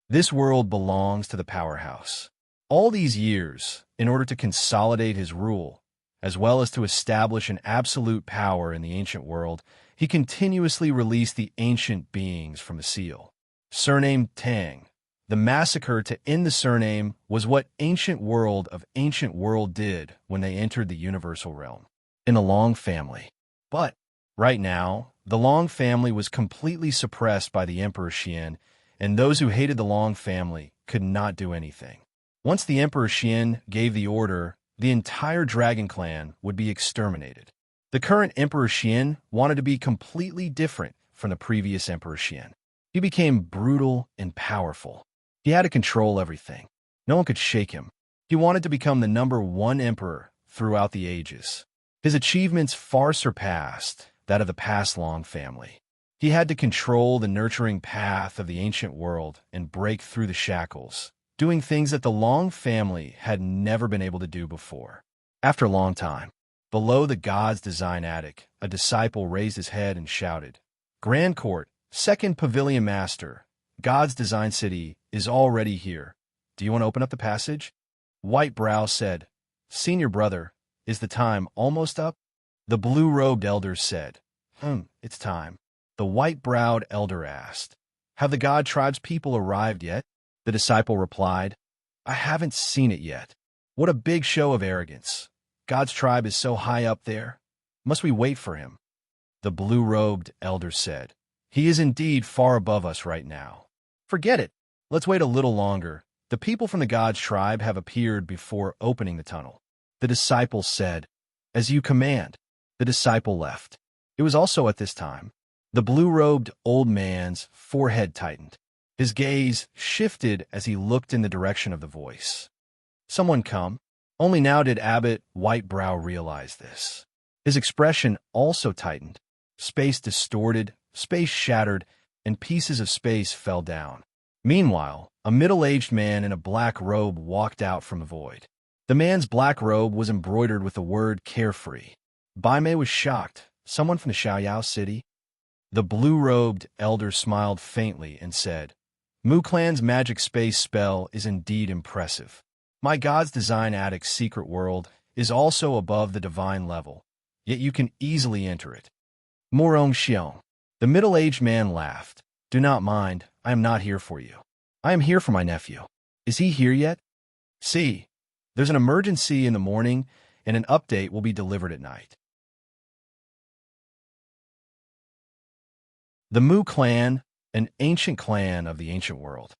This world belongs to the powerhouse. All these years, in order to consolidate his rule, as well as to establish an absolute power in the ancient world, he continuously released the ancient beings from the seal. Surnamed Tang. The massacre to end the surname was what Ancient World did when they entered the universal realm. In the Long family. But, right now, the Long family was completely suppressed by the Emperor Xian, and those who hated the Long family could not do anything. Once the Emperor Xian gave the order, the entire dragon clan would be exterminated. The current Emperor Xian wanted to be completely different from the previous Emperor Xian. He became brutal and powerful. He had to control everything. No one could shake him. He wanted to become the #1 emperor throughout the ages. His achievements far surpassed that of the past Long family. He had to control the nurturing path of the ancient world and break through the shackles, doing things that the Long family had never been able to do before. After a long time, below the God's Design attic, a disciple raised his head and shouted, "Grand Court, Second Pavilion Master, God's Design City is already here. Do you want to open up the passage?" White Brow said, "Senior brother, is the time almost up?" The blue-robed elder said, It's time." The white-browed elder asked, "Have the God Tribe's people arrived yet?" The disciple replied, "I haven't seen it yet." What a big show of arrogance. God's tribe is so high up there. Must we wait for him? The blue-robed elder said, "He is indeed far above us right now." "Forget it. Let's wait a little longer. The people from the God's tribe have appeared before opening the tunnel." The disciple said, "As you command." The disciple left. It was also at this time. The blue-robed old man's forehead tightened. His gaze shifted as he looked in the direction of the voice. Someone come. Only now did Abbot Whitebrow realize this. His expression also tightened. Space distorted, space shattered, and pieces of space fell down. Meanwhile, a middle-aged man in a black robe walked out from the void. The man's black robe was embroidered with the word carefree. Baimei was shocked. Someone from the Xiaoyao city? The blue-robed elder smiled faintly and said, "Mu Clan's magic space spell is indeed impressive. My God's Design attic's secret world is also above the divine level, yet you can easily enter it." Murong Xiong. The middle-aged man laughed. "Do not mind, I am not here for you. I am here for my nephew. Is he here yet?" "See, there's an emergency in the morning, and an update will be delivered at night." The Mu Clan, an ancient clan of the ancient world.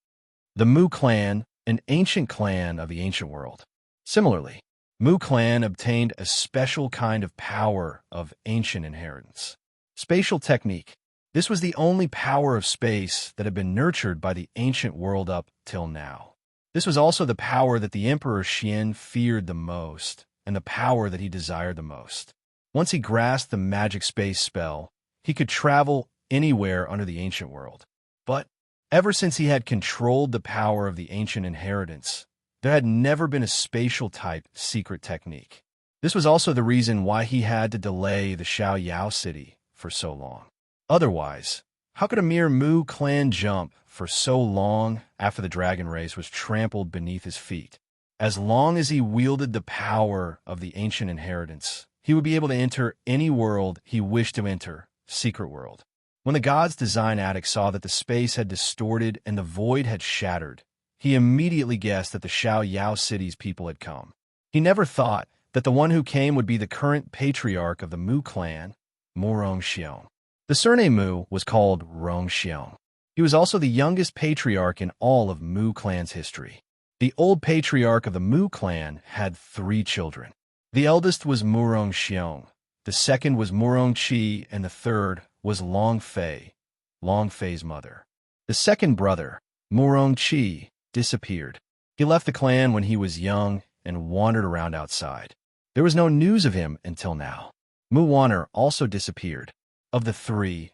The Mu Clan, an ancient clan of the ancient world. Similarly, Mu Clan obtained a special kind of power of ancient inheritance. Spatial technique. This was the only power of space that had been nurtured by the ancient world up till now. This was also the power that the Emperor Xian feared the most, and the power that he desired the most. Once he grasped the magic space spell, he could travel anywhere under the ancient world. But ever since he had controlled the power of the ancient inheritance, there had never been a spatial-type secret technique. This was also the reason why he had to delay the Xiaoyao city for so long. Otherwise, how could a mere Mu Clan jump for so long after the dragon race was trampled beneath his feet? As long as he wielded the power of the ancient inheritance, he would be able to enter any world he wished to enter, secret world. When the God's Design attic saw that the space had distorted and the void had shattered, he immediately guessed that the Xiaoyao city's people had come. He never thought that the one who came would be the current patriarch of the Mu clan, Murong Xiong. The surname Mu was called Rong Xiong. He was also the youngest patriarch in all of Mu clan's history. The old patriarch of the Mu clan had 3 children. The eldest was Murong Xiong, the second was Murong Qi, and the third was Long Fei, Long Fei's mother. The second brother, Murong Qi, disappeared. He left the clan when he was young and wandered around outside. There was no news of him until now. Mu Wanner also disappeared. Of the 3,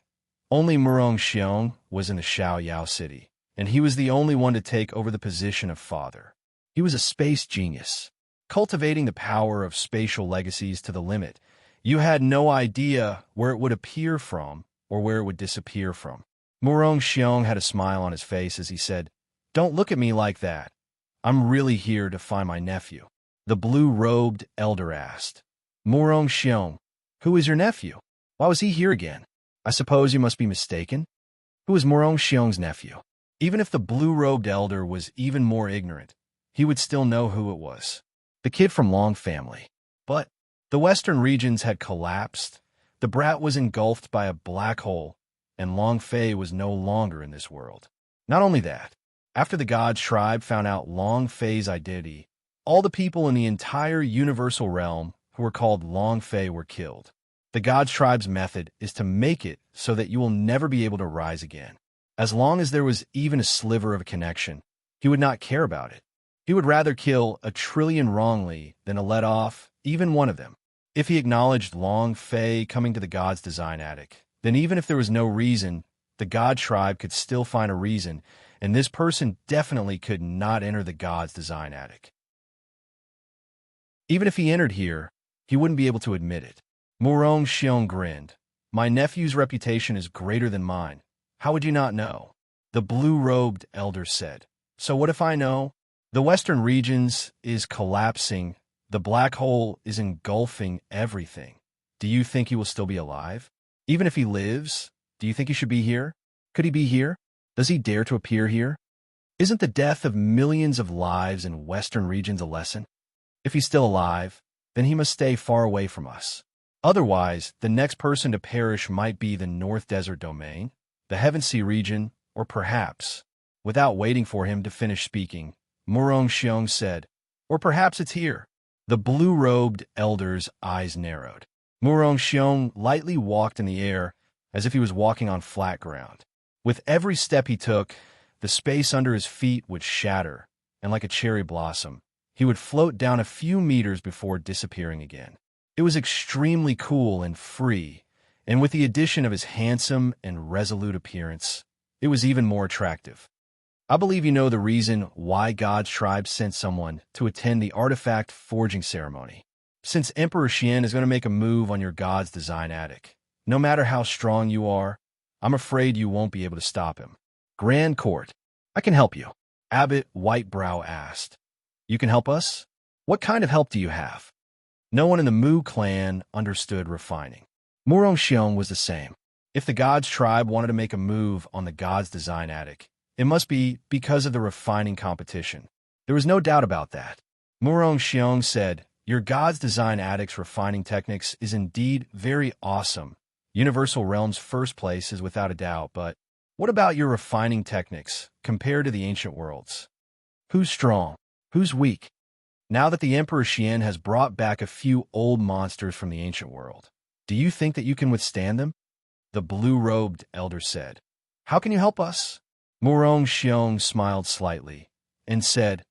only Murong Xiong was in the Xiaoyao city, and he was the only one to take over the position of father. He was a space genius, cultivating the power of spatial legacies to the limit, You had no idea where it would appear from or where it would disappear from. Murong Xiong had a smile on his face as he said, "Don't look at me like that. I'm really here to find my nephew." The blue-robed elder asked. "Murong Xiong, who is your nephew? Why was he here again? I suppose you must be mistaken? Who is Murong Xiong's nephew?" Even if the blue-robed elder was even more ignorant, he would still know who it was. The kid from Long family. But the western regions had collapsed, the brat was engulfed by a black hole, and Long Fei was no longer in this world. Not only that, after the God's tribe found out Long Fei's identity, all the people in the entire universal realm who were called Long Fei were killed. The God's tribe's method is to make it so that you will never be able to rise again. As long as there was even a sliver of a connection, he would not care about it. He would rather kill 1,000,000,000,000 wrongly than to let off even one of them. If he acknowledged Long Fei coming to the God's design attic, then even if there was no reason, the God tribe could still find a reason, and this person definitely could not enter the God's design attic. Even if he entered here, he wouldn't be able to admit it. Murong Xiong grinned. "My nephew's reputation is greater than mine. How would you not know?" The blue-robed elder said. "So what if I know? The western regions is collapsing. The black hole is engulfing everything. Do you think he will still be alive? Even if he lives, do you think he should be here? Could he be here? Does he dare to appear here? Isn't the death of millions of lives in western regions a lesson? If he's still alive, then he must stay far away from us. Otherwise, the next person to perish might be the North Desert Domain, the Heaven Sea region, or perhaps," without waiting for him to finish speaking, Murong Xiong said, "or perhaps it's here." The blue-robed elder's eyes narrowed. Murong Xiong lightly walked in the air as if he was walking on flat ground. With every step he took, the space under his feet would shatter, and like a cherry blossom, he would float down a few meters before disappearing again. It was extremely cool and free, and with the addition of his handsome and resolute appearance, it was even more attractive. I believe you know the reason why God's tribe sent someone to attend the artifact forging ceremony. Since Emperor Xian is going to make a move on your God's design attic, no matter how strong you are, I'm afraid you won't be able to stop him. Grand Court, I can help you, Abbot Whitebrow asked. You can help us? What kind of help do you have? No one in the Mu clan understood refining. Murong Xiong was the same. If the God's tribe wanted to make a move on the God's design attic, it must be because of the refining competition. There was no doubt about that. Murong Xiong said, "Your God's design attic's refining techniques is indeed very awesome. Universal Realm's first place is without a doubt, but what about your refining techniques compared to the ancient worlds? Who's strong? Who's weak? Now that the Emperor Xian has brought back a few old monsters from the ancient world, do you think that you can withstand them?" The blue-robed elder said. "How can you help us?" Murong Xiong smiled slightly and said,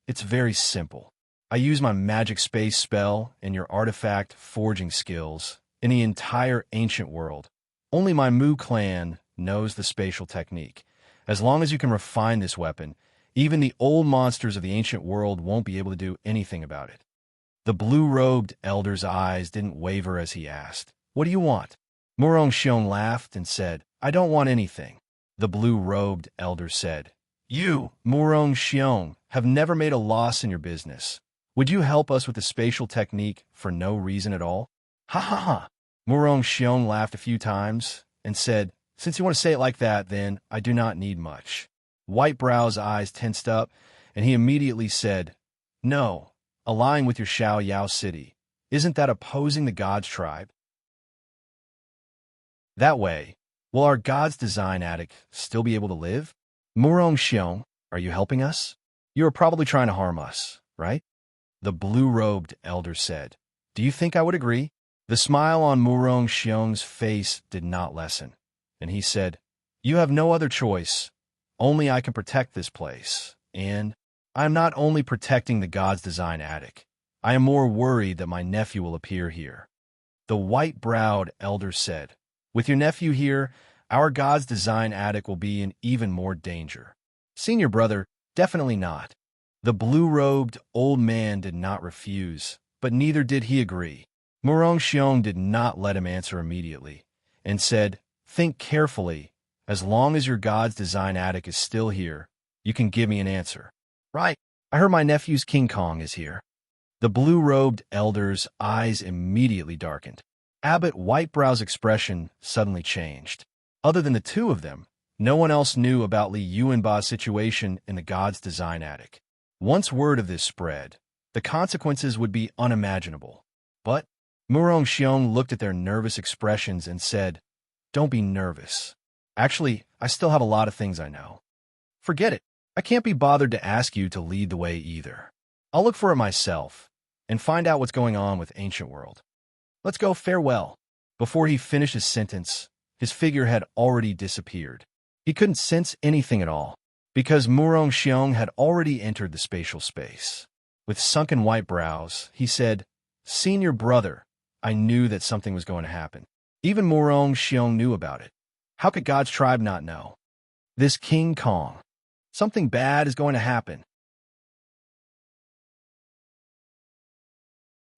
"It's very simple. I use my magic space spell and your artifact forging skills in the entire ancient world. Only my Mu clan knows the spatial technique. As long as you can refine this weapon, even the old monsters of the ancient world won't be able to do anything about it." The blue-robed elder's eyes didn't waver as he asked, "What do you want?" Murong Xiong laughed and said, "I don't want anything." The blue-robed elder said, "You, Murong Xiong, have never made a loss in your business. Would you help us with the spatial technique for no reason at all?" "Ha ha ha!" Murong Xiong laughed a few times and said, "Since you want to say it like that, then I do not need much." Whitebrow's eyes tensed up, and he immediately said, "No, allying with your Xiao Yao city. Isn't that opposing the God's tribe? That way, will our God's design attic still be able to live? Murong Xiong, are you helping us? You are probably trying to harm us, right?" The blue-robed elder said. "Do you think I would agree?" The smile on Murong Xiong's face did not lessen, and he said, "You have no other choice. Only I can protect this place, and I am not only protecting the God's design attic. I am more worried that my nephew will appear here." The white-browed elder said, "With your nephew here, our God's design attic will be in even more danger." "Senior brother, definitely not." The blue-robed old man did not refuse, but neither did he agree. Murong Xiong did not let him answer immediately, and said, "Think carefully. As long as your God's design attic is still here, you can give me an answer." "Right. I heard my nephew's King Kong is here." The blue-robed elder's eyes immediately darkened. Abbot Whitebrow's expression suddenly changed. Other than the two of them, no one else knew about Li Yuanba's situation in the God's design attic. Once word of this spread, the consequences would be unimaginable. But Murong Xiong looked at their nervous expressions and said, "Don't be nervous. Actually, I still have a lot of things I know. Forget it. I can't be bothered to ask you to lead the way either. I'll look for it myself and find out what's going on with Ancient World. Let's go, farewell." Before he finished his sentence, his figure had already disappeared. He couldn't sense anything at all, because Murong Xiong had already entered the spatial space. With sunken white brows, he said, "Senior brother, I knew that something was going to happen. Even Murong Xiong knew about it. How could God's tribe not know? This King Kong. Something bad is going to happen."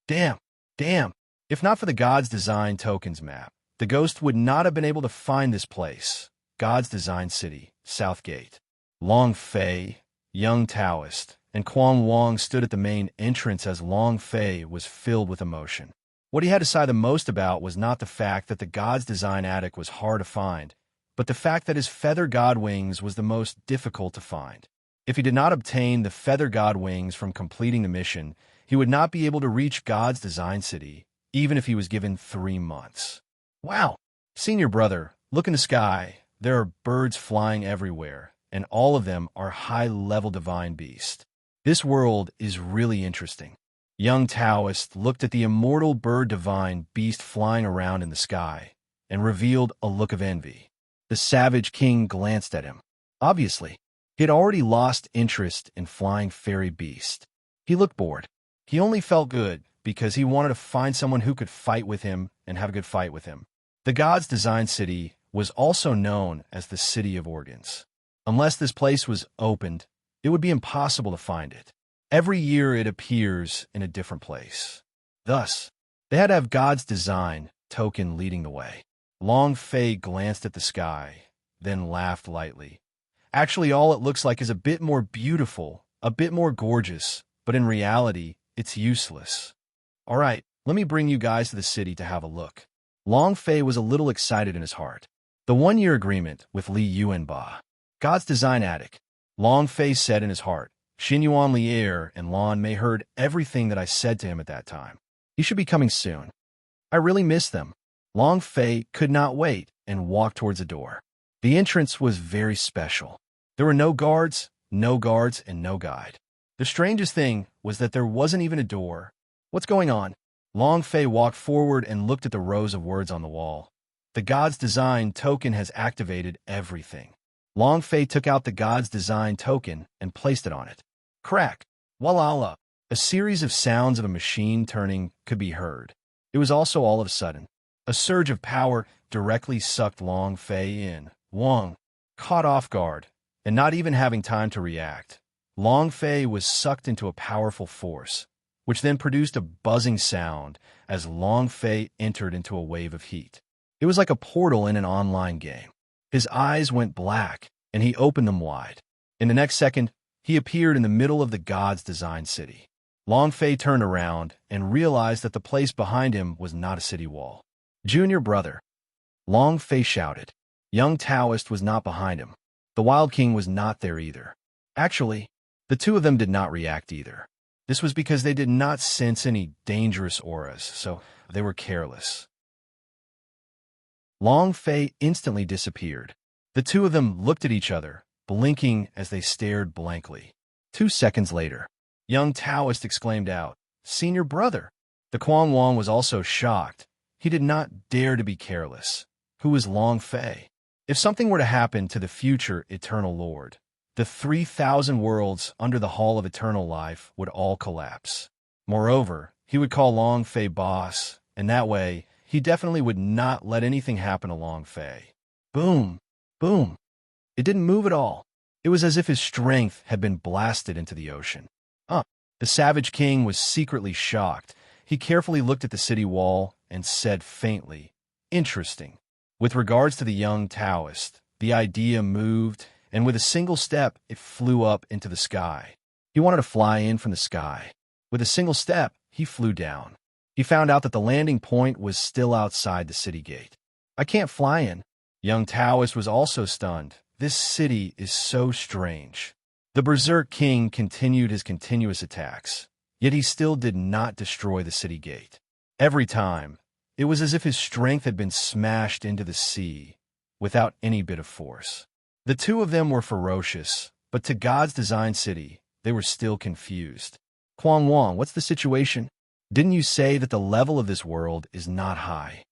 Damn. If not for the God's Design Tokens map, the ghost would not have been able to find this place. God's Design City, Southgate. Long Fei, young Taoist, and Quan Wong stood at the main entrance as Long Fei was filled with emotion. What he had to sigh the most about was not the fact that the God's Design attic was hard to find, but the fact that his feather god wings was the most difficult to find. If he did not obtain the feather god wings from completing the mission, he would not be able to reach God's Design City, even if he was given 3 months. Wow! Senior brother, look in the sky. There are birds flying everywhere, and all of them are high-level divine beasts. This world is really interesting. Young Taoist looked at the immortal bird divine beast flying around in the sky and revealed a look of envy. The savage king glanced at him. Obviously, he had already lost interest in flying fairy beast. He looked bored. He only felt good because he wanted to find someone who could fight with him and have a good fight with him. The God's Design City was also known as the City of Organs. Unless this place was opened, it would be impossible to find it. Every year it appears in a different place. Thus, they had to have God's Design token leading the way. Long Fei glanced at the sky, then laughed lightly. Actually, all it looks like is a bit more beautiful, a bit more gorgeous, but in reality, it's useless. All right, let me bring you guys to the city to have a look. Long Fei was a little excited in his heart. The 1-year agreement with Li Yuanba. God's Design Attic. Long Fei said in his heart. Xinyuan Lier and Lan Mei heard everything that I said to him at that time. He should be coming soon. I really miss them. Long Fei could not wait and walked towards the door. The entrance was very special. There were no guards, and no guide. The strangest thing was that there wasn't even a door. What's going on? Long Fei walked forward and looked at the rows of words on the wall. The God's Design token has activated everything. Long Fei took out the God's Design token and placed it on it. Crack! Walala! A series of sounds of a machine turning could be heard. It was also all of a sudden. A surge of power directly sucked Long Fei in. Wong, caught off guard, and not even having time to react, Long Fei was sucked into a powerful force, which then produced a buzzing sound as Long Fei entered into a wave of heat. It was like a portal in an online game. His eyes went black, and he opened them wide. In the next second, he appeared in the middle of the God's Design City. Long Fei turned around and realized that the place behind him was not a city wall. Junior brother, Long Fei shouted. Young Taoist was not behind him. The Wild King was not there either. Actually, the two of them did not react either. This was because they did not sense any dangerous auras, so they were careless. Long Fei instantly disappeared. The two of them looked at each other, blinking as they stared blankly. 2 seconds later, young Taoist exclaimed out, "Senior brother!" The Quan Wong was also shocked. He did not dare to be careless. Who was Long Fei? If something were to happen to the future Eternal Lord, the 3,000 worlds under the Hall of Eternal Life would all collapse. Moreover, he would call Long Fei boss, and that way, he definitely would not let anything happen to Long Fei. Boom! Boom! It didn't move at all. It was as if his strength had been blasted into the ocean. The Savage King was secretly shocked. He carefully looked at the city wall and said faintly, "Interesting." With regards to the young Taoist, the idea moved, and with a single step, it flew up into the sky. He wanted to fly in from the sky. With a single step, he flew down. He found out that the landing point was still outside the city gate. "I can't fly in." Young Taoist was also stunned. This city is so strange. The Berserk King continued his continuous attacks, yet he still did not destroy the city gate. Every time, it was as if his strength had been smashed into the sea without any bit of force. The two of them were ferocious, but to God's designed city, they were still confused. "Kwang Wang, what's the situation? Didn't you say that the level of this world is not high?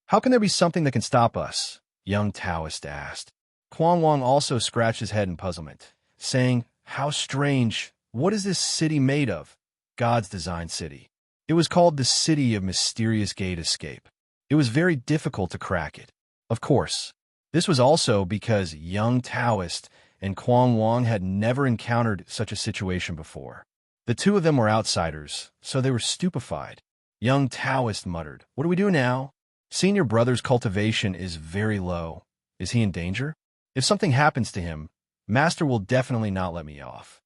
How can there be something that can stop us?" Young Taoist asked. Kwang Wang also scratched his head in puzzlement, saying, "How strange. What is this city made of?" "God's designed city. It was called the City of Mysterious Gate Escape. It was very difficult to crack it. Of course, this was also because young Taoist and Kwang Wang had never encountered such a situation before. The two of them were outsiders, so they were stupefied. Young Taoist muttered, "What do we do now? Senior brother's cultivation is very low. Is he in danger? If something happens to him, Master will definitely not let me off.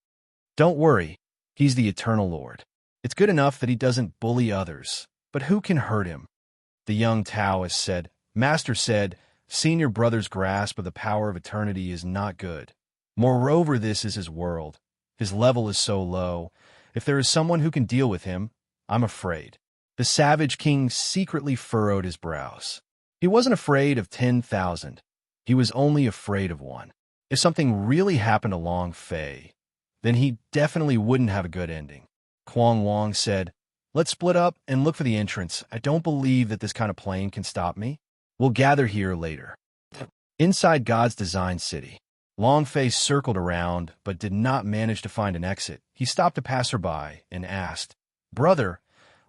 Don't worry, he's the Eternal Lord. It's good enough that he doesn't bully others, but who can hurt him?" The young Taoist said, "Master said, senior brother's grasp of the power of eternity is not good. Moreover, this is his world. His level is so low. If there is someone who can deal with him, I'm afraid." The savage king secretly furrowed his brows. He wasn't afraid of 10,000. He was only afraid of one. If something really happened to Long Fei, then he definitely wouldn't have a good ending. Kwang Wang said, "Let's split up and look for the entrance. I don't believe that this kind of plane can stop me. We'll gather here later." Inside God's designed city, Long Fei circled around but did not manage to find an exit. He stopped a passerby and asked, "Brother,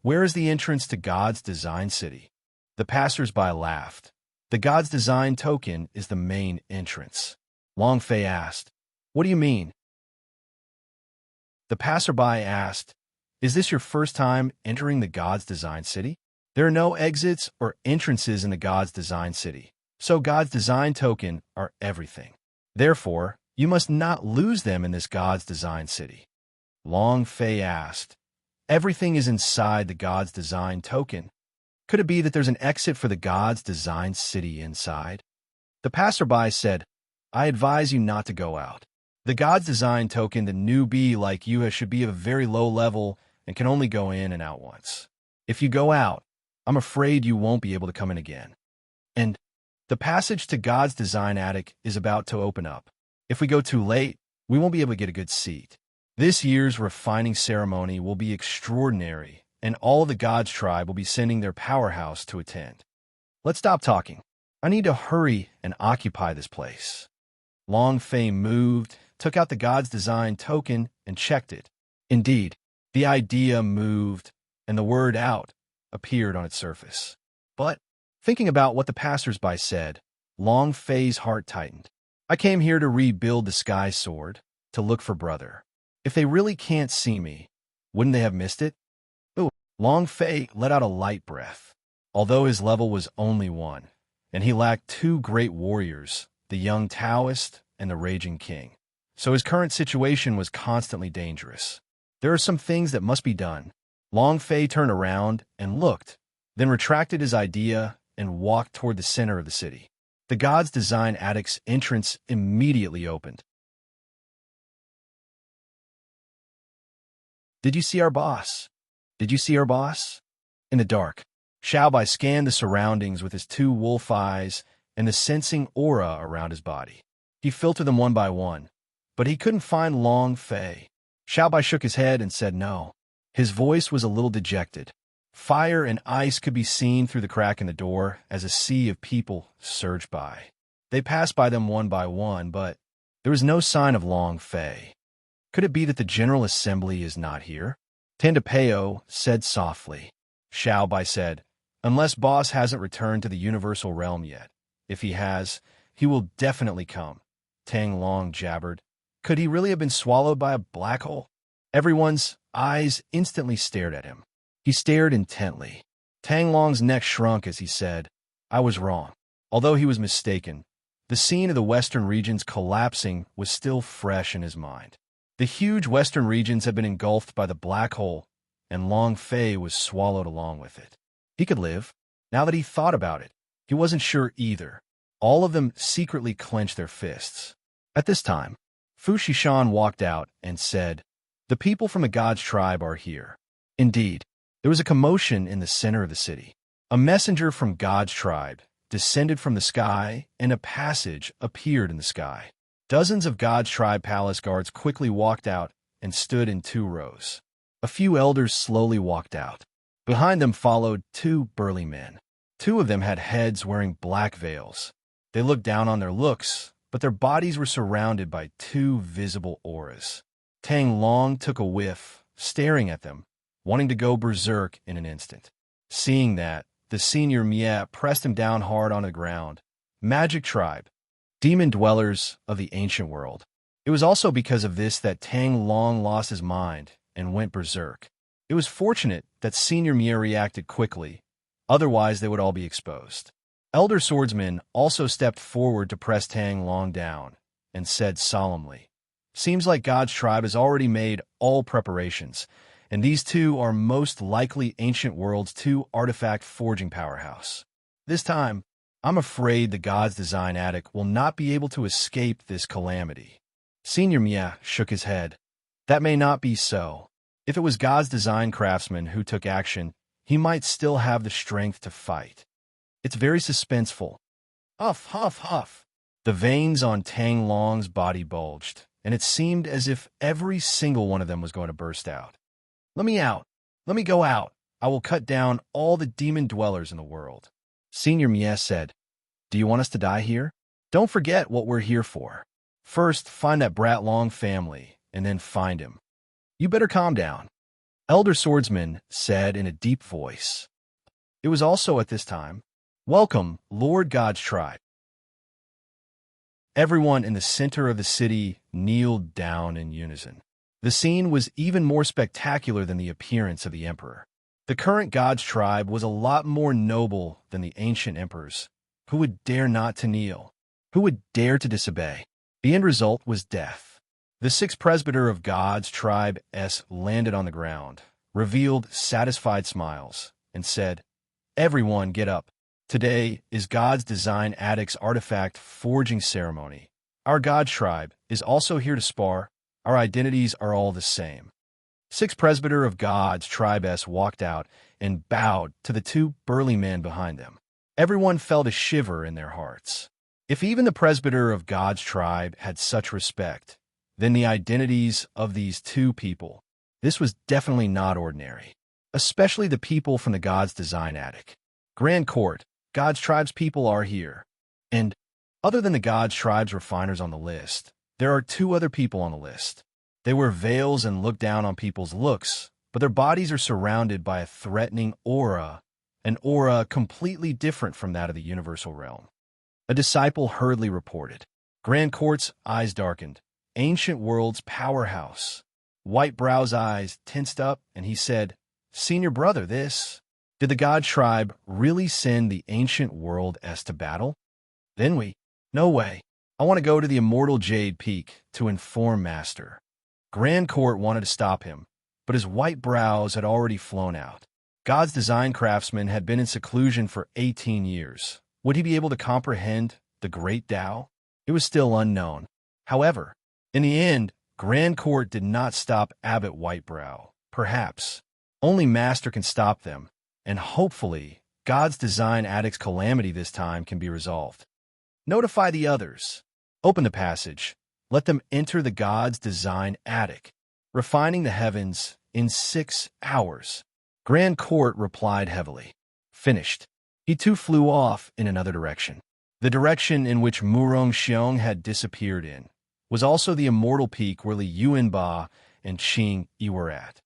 where is the entrance to God's designed city?" The passersby laughed. "The God's design token is the main entrance." Long Fei asked, "What do you mean?" The passerby asked, "Is this your first time entering the God's designed city? There are no exits or entrances in the God's designed city, so God's design token are everything. Therefore, you must not lose them in this God's designed city." Long Fei asked, "Everything is inside the God's design token. Could it be that there's an exit for the God's designed city inside?" The passerby said, "I advise you not to go out. The God's design token, the newbie like you should be of a very low level and can only go in and out once. If you go out, I'm afraid you won't be able to come in again. And the passage to God's design attic is about to open up. If we go too late, we won't be able to get a good seat. This year's refining ceremony will be extraordinary, and all of the God's tribe will be sending their powerhouse to attend. Let's stop talking. I need to hurry and occupy this place." Long Fei moved, took out the God's design token, and checked it. Indeed, the idea moved, and the word "out" appeared on its surface. But, thinking about what the passersby said, Long Fei's heart tightened. "I came here to rebuild the sky sword, to look for brother. If they really can't see me, wouldn't they have missed it?" Ooh. Long Fei let out a light breath. Although his level was only 1, and he lacked 2 great warriors, the young Taoist and the raging king, so his current situation was constantly dangerous. There are some things that must be done. Long Fei turned around and looked, then retracted his idea and walked toward the center of the city. The God's design attic's entrance immediately opened. "Did you see our boss? Did you see our boss?" In the dark, Xiaobai scanned the surroundings with his 2 wolf eyes and the sensing aura around his body. He filtered them one by one, but he couldn't find Long Fei. Xiaobai shook his head and said no. His voice was a little dejected. Fire and ice could be seen through the crack in the door as a sea of people surged by. They passed by them one by one, but there was no sign of Long Fei. Could it be that the General Assembly is not here? Tandapeo said softly. Xiaobai said, "Unless boss hasn't returned to the universal realm yet. If he has, he will definitely come." Tang Long jabbered. Could he really have been swallowed by a black hole? Everyone's eyes instantly stared at him. He stared intently. Tang Long's neck shrunk as he said, "I was wrong." Although he was mistaken, the scene of the western regions collapsing was still fresh in his mind. The huge western regions had been engulfed by the black hole, and Long Fei was swallowed along with it. He could live. Now that he thought about it, he wasn't sure either. All of them secretly clenched their fists. At this time, Fu Shishan walked out and said, "The people from the God's tribe are here." Indeed, there was a commotion in the center of the city. A messenger from God's tribe descended from the sky, and a passage appeared in the sky. Dozens of God's tribe palace guards quickly walked out and stood in 2 rows. A few elders slowly walked out. Behind them followed 2 burly men. 2 of them had heads wearing black veils. They looked down on their looks, but their bodies were surrounded by 2 visible auras. Tang Long took a whiff, staring at them, wanting to go berserk in an instant. Seeing that, the senior Mie pressed him down hard on the ground. Magic tribe, demon dwellers of the ancient world. It was also because of this that Tang Long lost his mind and went berserk. It was fortunate that Senior Mie reacted quickly, otherwise they would all be exposed. Elder Swordsman also stepped forward to press Tang Long down and said solemnly, "Seems like God's tribe has already made all preparations, and these 2 are most likely ancient world's 2 artifact forging powerhouse. This time, I'm afraid the God's design attic will not be able to escape this calamity." Senior Mie shook his head. That may not be so. If it was God's design craftsman who took action, he might still have the strength to fight. It's very suspenseful. Huff, huff, huff. The veins on Tang Long's body bulged, and it seemed as if every single one of them was going to burst out. "Let me out. Let me go out. I will cut down all the demon dwellers in the world." Senior Mie said, "Do you want us to die here? Don't forget what we're here for. First, find that brat Long family, and then find him. You better calm down." Elder Swordsman said in a deep voice. It was also at this time, "Welcome, Lord God's tribe." Everyone in the center of the city kneeled down in unison. The scene was even more spectacular than the appearance of the emperor. The current God's tribe was a lot more noble than the ancient emperors, who would dare not to kneel, who would dare to disobey. The end result was death. The 6th presbyter of God's tribe landed on the ground, revealed satisfied smiles, and said, "Everyone get up. Today is God's design attic's artifact forging ceremony. Our God tribe is also here to spar. Our identities are all the same." 6th presbyter of God's tribe walked out and bowed to the 2 burly men behind them. Everyone felt a shiver in their hearts. If even the presbyter of God's tribe had such respect, then the identities of these 2 people, this was definitely not ordinary, especially the people from the God's design attic. Grand Court, God's tribe's people are here. And other than the God's tribe's refiners on the list, there are 2 other people on the list. They wear veils and look down on people's looks, but their bodies are surrounded by a threatening aura, an aura completely different from that of the universal realm. A disciple hurriedly reported. Grand Court's eyes darkened. Ancient world's powerhouse. White Brow's eyes tensed up, and he said, "Senior brother, this..." Did the God tribe really send the ancient world to battle? Then no way. I want to go to the immortal Jade Peak to inform Master. Grand Court wanted to stop him, but his white brows had already flown out. God's design craftsman had been in seclusion for 18 years. Would he be able to comprehend the great Tao? It was still unknown. However, in the end, Grand Court did not stop Abbot Whitebrow. Perhaps. Only Master can stop them, and hopefully, God's design attic's calamity this time can be resolved. Notify the others. Open the passage. Let them enter the God's design attic, refining the heavens in 6 hours. Grand Court replied heavily. Finished. He too flew off in another direction. The direction in which Murong Xiong had disappeared in was also the immortal peak where Li Yuanba and Qing Yi were at.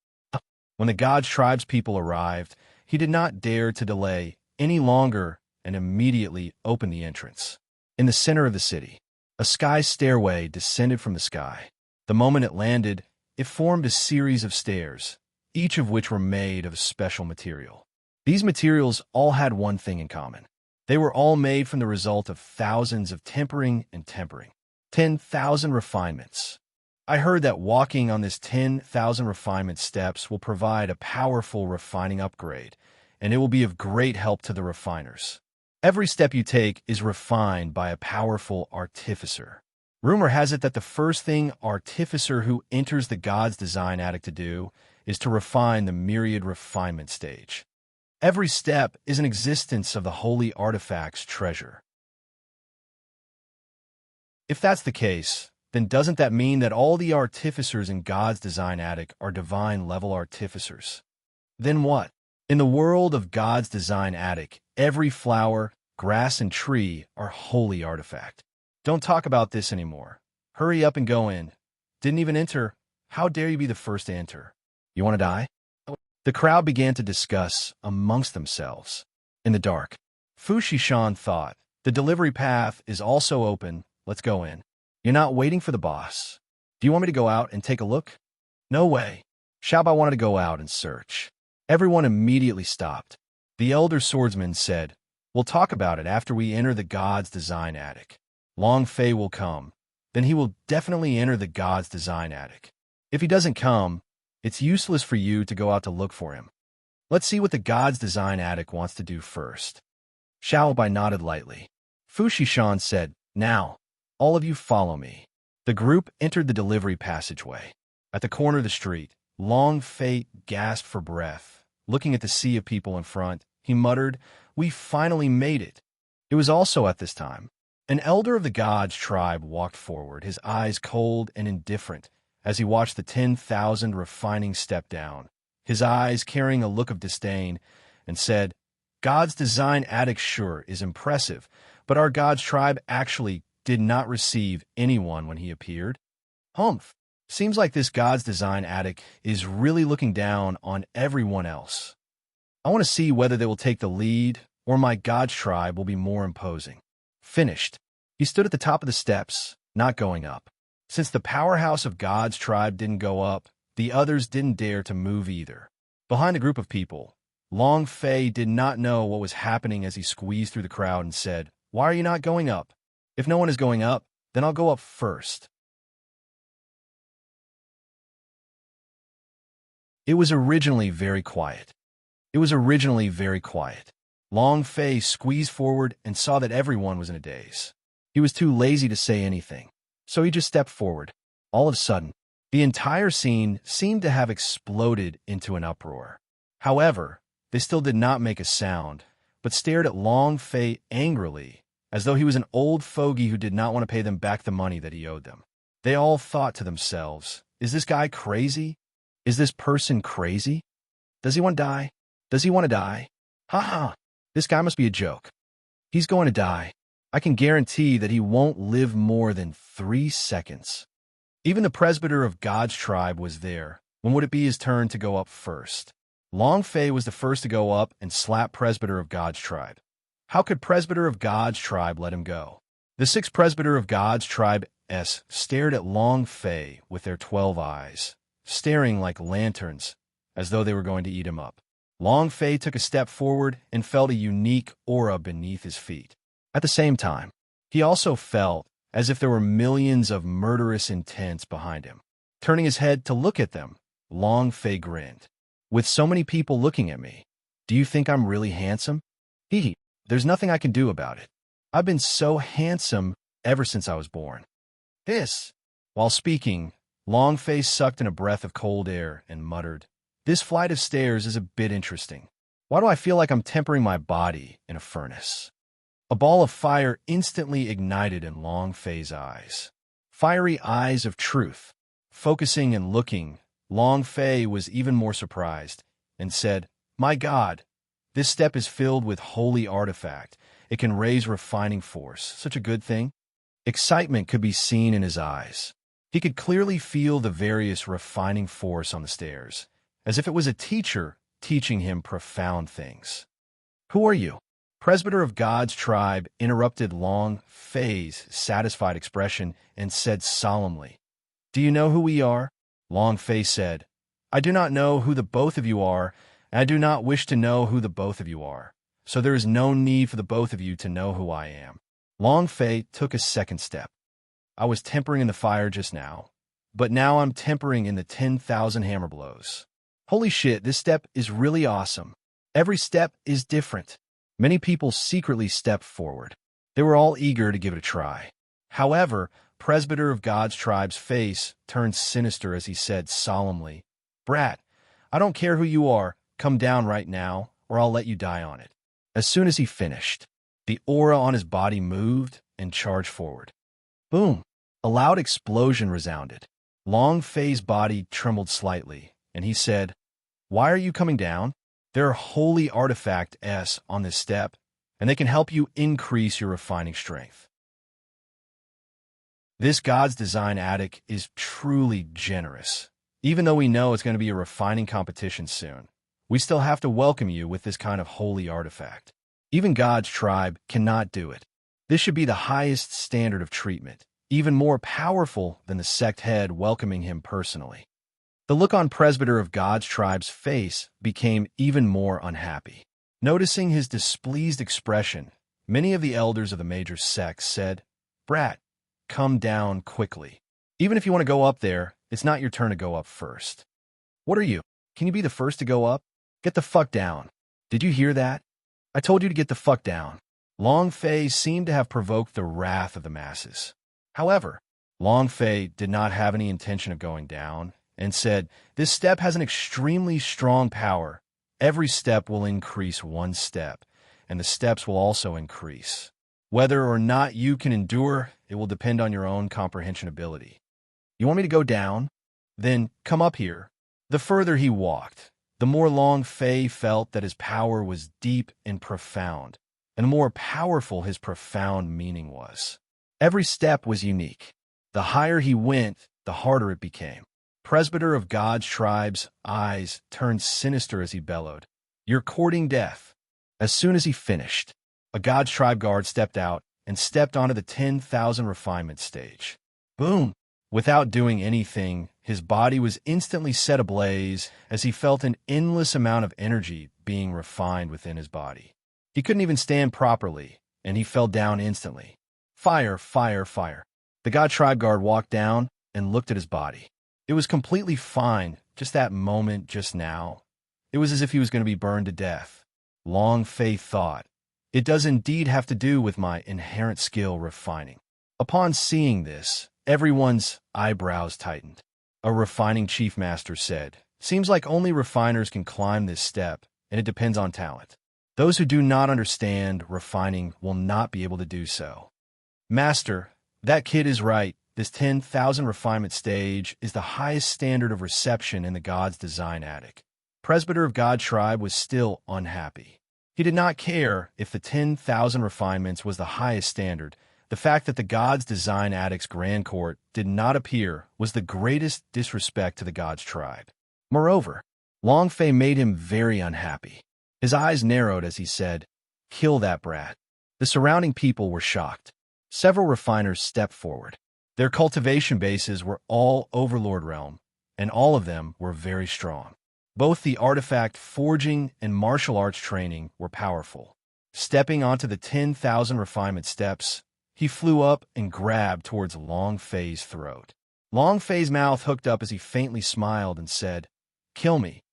When the God's tribe's people arrived, he did not dare to delay any longer and immediately opened the entrance. In the center of the city, a sky stairway descended from the sky. The moment it landed, it formed a series of stairs, each of which were made of a special material. These materials all had one thing in common. They were all made from the result of thousands of tempering and tempering. 10,000 refinements. I heard that walking on this 10,000 refinement steps will provide a powerful refining upgrade, and it will be of great help to the refiners. Every step you take is refined by a powerful artificer. Rumor has it that the first thing artificer who enters the God's design attic to do is to refine the myriad refinement stage. Every step is an existence of the holy artifact's treasure. If that's the case, then doesn't that mean that all the artificers in God's design attic are divine-level artificers? Then what? In the world of God's design attic, every flower, grass, and tree are holy artifact. Don't talk about this anymore. Hurry up and go in. Didn't even enter. How dare you be the first to enter? You want to die? The crowd began to discuss amongst themselves. In the dark, Fu Shishan thought, the delivery path is also open. Let's go in. You're not waiting for the boss. Do you want me to go out and take a look? No way. Xiaobai wanted to go out and search. Everyone immediately stopped. The elder swordsman said, we'll talk about it after we enter the God's design attic. Long Fei will come. Then he will definitely enter the God's design attic. If he doesn't come, it's useless for you to go out to look for him. Let's see what the God's design attic wants to do first. Xiaobai nodded lightly. Fu Shishan said, now, all of you follow me. The group entered the delivery passageway. At the corner of the street, Long Fei gasped for breath. Looking at the sea of people in front, he muttered, we finally made it. It was also at this time. An elder of the God's tribe walked forward, his eyes cold and indifferent, as he watched the 10,000 refining step down, his eyes carrying a look of disdain, and said, God's design attic sure is impressive, but our God's tribe actually did not receive anyone when he appeared. Humph. Seems like this God's design attic is really looking down on everyone else. I want to see whether they will take the lead or my God's tribe will be more imposing. Finished. He stood at the top of the steps, not going up. Since the powerhouse of God's tribe didn't go up, the others didn't dare to move either. Behind the group of people, Long Fei did not know what was happening as he squeezed through the crowd and said, why are you not going up? If no one is going up, then I'll go up first. It was originally very quiet. Long Fei squeezed forward and saw that everyone was in a daze. He was too lazy to say anything, so he just stepped forward. All of a sudden, the entire scene seemed to have exploded into an uproar. However, they still did not make a sound, but stared at Long Fei angrily, as though he was an old fogey who did not want to pay them back the money that he owed them. They all thought to themselves, is this guy crazy? Is this person crazy? Does he want to die? Does he want to die? Ha ha! This guy must be a joke. He's going to die. I can guarantee that he won't live more than 3 seconds. Even the presbyter of God's tribe was there. When would it be his turn to go up first? Long Fei was the first to go up and slap presbyter of God's tribe. How could presbyter of God's tribe let him go? The 6 presbyter of God's tribe stared at Long Fei with their 12 eyes, staring like lanterns, as though they were going to eat him up. Long Fei took a step forward and felt a unique aura beneath his feet. At the same time, he also felt as if there were millions of murderous intents behind him. Turning his head to look at them, Long Fei grinned. With so many people looking at me, do you think I'm really handsome? Hee, there's nothing I can do about it. I've been so handsome ever since I was born. While speaking, Long Fei sucked in a breath of cold air and muttered, this flight of stairs is a bit interesting. Why do I feel like I'm tempering my body in a furnace? A ball of fire instantly ignited in Long Fei's eyes. Fiery eyes of truth. Focusing and looking, Long Fei was even more surprised and said, my God, this step is filled with holy artifact. It can raise refining force. Such a good thing. Excitement could be seen in his eyes. He could clearly feel the various refining force on the stairs, as if it was a teacher teaching him profound things. Who are you? Presbyter of God's tribe interrupted Long Fei's satisfied expression and said solemnly, do you know who we are? Long Fei said, I do not know who the both of you are, and I do not wish to know who the both of you are. So there is no need for the both of you to know who I am. Long Fei took a second step. I was tempering in the fire just now, but now I'm tempering in the 10,000 hammer blows. Holy shit, this step is really awesome. Every step is different. Many people secretly stepped forward. They were all eager to give it a try. However, Presbyter of God's tribe's face turned sinister as he said solemnly, "Brat, I don't care who you are, come down right now, or I'll let you die on it." As soon as he finished, the aura on his body moved and charged forward. Boom! A loud explosion resounded. Long Fei's body trembled slightly, and he said, "Why are you coming down? There are holy artifacts on this step, and they can help you increase your refining strength." This God's Design attic is truly generous. Even though we know it's going to be a refining competition soon, we still have to welcome you with this kind of holy artifact. Even God's tribe cannot do it. This should be the highest standard of treatment, even more powerful than the sect head welcoming him personally. The look on Presbyter of God's tribe's face became even more unhappy. Noticing his displeased expression, many of the elders of the major sects said, "Brat, come down quickly. Even if you want to go up there, it's not your turn to go up first." "What are you? Can you be the first to go up? Get the fuck down. Did you hear that? I told you to get the fuck down." Long Fei seemed to have provoked the wrath of the masses. However, Long Fei did not have any intention of going down and said, "This step has an extremely strong power. Every step will increase one step, and the steps will also increase. Whether or not you can endure, it will depend on your own comprehension ability. You want me to go down? Then come up here." The further he walked, the more Long Fei felt that his power was deep and profound, and the more powerful his profound meaning was. Every step was unique. The higher he went, the harder it became. Presbyter of God's tribe's eyes turned sinister as he bellowed, "You're courting death." As soon as he finished, a God's tribe guard stepped out and stepped onto the 10,000 refinement stage. Boom! Without doing anything, his body was instantly set ablaze as he felt an endless amount of energy being refined within his body. He couldn't even stand properly, and he fell down instantly. Fire, fire, fire. The God tribe guard walked down and looked at his body. It was completely fine, just that moment, just now. It was as if he was going to be burned to death. Long Fei thought, "It does indeed have to do with my inherent skill refining." Upon seeing this, everyone's eyebrows tightened. A refining chief master said, "Seems like only refiners can climb this step, and it depends on talent. Those who do not understand refining will not be able to do so." "Master, that kid is right. This 10,000 refinement stage is the highest standard of reception in the God's Design attic." Presbyter of God tribe was still unhappy. He did not care if the 10,000 refinements was the highest standard. The fact that the God's Design attic's grand court did not appear was the greatest disrespect to the God's tribe. Moreover, Long Fei made him very unhappy. His eyes narrowed as he said, "Kill that brat." The surrounding people were shocked. Several refiners stepped forward. Their cultivation bases were all Overlord realm, and all of them were very strong. Both the artifact forging and martial arts training were powerful. Stepping onto the 10,000 refinement steps, he flew up and grabbed towards Long Fei's throat. Long Fei's mouth hooked up as he faintly smiled and said, "Kill me.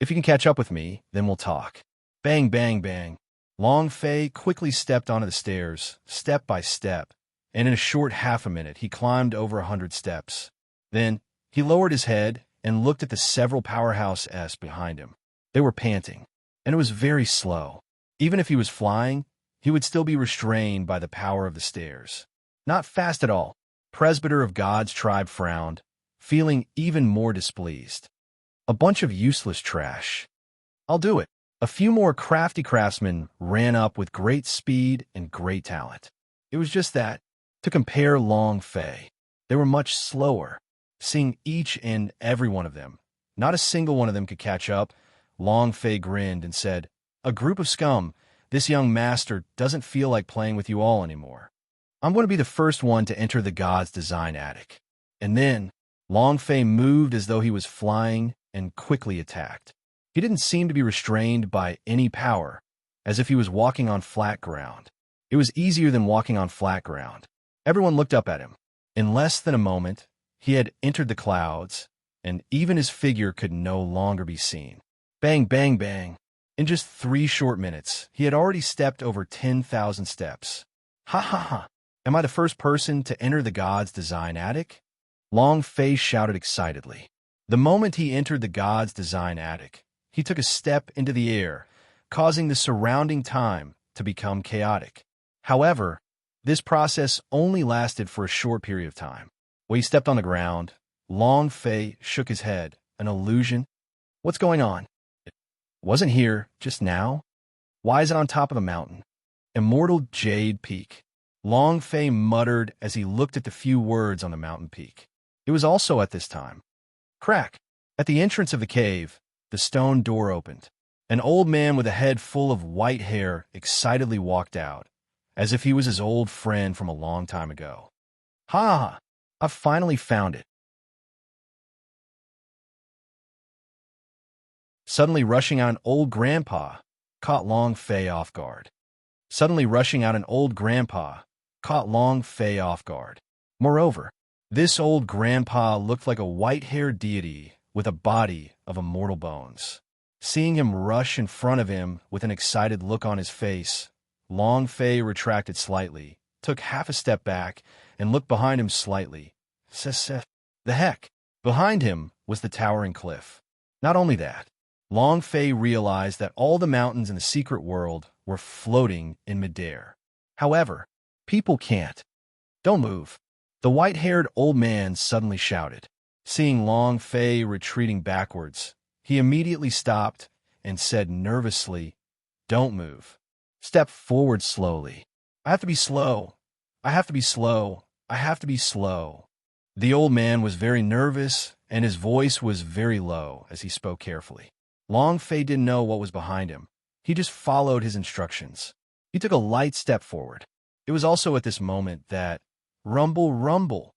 If you can catch up with me, then we'll talk." Bang, bang, bang. Long Fei quickly stepped onto the stairs, step by step, and in a short half a minute he climbed over 100 steps. Then he lowered his head and looked at the several powerhouses behind him. They were panting, and it was very slow. Even if he was flying, he would still be restrained by the power of the stairs. Not fast at all. Presbyter of God's tribe frowned, feeling even more displeased. "A bunch of useless trash. I'll do it." A few more crafty craftsmen ran up with great speed and great talent. It was just that, to compare Long Fei, they were much slower. Seeing each and every one of them, not a single one of them could catch up. Long Fei grinned and said, "A group of scum. This young master doesn't feel like playing with you all anymore. I'm going to be the first one to enter the God's Design attic. And then Long Fei moved as though he was flying and quickly attacked. He didn't seem to be restrained by any power, as if he was walking on flat ground. It was easier than walking on flat ground. Everyone looked up at him. In less than a moment, he had entered the clouds, and even his figure could no longer be seen. Bang, bang, bang. In just 3 short minutes, he had already stepped over 10,000 steps. Ha ha ha. Am I the first person to enter the god's design attic? Long Fei shouted excitedly. The moment he entered the god's design attic, he took a step into the air, causing the surrounding time to become chaotic. However, this process only lasted for a short period of time. When he stepped on the ground, Long Fei shook his head. An illusion? What's going on? It wasn't here just now. Why is it on top of the mountain? Immortal Jade Peak. Long Fei muttered as he looked at the few words on the mountain peak. It was also at this time. Crack! At the entrance of the cave, the stone door opened. An old man with a head full of white hair excitedly walked out, as if he was his old friend from a long time ago. Ha! I've finally found it. Suddenly rushing out an old grandpa caught Long Fei off guard. Suddenly rushing out an old grandpa caught Long Fei off guard. Moreover, this old grandpa looked like a white-haired deity with a body of immortal bones. Seeing him rush in front of him with an excited look on his face, Long Fei retracted slightly, took half a step back, and looked behind him slightly. The heck! Behind him was the towering cliff. Not only that, Long Fei realized that all the mountains in the secret world were floating in midair. However, people can't. Don't move. The white-haired old man suddenly shouted. Seeing Long Fei retreating backwards, he immediately stopped and said nervously, "Don't move. Step forward slowly. I have to be slow. I have to be slow. I have to be slow." The old man was very nervous, and his voice was very low as he spoke carefully. Long Fei didn't know what was behind him. He just followed his instructions. He took a light step forward. It was also at this moment that, rumble, rumble,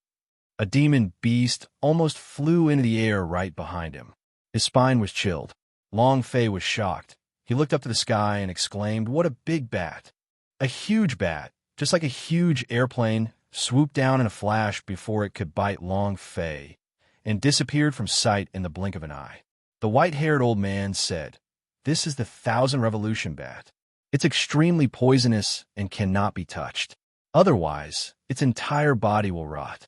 a demon beast almost flew into the air right behind him. His spine was chilled. Long Fei was shocked. He looked up to the sky and exclaimed, "What a big bat!" A huge bat, just like a huge airplane, swooped down in a flash before it could bite Long Fei, and disappeared from sight in the blink of an eye. The white-haired old man said, "This is the 1,000 Revolution bat. It's extremely poisonous and cannot be touched. Otherwise, its entire body will rot.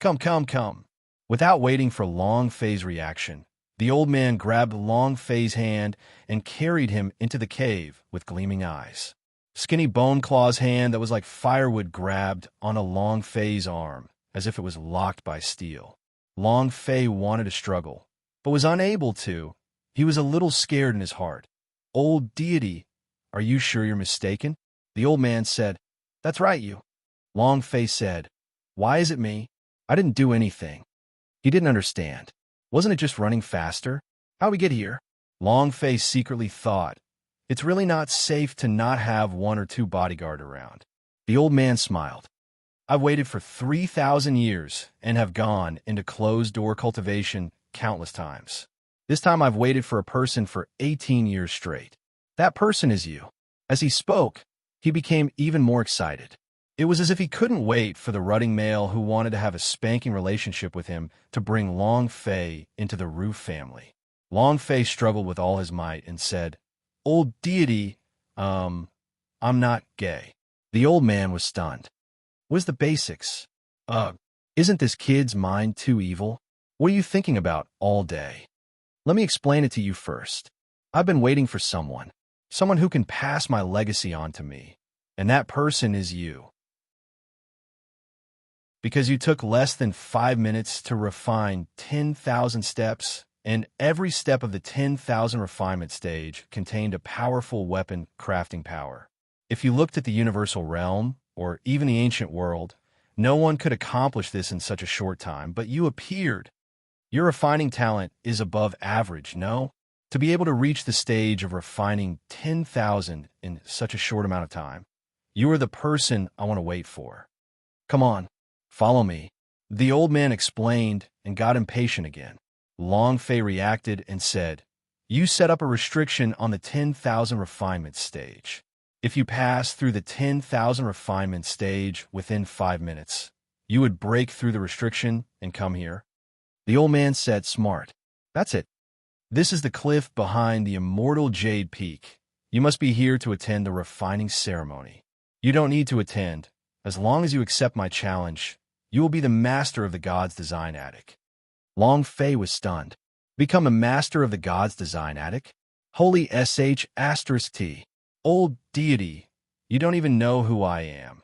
Come, come, come." Without waiting for Long Fei's reaction, the old man grabbed Long Fei's hand and carried him into the cave with gleaming eyes. Skinny Bone Claw's hand that was like firewood grabbed onto Long Fei's arm, as if it was locked by steel. Long Fei wanted to struggle, but was unable to. He was a little scared in his heart. "Old deity, are you sure you're mistaken?" The old man said, "That's right, you." Long Fei said, "Why is it me? I didn't do anything." He didn't understand. Wasn't it just running faster? How'd we get here? Long Fei secretly thought, it's really not safe to not have 1 or 2 bodyguards around. The old man smiled. "I've waited for 3,000 years and have gone into closed-door cultivation countless times. This time I've waited for a person for 18 years straight. That person is you." As he spoke, he became even more excited. It was as if he couldn't wait for the rutting male who wanted to have a spanking relationship with him to bring Long Fei into the Roof family. Long Fei struggled with all his might and said, "Old deity, I'm not gay." The old man was stunned. "What's the basics? Ugh, isn't this kid's mind too evil? What are you thinking about all day? Let me explain it to you first. I've been waiting for someone who can pass my legacy on to me, and that person is you. Because you took less than 5 minutes to refine 10,000 steps, and every step of the 10,000 refinement stage contained a powerful weapon crafting power. If you looked at the universal realm, or even the ancient world, no one could accomplish this in such a short time, but you appeared. Your refining talent is above average, no? To be able to reach the stage of refining 10,000 in such a short amount of time, you are the person I want to wait for. Come on. Follow me." The old man explained and got impatient again. Long Fei reacted and said, "You set up a restriction on the 10,000 refinement stage. If you pass through the 10,000 refinement stage within 5 minutes, you would break through the restriction and come here." The old man said, "Smart. That's it. This is the cliff behind the immortal Jade Peak. You must be here to attend the refining ceremony. You don't need to attend. As long as you accept my challenge, you will be the master of the God's Design Attic." Long Fei was stunned. Become a master of the God's Design Attic? Holy **T. Old deity, you don't even know who I am.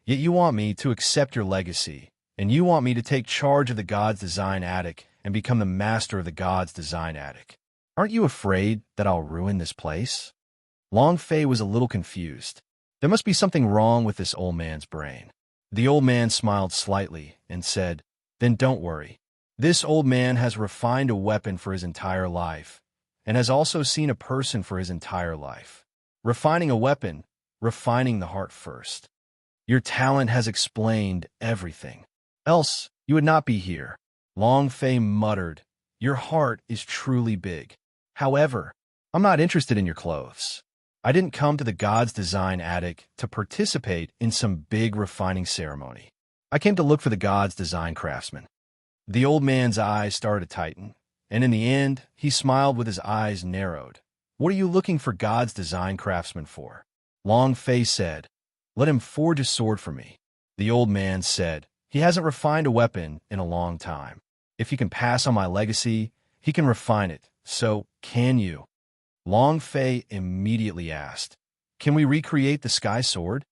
Yet you want me to accept your legacy, and you want me to take charge of the God's Design Attic and become the master of the God's Design Attic. Aren't you afraid that I'll ruin this place? Long Fei was a little confused. There must be something wrong with this old man's brain. The old man smiled slightly and said, "Then don't worry. This old man has refined a weapon for his entire life, and has also seen a person for his entire life. Refining a weapon, refining the heart first. Your talent has explained everything. Else, you would not be here." Long Fei muttered, "Your heart is truly big. However, I'm not interested in your clothes. I didn't come to the God's Design Attic to participate in some big refining ceremony. I came to look for the God's Design Craftsman." The old man's eyes started to tighten, and in the end, he smiled with his eyes narrowed. "What are you looking for God's Design Craftsman for?" Long Fei said, "Let him forge a sword for me." The old man said, "He hasn't refined a weapon in a long time. If he can pass on my legacy, he can refine it. So, can you?" Long Fei immediately asked, "Can we recreate the sky sword?"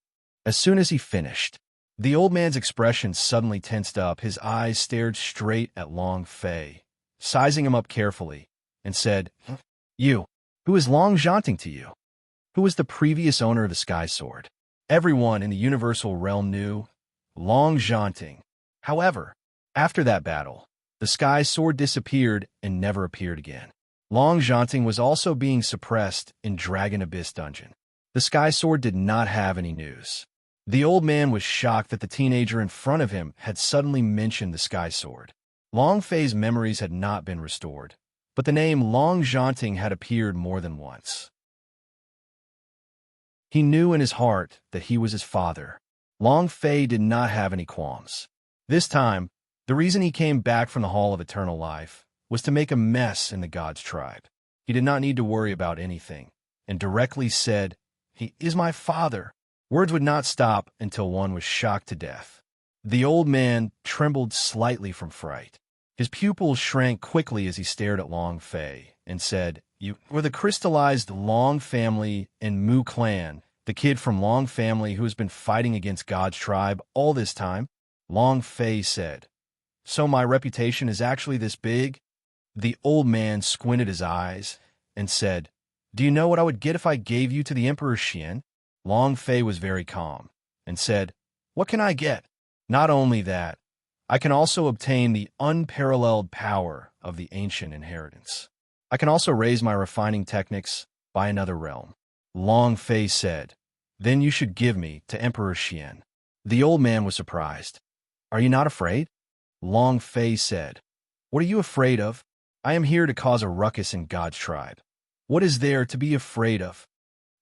As soon as he finished, the old man's expression suddenly tensed up. His eyes stared straight at Long Fei, sizing him up carefully, and said, "You, who is Long Zhanting to you? Who was the previous owner of the sky sword?" Everyone in the universal realm knew Long Zhanting. However, after that battle, the sky sword disappeared and never appeared again. Long Zhanting was also being suppressed in Dragon Abyss Dungeon. The sky sword did not have any news. The old man was shocked that the teenager in front of him had suddenly mentioned the sky sword. Long Fei's memories had not been restored, but the name Long Zhanting had appeared more than once. He knew in his heart that he was his father. Long Fei did not have any qualms. This time, the reason he came back from the Hall of Eternal Life was to make a mess in the God's tribe. He did not need to worry about anything, and directly said, "He is my father." Words would not stop until one was shocked to death. The old man trembled slightly from fright. His pupils shrank quickly as he stared at Long Fei and said, "You were the crystallized Long family and Mu clan, the kid from Long family who has been fighting against God's tribe all this time?" Long Fei said, "So my reputation is actually this big?" The old man squinted his eyes and said, "Do you know what I would get if I gave you to the Emperor Xian?" Long Fei was very calm and said, "What can I get? Not only that, I can also obtain the unparalleled power of the ancient inheritance. I can also raise my refining techniques by another realm." Long Fei said, "Then you should give me to Emperor Xian." The old man was surprised. "Are you not afraid?" Long Fei said, "What are you afraid of? I am here to cause a ruckus in God's tribe. What is there to be afraid of?"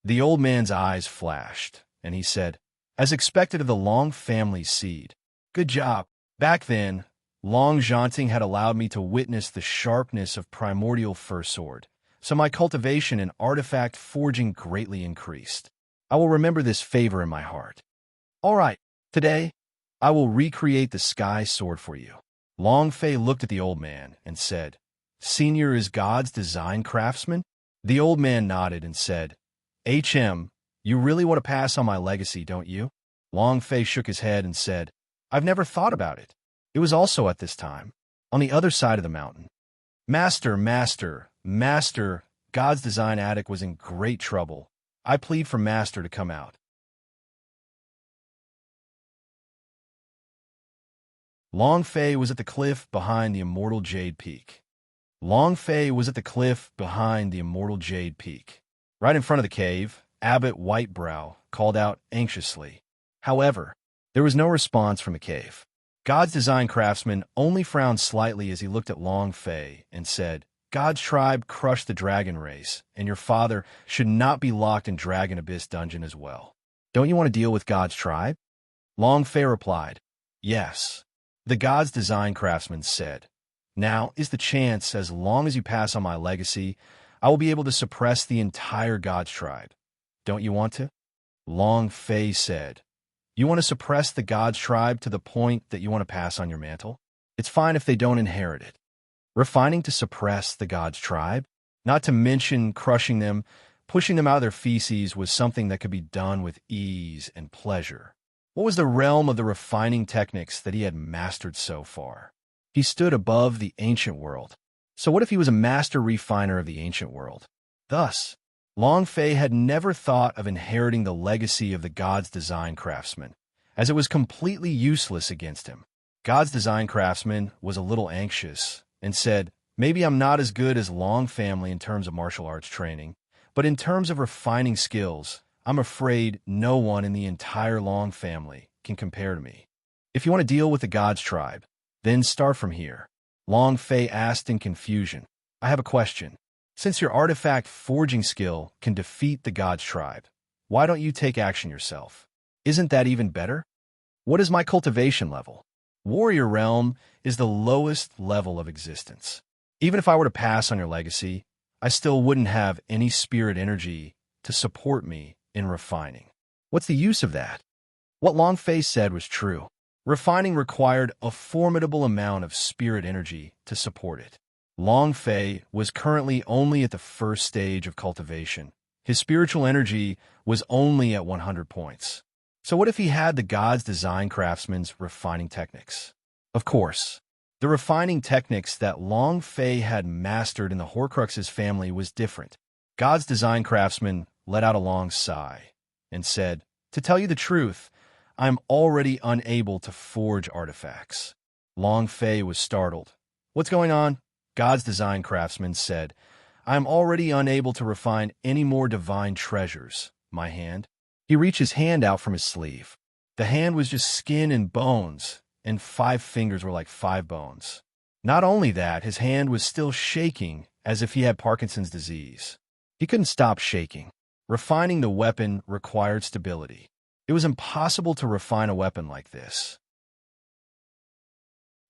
The old man's eyes flashed, and he said, "As expected of the Long family seed. Good job." Back then, Long Zhanting had allowed me to witness the sharpness of primordial fur sword, so my cultivation and artifact forging greatly increased. I will remember this favor in my heart. All right, today, I will recreate the sky sword for you." Long Fei looked at the old man and said, "Senior is God's design craftsman?" The old man nodded and said, You really want to pass on my legacy, don't you?" Long Fei shook his head and said, "I've never thought about it. It was also at this time, on the other side of the mountain." Master, God's Design Attic was in great trouble. I plead for Master to come out." Long Fei was at the cliff behind the immortal Jade Peak. Long Fei was at the cliff behind the immortal Jade Peak. Right in front of the cave, Abbot Whitebrow called out anxiously. However, there was no response from the cave. God's design craftsman only frowned slightly as he looked at Long Fei and said, God's tribe crushed the dragon race, and your father should not be locked in Dragon Abyss dungeon as well. Don't you want to deal with God's tribe? Long Fei replied, Yes. The God's design craftsman said, Now is the chance, as long as you pass on my legacy, I will be able to suppress the entire God's tribe. Don't you want to? Long Fei said, You want to suppress the God's tribe to the point that you want to pass on your mantle? It's fine if they don't inherit it. Refining to suppress the God's tribe, not to mention crushing them, pushing them out of their feces, was something that could be done with ease and pleasure. What was the realm of the refining techniques that he had mastered so far? He stood above the ancient world. So what if he was a master refiner of the ancient world? Thus, Long Fei had never thought of inheriting the legacy of the God's design craftsman, as it was completely useless against him. God's design craftsman was a little anxious and said, Maybe I'm not as good as Long family in terms of martial arts training, but in terms of refining skills, I'm afraid no one in the entire Long family can compare to me. If you want to deal with the God's tribe, then start from here. Long Fei asked in confusion, I have a question. Since your artifact forging skill can defeat the God's tribe, why don't you take action yourself? Isn't that even better? What is my cultivation level? Warrior realm is the lowest level of existence. Even if I were to pass on your legacy, I still wouldn't have any spirit energy to support me in refining. What's the use of that? What Long Fei said was true. Refining required a formidable amount of spirit energy to support it. Long Fei was currently only at the first stage of cultivation. His spiritual energy was only at 100 points. So what if he had the God's design craftsman's refining techniques? Of course, the refining techniques that Long Fei had mastered in the Horcrux's family was different. God's design craftsman let out a long sigh and said, To tell you the truth, I'm already unable to forge artifacts. Long Fei was startled. What's going on? God's design craftsman said, I'm already unable to refine any more divine treasures. My hand. He reached his hand out from his sleeve. The hand was just skin and bones, and 5 fingers were like 5 bones. Not only that, his hand was still shaking as if he had Parkinson's disease. He couldn't stop shaking. Refining the weapon required stability. It was impossible to refine a weapon like this.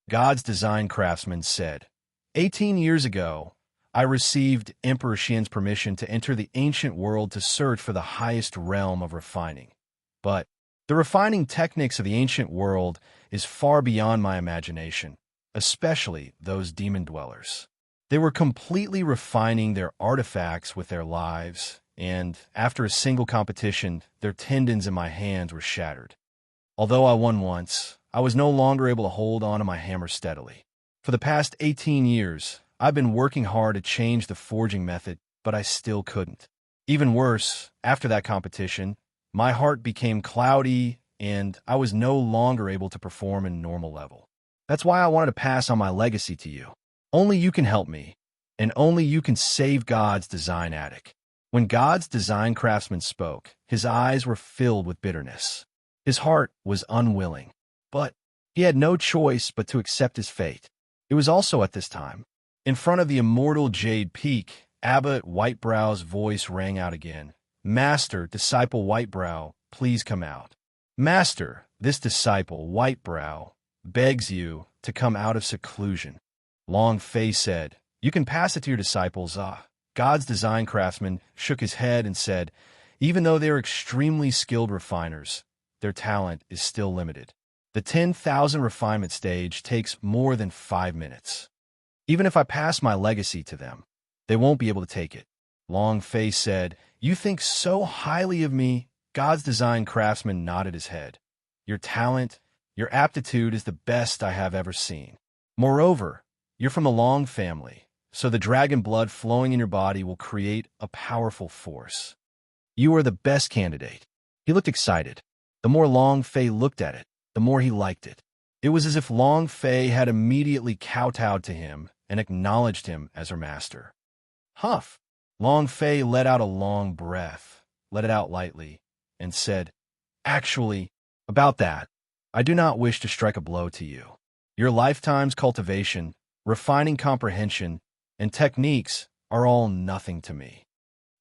God's design craftsman said, 18 years ago, I received Emperor Xian's permission to enter the ancient world to search for the highest realm of refining. But the refining techniques of the ancient world is far beyond my imagination, especially those demon dwellers. They were completely refining their artifacts with their lives, and after a single competition, their tendons in my hands were shattered. Although I won once, I was no longer able to hold on to my hammer steadily. For the past 18 years, I've been working hard to change the forging method, but I still couldn't. Even worse, after that competition, my heart became cloudy and I was no longer able to perform in normal level. That's why I wanted to pass on my legacy to you. Only you can help me, and only you can save God's design attic. When God's design craftsman spoke, his eyes were filled with bitterness. His heart was unwilling, but he had no choice but to accept his fate. It was also at this time, in front of the immortal Jade Peak, Abbot Whitebrow's voice rang out again. Master, disciple Whitebrow, please come out. Master, this disciple, Whitebrow, begs you to come out of seclusion. Long Fei said, You can pass it to your disciples. God's design craftsman shook his head and said, Even though they are extremely skilled refiners, their talent is still limited. The 10,000 refinement stage takes more than 5 minutes. Even if I pass my legacy to them, they won't be able to take it. Long Fei said, You think so highly of me? God's design craftsman nodded his head. Your talent, your aptitude is the best I have ever seen. Moreover, you're from the Long family, so the dragon blood flowing in your body will create a powerful force. You are the best candidate. He looked excited. The more Long Fei looked at it, the more he liked it. It was as if Long Fei had immediately kowtowed to him and acknowledged him as her master. Huff! Long Fei let out a long breath, let it out lightly, and said, Actually, about that, I do not wish to strike a blow to you. Your lifetime's cultivation, refining comprehension, and techniques are all nothing to me.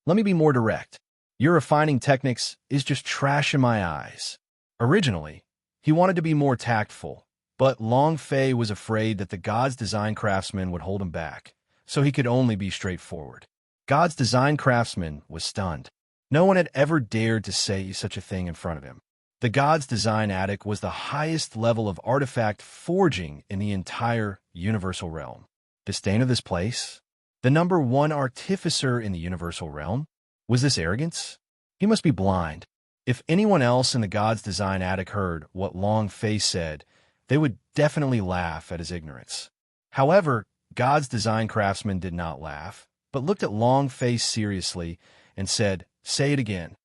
Let me be more direct. Your refining techniques is just trash in my eyes. Originally, he wanted to be more tactful, but Long Fei was afraid that the God's design craftsman would hold him back, so he could only be straightforward. God's design craftsman was stunned. No one had ever dared to say such a thing in front of him. The God's design attic was the highest level of artifact forging in the entire universal realm. Disdain of this place? The number one artificer in the universal realm? Was this arrogance? He must be blind. If anyone else in the God's design attic heard what Long Fei said, they would definitely laugh at his ignorance. However, God's design craftsman did not laugh, but looked at Long Fei seriously and said, "Say it again."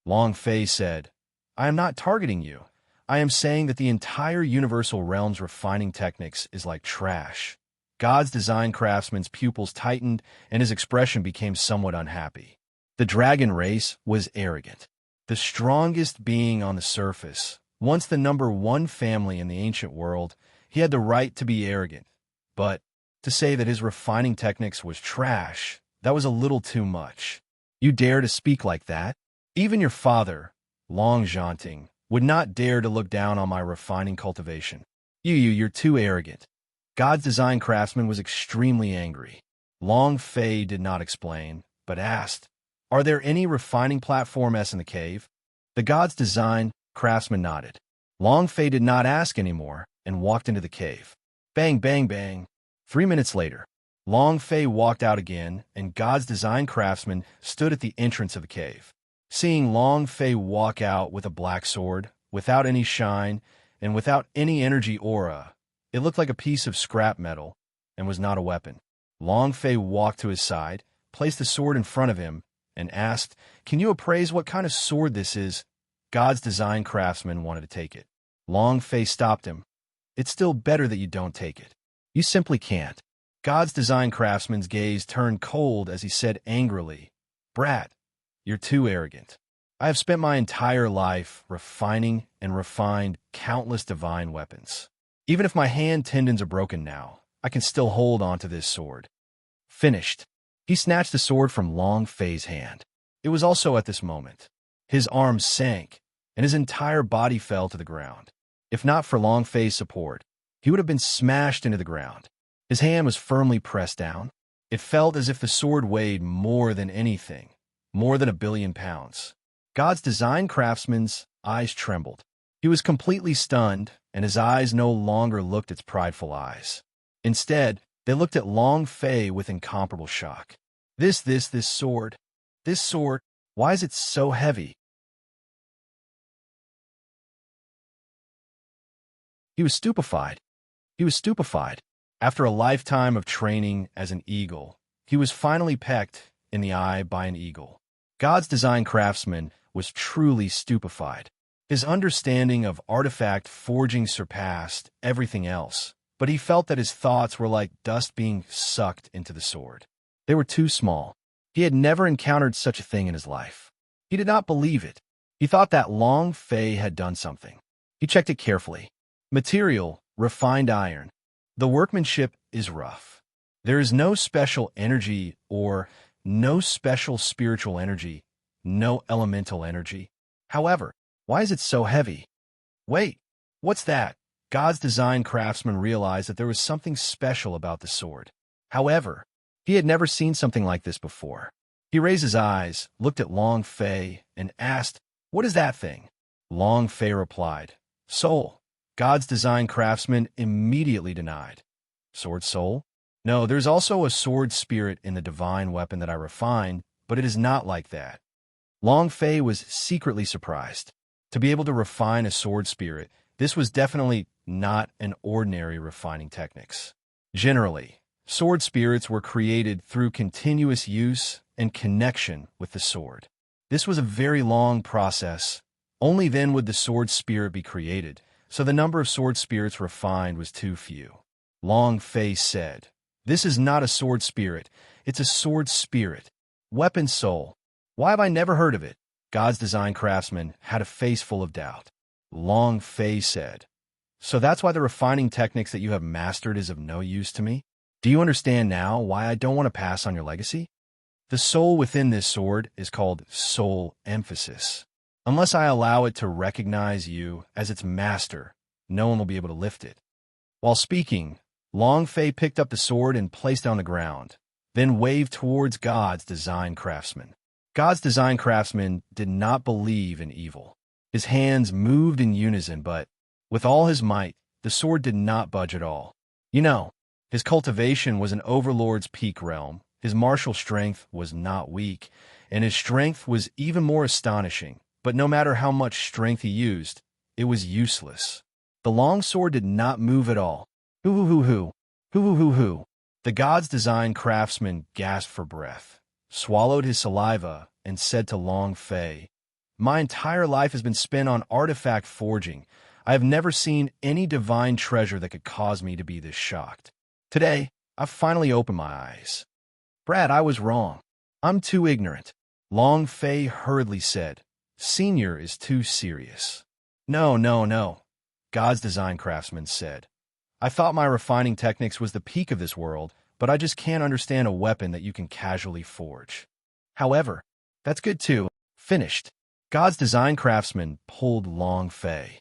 Long Fei said, "I am not targeting you. I am saying that the entire universal realm's refining techniques is like trash." God's design craftsman's pupils tightened and his expression became somewhat unhappy. The dragon race was arrogant. The strongest being on the surface, once the number one family in the ancient world, he had the right to be arrogant. But to say that his refining techniques was trash, that was a little too much. You dare to speak like that? Even your father, Long Zhanting, would not dare to look down on my refining cultivation. You're too arrogant. God's design craftsman was extremely angry. Long Fei did not explain, but asked, "Are there any refining platforms in the cave?" The God's design craftsman nodded. Long Fei did not ask anymore and walked into the cave. Bang, bang, bang. 3 minutes later, Long Fei walked out again, and God's design craftsman stood at the entrance of the cave. Seeing Long Fei walk out with a black sword, without any shine, and without any energy aura, it looked like a piece of scrap metal and was not a weapon. Long Fei walked to his side, placed the sword in front of him, and asked, "Can you appraise what kind of sword this is?" God's design craftsman wanted to take it. Long Fei stopped him. "It's still better that you don't take it. You simply can't." God's design craftsman's gaze turned cold as he said angrily, "Brat, you're too arrogant. I have spent my entire life refining and refined countless divine weapons. Even if my hand tendons are broken now, I can still hold on to this sword." Finished. He snatched the sword from Long Fei's hand. It was also at this moment. His arms sank, and his entire body fell to the ground. If not for Long Fei's support, he would have been smashed into the ground. His hand was firmly pressed down. It felt as if the sword weighed more than anything, more than 1,000,000,000 pounds. God's design craftsman's eyes trembled. He was completely stunned, and his eyes no longer looked its prideful eyes. Instead, they looked at Long Fei with incomparable shock. This sword, why is it so heavy?" He was stupefied. After a lifetime of training as an eagle, he was finally pecked in the eye by an eagle. God's design craftsman was truly stupefied. His understanding of artifact forging surpassed everything else, but he felt that his thoughts were like dust being sucked into the sword. They were too small. He had never encountered such a thing in his life. He did not believe it. He thought that Long Fei had done something. He checked it carefully. Material, refined iron. The workmanship is rough. There is no special energy or no special spiritual energy, no elemental energy. However, why is it so heavy? Wait, what's that? God's design craftsman realized that there was something special about the sword. However, he had never seen something like this before. He raised his eyes, looked at Long Fei, and asked, "What is that thing?" Long Fei replied, "Soul." God's design craftsman immediately denied. "Sword soul? No, there's also a sword spirit in the divine weapon that I refined, but it is not like that." Long Fei was secretly surprised. To be able to refine a sword spirit, this was definitely not an ordinary refining techniques. Generally, sword spirits were created through continuous use and connection with the sword. This was a very long process. Only then would the sword spirit be created, so the number of sword spirits refined was too few. Long Fei said, "This is not a sword spirit, it's a sword spirit. Weapon soul. Why have I never heard of it?" God's design craftsman had a face full of doubt. Long Fei said. So that's why the refining techniques that you have mastered is of no use to me? Do you understand now why I don't want to pass on your legacy? The soul within this sword is called soul emphasis. Unless I allow it to recognize you as its master, no one will be able to lift it. While speaking, Long Fei picked up the sword and placed it on the ground, then waved towards God's design craftsman. God's design craftsman did not believe in evil. His hands moved in unison, but with all his might, the sword did not budge at all. You know, his cultivation was an overlord's peak realm, his martial strength was not weak, and his strength was even more astonishing. But no matter how much strength he used, it was useless. The long sword did not move at all. Hoo-hoo-hoo-hoo, hoo-hoo-hoo-hoo. The god's design craftsman gasped for breath, swallowed his saliva, and said to Long Fei, "My entire life has been spent on artifact forging. I have never seen any divine treasure that could cause me to be this shocked. Today, I've finally opened my eyes. Brad, I was wrong. I'm too ignorant." Long Fei hurriedly said, "Senior is too serious." No, no, no, God's design craftsman said. "I thought my refining techniques was the peak of this world, but I just can't understand a weapon that you can casually forge. However, that's good too. Finished." God's design craftsman pulled Long Fei.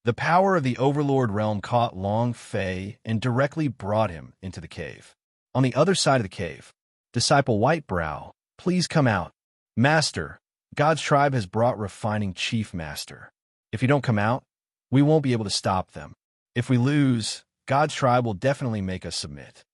The power of the Overlord realm caught Long Fei and directly brought him into the cave. On the other side of the cave, Disciple Whitebrow, "Please come out." "Master, God's tribe has brought refining chief master. If you don't come out, we won't be able to stop them. If we lose, God's tribe will definitely make us submit."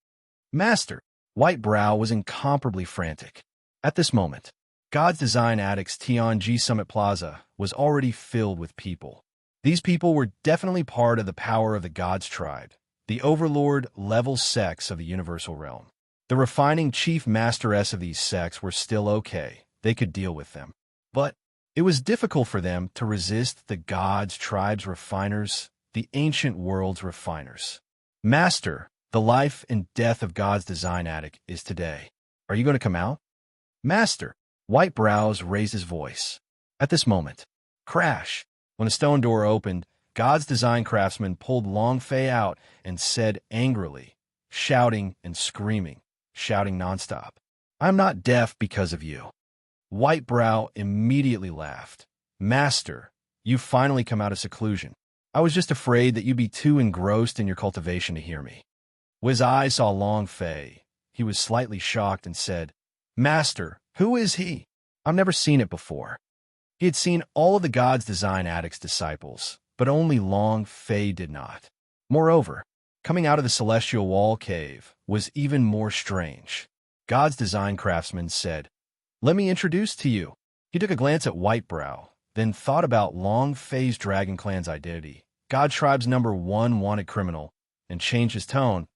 "Master," Whitebrow was incomparably frantic. At this moment, God's Design Addict's Tianji Summit Plaza was already filled with people. These people were definitely part of the power of the God's tribe, the Overlord-level sects of the Universal Realm. The refining chief masteress of these sects were still okay. They could deal with them. But it was difficult for them to resist the God's tribe's refiners, the ancient world's refiners. "Master, the life and death of God's Design Addict is today. Are you going to come out?" "Master," Whitebrows raised his voice. At this moment, crash! When a stone door opened, God's design craftsman pulled Long Fei out and said angrily, shouting and screaming, shouting nonstop, "I'm not deaf because of you." Whitebrow immediately laughed. "Master, you've finally come out of seclusion. I was just afraid that you'd be too engrossed in your cultivation to hear me." When his eyes saw Long Fei, he was slightly shocked and said, "Master, who is he? I've never seen it before." He had seen all of the God's Design Addict's disciples, but only Long Fei did not. Moreover, coming out of the Celestial Wall Cave was even more strange. God's Design Craftsman said, "Let me introduce to you." He took a glance at Whitebrow, then thought about Long Fei's Dragon Clan's identity, God Tribe's #1 wanted criminal, and changed his tone.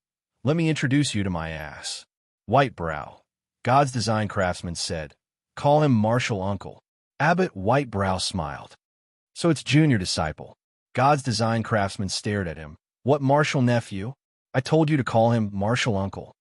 "Let me introduce you to my ass." Whitebrow, God's Design Craftsman said, "Call him Martial Uncle." Abbot Whitebrow smiled. "So it's Junior Disciple." God's Design Craftsman stared at him. "What Martial Nephew? I told you to call him Martial Uncle."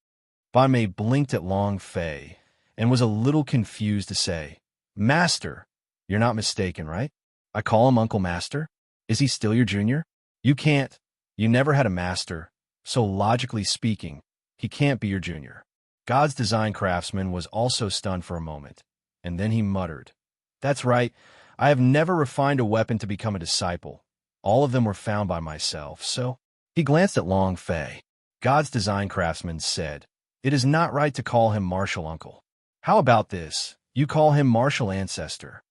Mai blinked at Long Fei and was a little confused to say, "Master, you're not mistaken, right? I call him Uncle Master? Is he still your junior? You can't. You never had a master, so logically speaking, he can't be your junior." God's Design Craftsman was also stunned for a moment, and then he muttered, "That's right. I have never refined a weapon to become a disciple. All of them were found by myself, so..." He glanced at Long Fei. God's Design Craftsman said, "It is not right to call him Martial Uncle. How about this? You call him Martial Ancestor."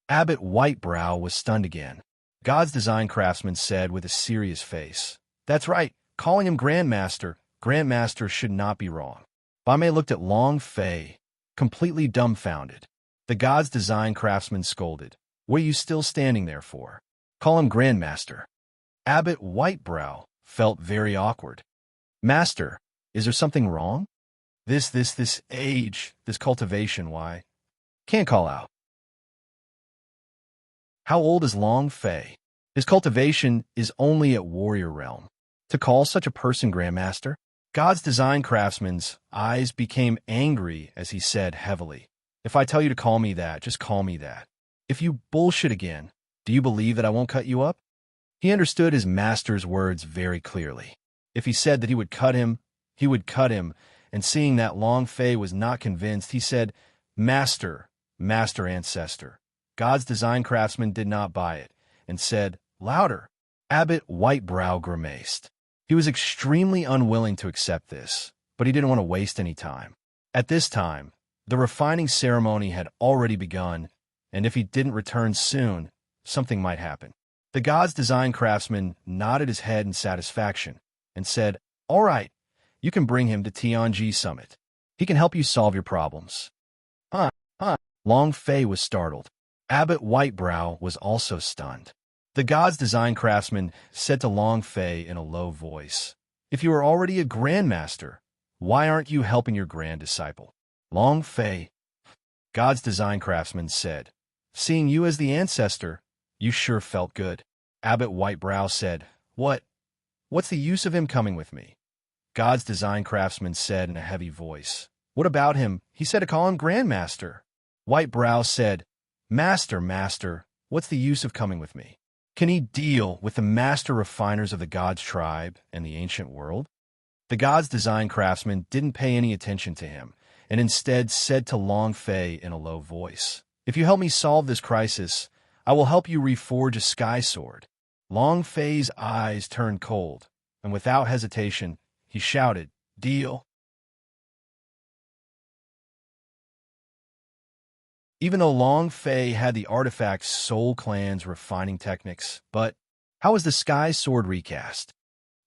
Abbot Whitebrow was stunned again. God's Design Craftsman said with a serious face, "That's right. Calling him Grandmaster. Grandmaster should not be wrong." Mai looked at Long Fei, completely dumbfounded. The God's Design Craftsman scolded, "What are you still standing there for? Call him Grandmaster." Abbot Whitebrow felt very awkward. "Master, is there something wrong? This age, this cultivation, why? Can't call out." How old is Long Fei? His cultivation is only at Warrior Realm. To call such a person Grandmaster? God's Design Craftsman's eyes became angry as he said heavily, "If I tell you to call me that, just call me that. If you bullshit again, Do you believe that I won't cut you up? He understood his master's words very clearly. If he said that he would cut him, he would cut him, and seeing that Long Fei was not convinced, he said, Master, Master Ancestor. God's design craftsman did not buy it, and said, Louder. Abbot Whitebrow grimaced. He was extremely unwilling to accept this, but he didn't want to waste any time. At this time, the refining ceremony had already begun, and if he didn't return soon, something might happen. The God's design craftsman nodded his head in satisfaction and said, All right, you can bring him to Tianji Summit. He can help you solve your problems. Huh. Long Fei was startled. Abbot Whitebrow was also stunned. The God's design craftsman said to Long Fei in a low voice, If you are already a grandmaster, why aren't you helping your grand disciple? Long Fei, God's design craftsman said, Seeing you as the ancestor, you sure felt good. Abbot Whitebrow said, What's the use of him coming with me? God's design craftsman said in a heavy voice, What about him? He said to call him grandmaster. Whitebrow said, Master, what's the use of coming with me? Can he deal with the master refiners of the God's tribe and the ancient world? The God's design craftsman didn't pay any attention to him, and instead said to Long Fei in a low voice, If you help me solve this crisis, I will help you reforge a sky sword. Long Fei's eyes turned cold, and without hesitation, he shouted, Deal. Even though Long Fei had the artifact's Soul Clan's refining techniques, but how was the Sky Sword recast?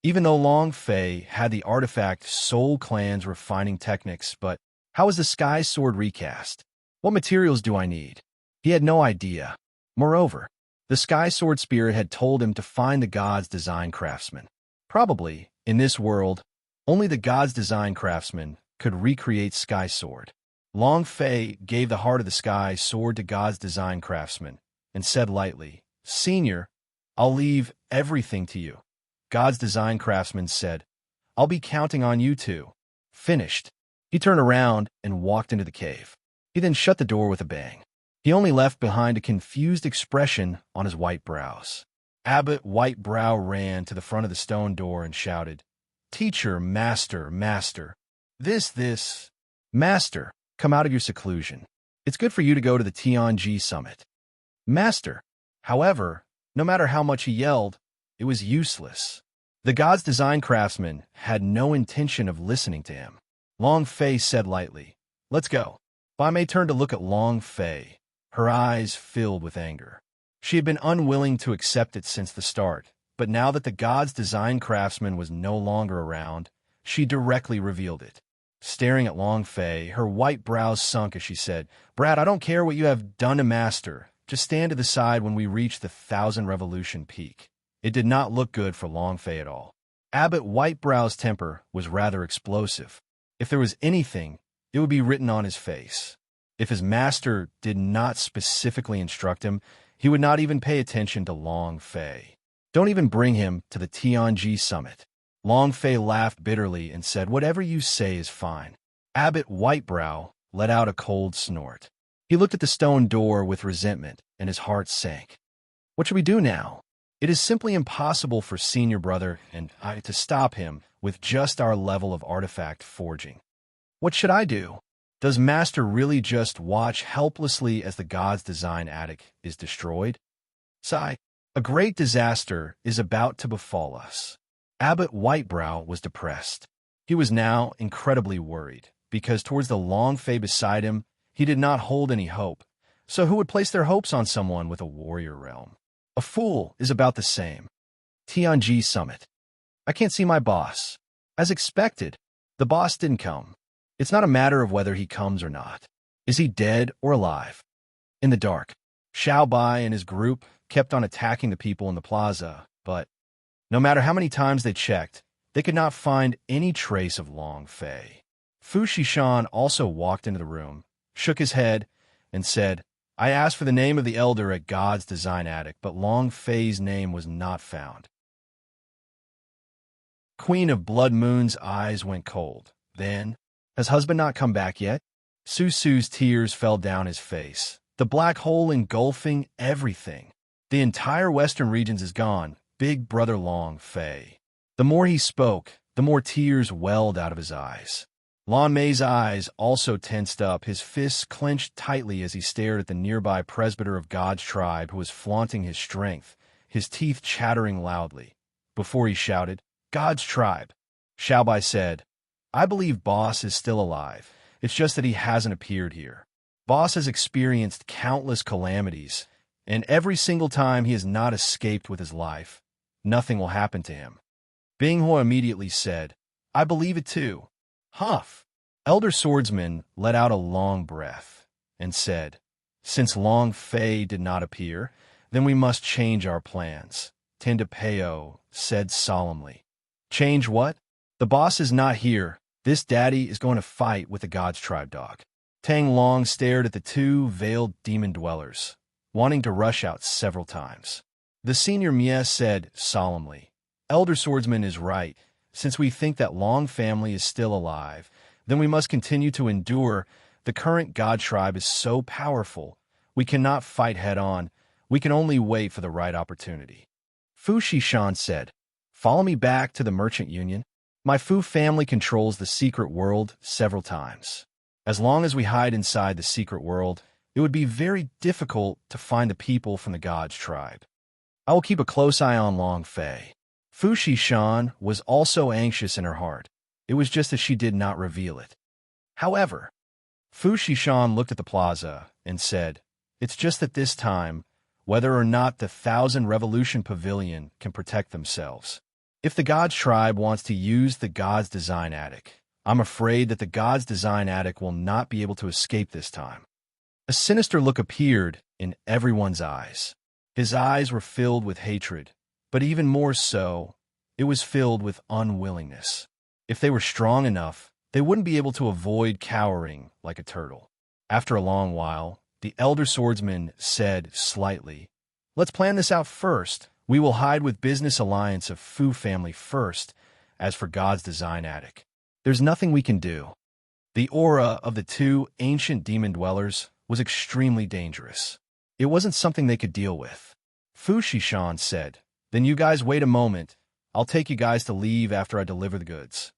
Even though Long Fei had the artifact Soul Clan's refining techniques, but how was the Sky Sword recast? What materials do I need? He had no idea. Moreover, the Sky Sword Spirit had told him to find the God's design craftsman. Probably, in this world, only the God's design craftsman could recreate Sky Sword. Long Fei gave the heart of the Sky Sword to God's design craftsman and said lightly, Senior, I'll leave everything to you. God's design craftsman said, I'll be counting on you too. Finished. He turned around and walked into the cave. He then shut the door with a bang. He only left behind a confused expression on his white brows. Abbot Whitebrow ran to the front of the stone door and shouted, Teacher, Master. Master, come out of your seclusion. It's good for you to go to the Tianji Summit. Master. However, no matter how much he yelled, it was useless. The God's design craftsman had no intention of listening to him. Long Fei said lightly, Let's go. Bai Mei turned to look at Long Fei, her eyes filled with anger. She had been unwilling to accept it since the start, but now that the God's design craftsman was no longer around, she directly revealed it. Staring at Long Fei, her white brows sunk as she said, Brad, I don't care what you have done to Master. Just stand to the side when we reach the 1,000 Revolution peak. It did not look good for Long Fei at all. Abbot Whitebrow's temper was rather explosive. If there was anything, it would be written on his face. If his master did not specifically instruct him, he would not even pay attention to Long Fei. Don't even bring him to the Tianji Summit. Long Fei laughed bitterly and said, Whatever you say is fine. Abbot Whitebrow let out a cold snort. He looked at the stone door with resentment, and his heart sank. What should we do now? It is simply impossible for Senior Brother and I to stop him with just our level of artifact forging. What should I do? Does Master really just watch helplessly as the God's design attic is destroyed? Sigh, a great disaster is about to befall us. Abbot Whitebrow was depressed. He was now incredibly worried, because towards the Long Fei beside him, he did not hold any hope. So who would place their hopes on someone with a warrior realm? A fool is about the same. Tianji Summit. I can't see my boss. As expected, the boss didn't come. It's not a matter of whether he comes or not. Is he dead or alive? In the dark, Xiao Bai and his group kept on attacking the people in the plaza, but no matter how many times they checked, they could not find any trace of Long Fei. Fu Shishan also walked into the room, shook his head, and said, I asked for the name of the elder at God's design attic, but Long Fei's name was not found. Queen of Blood Moon's eyes went cold. Then, has husband not come back yet? Susu's tears fell down his face, the black hole engulfing everything. The entire western regions is gone, big brother Long Fei. The more he spoke, the more tears welled out of his eyes. Lan Mei's eyes also tensed up, his fists clenched tightly as he stared at the nearby presbyter of God's tribe who was flaunting his strength, his teeth chattering loudly. Before he shouted, "God's tribe!" Xiaobai said, "I believe Boss is still alive. It's just that he hasn't appeared here. Boss has experienced countless calamities, and every single time he has not escaped with his life, nothing will happen to him." Binghuo immediately said, "I believe it too." Huff. Elder Swordsman let out a long breath and said, "Since Long Fei did not appear, then we must change our plans," Tendapeo said solemnly. "Change what? The boss is not here. This daddy is going to fight with the God's tribe dog." Tang Long stared at the two veiled demon dwellers, wanting to rush out several times. The senior Mie said solemnly, "Elder Swordsman is right. Since we think that Long family is still alive, then we must continue to endure. The current God tribe is so powerful, we cannot fight head-on. We can only wait for the right opportunity." Fu Shishan said, "Follow me back to the Merchant Union. My Fu family controls the secret world several times. As long as we hide inside the secret world, it would be very difficult to find the people from the God's tribe. I will keep a close eye on Long Fei." Fu Shishan was also anxious in her heart. It was just that she did not reveal it. However, Fu Shishan looked at the plaza and said, "It's just that this time, whether or not the Thousand Revolution Pavilion can protect themselves. If the God's tribe wants to use the God's Design Attic, I'm afraid that the God's Design Attic will not be able to escape this time." A sinister look appeared in everyone's eyes. His eyes were filled with hatred, but even more so, it was filled with unwillingness. If they were strong enough, they wouldn't be able to avoid cowering like a turtle. After a long while, the elder swordsman said slightly, "Let's plan this out first. We will hide with business alliance of Fu family first. As for God's Design Attic, there's nothing we can do." The aura of the two ancient demon dwellers was extremely dangerous. It wasn't something they could deal with. Fu Shishan said, "Then you guys wait a moment. I'll take you guys to leave after I deliver the goods."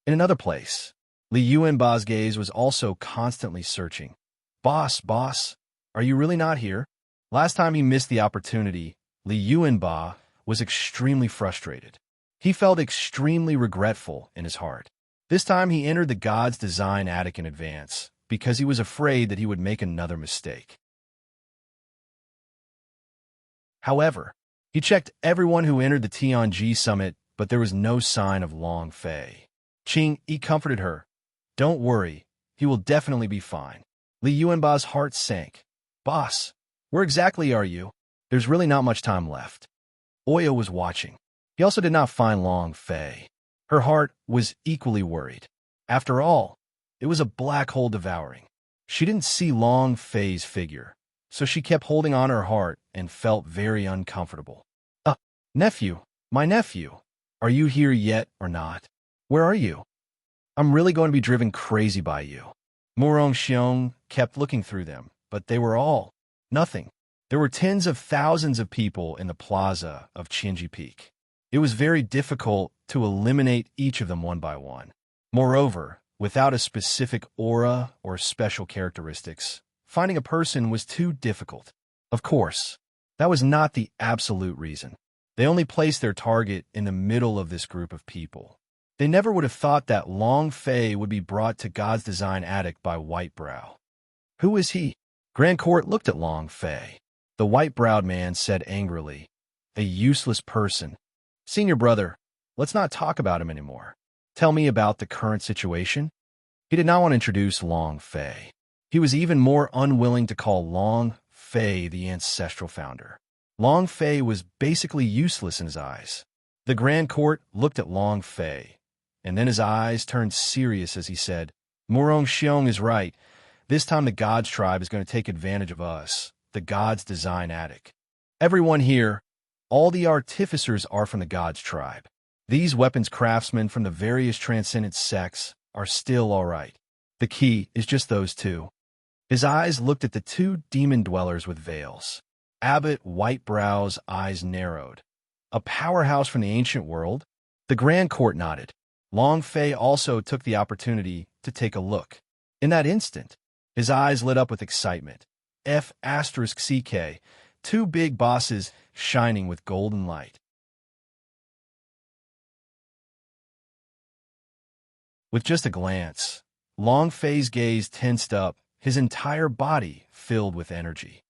In another place, Li Yuanba's gaze was also constantly searching. Boss, are you really not here?" Last time he missed the opportunity, Li Yuanba was extremely frustrated. He felt extremely regretful in his heart. This time he entered the God's Design Attic in advance, because he was afraid that he would make another mistake. However, he checked everyone who entered the Tianji summit, but there was no sign of Long Fei. Qing Yi comforted her. "Don't worry, he will definitely be fine." Li Yuanba's heart sank. "Boss, where exactly are you? There's really not much time left." Oya was watching. He also did not find Long Fei. Her heart was equally worried. After all, it was a black hole devouring. She didn't see Long Fei's figure, so she kept holding on her heart and felt very uncomfortable. Nephew, my nephew, are you here yet or not? Where are you? I'm really going to be driven crazy by you." Murong Xiong kept looking through them, but they were all nothing. There were tens of thousands of people in the plaza of Qinji Peak. It was very difficult to eliminate each of them one by one. Moreover, without a specific aura or special characteristics, finding a person was too difficult. Of course, that was not the absolute reason. They only placed their target in the middle of this group of people. They never would have thought that Long Fei would be brought to God's Design Attic by Whitebrow. "Who is he?" Grand Court looked at Long Fei. The white-browed man said angrily, "A useless person. Senior brother, let's not talk about him anymore. Tell me about the current situation." He did not want to introduce Long Fei. He was even more unwilling to call Long Fei the ancestral founder. Long Fei was basically useless in his eyes. The Grand Court looked at Long Fei, and then his eyes turned serious as he said, "Murong Xiong is right. This time the God's tribe is going to take advantage of us, the God's Design Attic. Everyone here, all the artificers are from the God's tribe. These weapons craftsmen from the various transcendent sects are still all right. The key is just those two." His eyes looked at the two demon dwellers with veils. Abbot Whitebrow's eyes narrowed. A powerhouse from the ancient world? The Grand Court nodded. Long Fei also took the opportunity to take a look. In that instant, his eyes lit up with excitement. F***CK, two big bosses shining with golden light. With just a glance, Long Fei's gaze tensed up, his entire body filled with energy.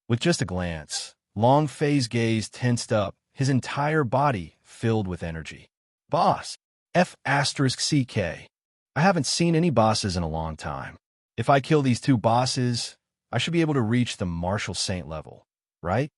With just a glance, Long Fei's gaze tensed up, his entire body filled with energy. Boss, F***CK. I haven't seen any bosses in a long time. If I kill these two bosses, I should be able to reach the Martial Saint level, right?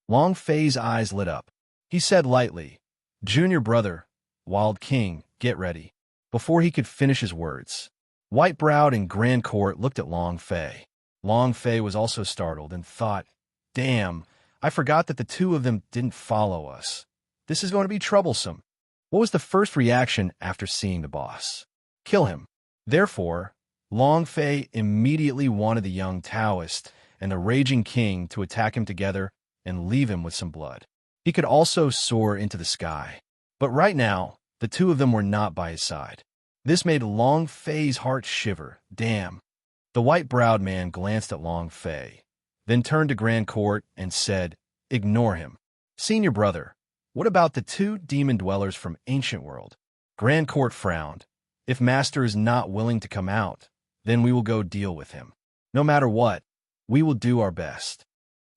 Long Fei's eyes lit up. He said lightly, Junior brother, Wild King, get ready. Before he could finish his words, Whitebrowed and Grand Court looked at Long Fei. Long Fei was also startled and thought, damn, I forgot that the two of them didn't follow us. This is going to be troublesome. What was the first reaction after seeing the boss? Kill him. Therefore, Long Fei immediately wanted the young Taoist and the Raging King to attack him together and leave him with some blood. He could also soar into the sky. But right now, the two of them were not by his side. This made Long Fei's heart shiver. Damn. The white-browed man glanced at Long Fei, then turned to Grand Court and said, ignore him. Senior brother, what about the two demon dwellers from Ancient World? Grand Court frowned. If Master is not willing to come out, then we will go deal with him. No matter what, we will do our best.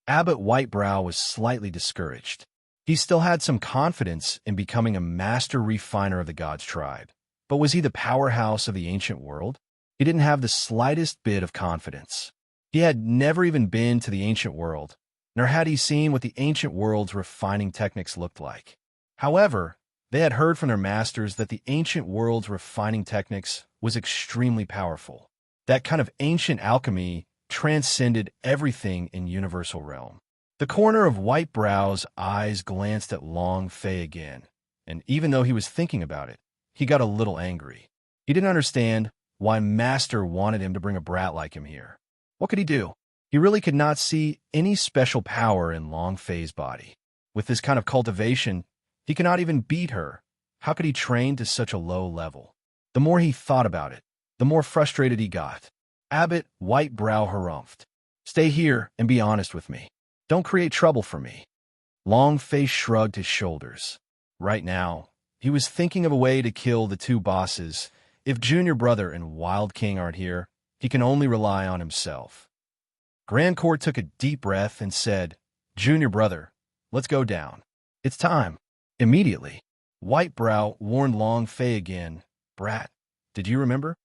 Abbot Whitebrow was slightly discouraged. He still had some confidence in becoming a master refiner of the God's tribe. But was he the powerhouse of the ancient world? He didn't have the slightest bit of confidence. He had never even been to the ancient world, nor had he seen what the ancient world's refining techniques looked like. However, they had heard from their masters that the ancient world's refining techniques was extremely powerful. That kind of ancient alchemy transcended everything in universal realm. The corner of Whitebrow's eyes glanced at Long Fei again, and even though he was thinking about it, he got a little angry. He didn't understand why Master wanted him to bring a brat like him here. What could he do? He really could not see any special power in Long Fei's body. With this kind of cultivation, he could not even beat her. How could he train to such a low level? The more he thought about it, the more frustrated he got. Abbot Whitebrow harumphed. Stay here and be honest with me. Don't create trouble for me. Long Fei shrugged his shoulders. Right now, he was thinking of a way to kill the two bosses. If Junior Brother and Wild King aren't here, he can only rely on himself. Grand Court took a deep breath and said, Junior Brother, let's go down. It's time. Immediately, Whitebrow warned Long Fei again. Brat, did you remember?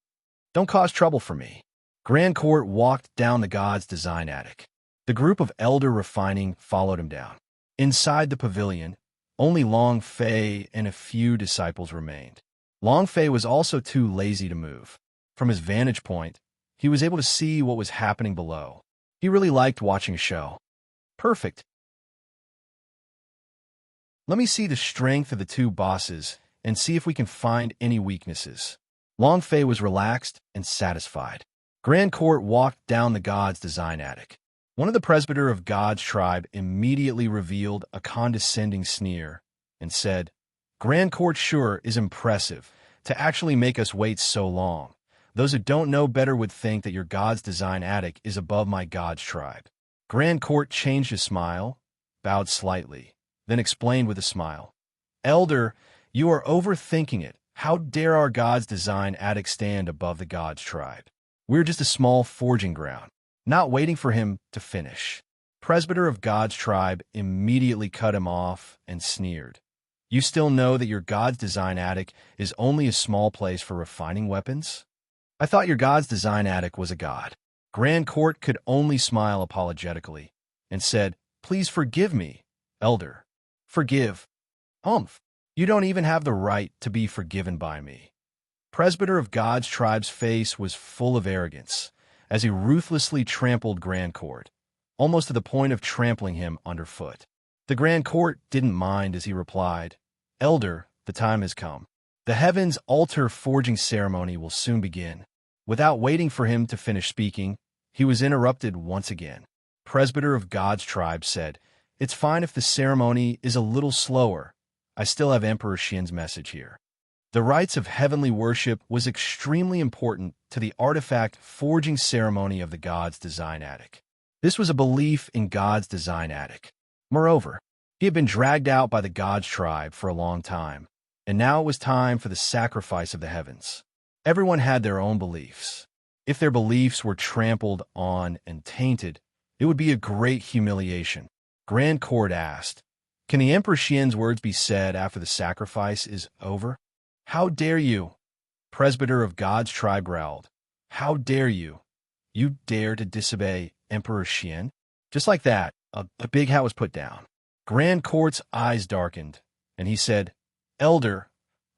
Don't cause trouble for me. Grand Court walked down the God's design attic. The group of elder refining followed him down. Inside the pavilion, only Long Fei and a few disciples remained. Long Fei was also too lazy to move. From his vantage point, he was able to see what was happening below. He really liked watching a show. Perfect. Let me see the strength of the two bosses and see if we can find any weaknesses. Long Fei was relaxed and satisfied. Grand Court walked down the God's design attic. One of the presbyter of God's tribe immediately revealed a condescending sneer and said, Grand Court sure is impressive to actually make us wait so long. Those who don't know better would think that your God's design attic is above my God's tribe. Grand Court changed his smile, bowed slightly, then explained with a smile. Elder, you are overthinking it. How dare our God's design attic stand above the God's tribe? We're just a small forging ground, not waiting for him to finish. Presbyter of God's tribe immediately cut him off and sneered. You still know that your God's design attic is only a small place for refining weapons? I thought your God's design attic was a god. Grand Court could only smile apologetically and said, Please forgive me, Elder. Forgive. Humph. You don't even have the right to be forgiven by me. Presbyter of God's tribe's face was full of arrogance as he ruthlessly trampled Grand Court, almost to the point of trampling him underfoot. The Grand Court didn't mind as he replied, Elder, the time has come. The heavens altar forging ceremony will soon begin. Without waiting for him to finish speaking, he was interrupted once again. Presbyter of God's tribe said, "It's fine if the ceremony is a little slower. I still have Emperor Xian's message here." The rites of heavenly worship was extremely important to the artifact forging ceremony of the God's Design Attic. This was a belief in God's Design Attic. Moreover, he had been dragged out by the God's tribe for a long time, and now it was time for the sacrifice of the heavens. Everyone had their own beliefs. If their beliefs were trampled on and tainted, it would be a great humiliation. Grand Court asked, "Can the Emperor Xian's words be said after the sacrifice is over?" "How dare you?" Presbyter of God's tribe growled. "How dare you? You dare to disobey Emperor Xian?" Just like that, a big hat was put down. Grand Court's eyes darkened, and he said, "Elder,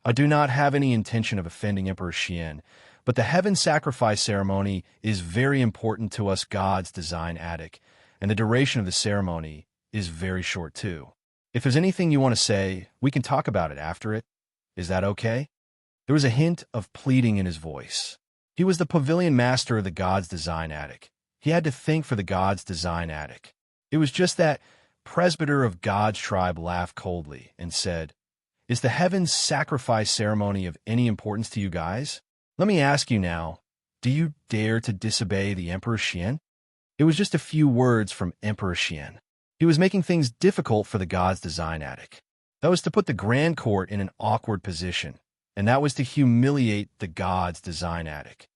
I do not have any intention of offending Emperor Xian, but the heaven sacrifice ceremony is very important to us God's Design Attic, and the duration of the ceremony is very short too. If there's anything you want to say, we can talk about it after it. Is that okay?" There was a hint of pleading in his voice. He was the pavilion master of the God's Design Attic. He had to think for the God's Design Attic. It was just that Presbyter of God's tribe laughed coldly and said, "Is the heavens sacrifice ceremony of any importance to you guys? Let me ask you now, do you dare to disobey the Emperor Xian?" It was just a few words from Emperor Xian. He was making things difficult for the God's Design Attic. That was to put the Grand Court in an awkward position, and that was to humiliate the God's Design Attic.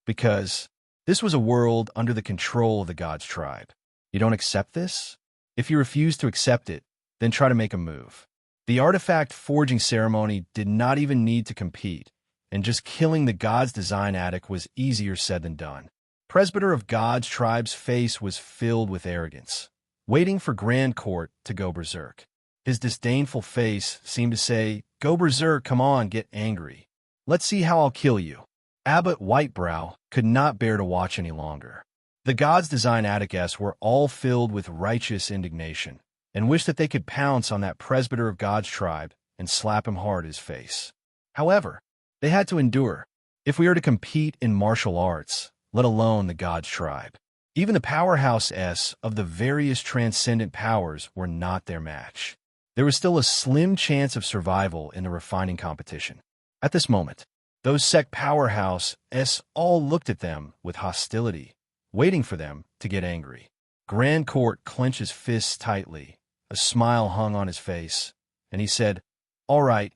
Because this was a world under the control of the God's tribe. You don't accept this? If you refuse to accept it, then try to make a move. The artifact forging ceremony did not even need to compete, and just killing the God's Design Attic was easier said than done. Presbyter of God's tribe's face was filled with arrogance, waiting for Grand Court to go berserk. His disdainful face seemed to say, "Go berserk, come on, get angry. Let's see how I'll kill you." Abbot Whitebrow could not bear to watch any longer. The God's Design Attics were all filled with righteous indignation, and wished that they could pounce on that presbyter of God's tribe and slap him hard in his face. However, they had to endure. If we are to compete in martial arts, let alone the God's tribe, even the powerhouses of the various transcendent powers were not their match. There was still a slim chance of survival in the refining competition. At this moment, those sect powerhouses all looked at them with hostility, waiting for them to get angry. Grand Court clenched his fists tightly. A smile hung on his face, and he said, "All right,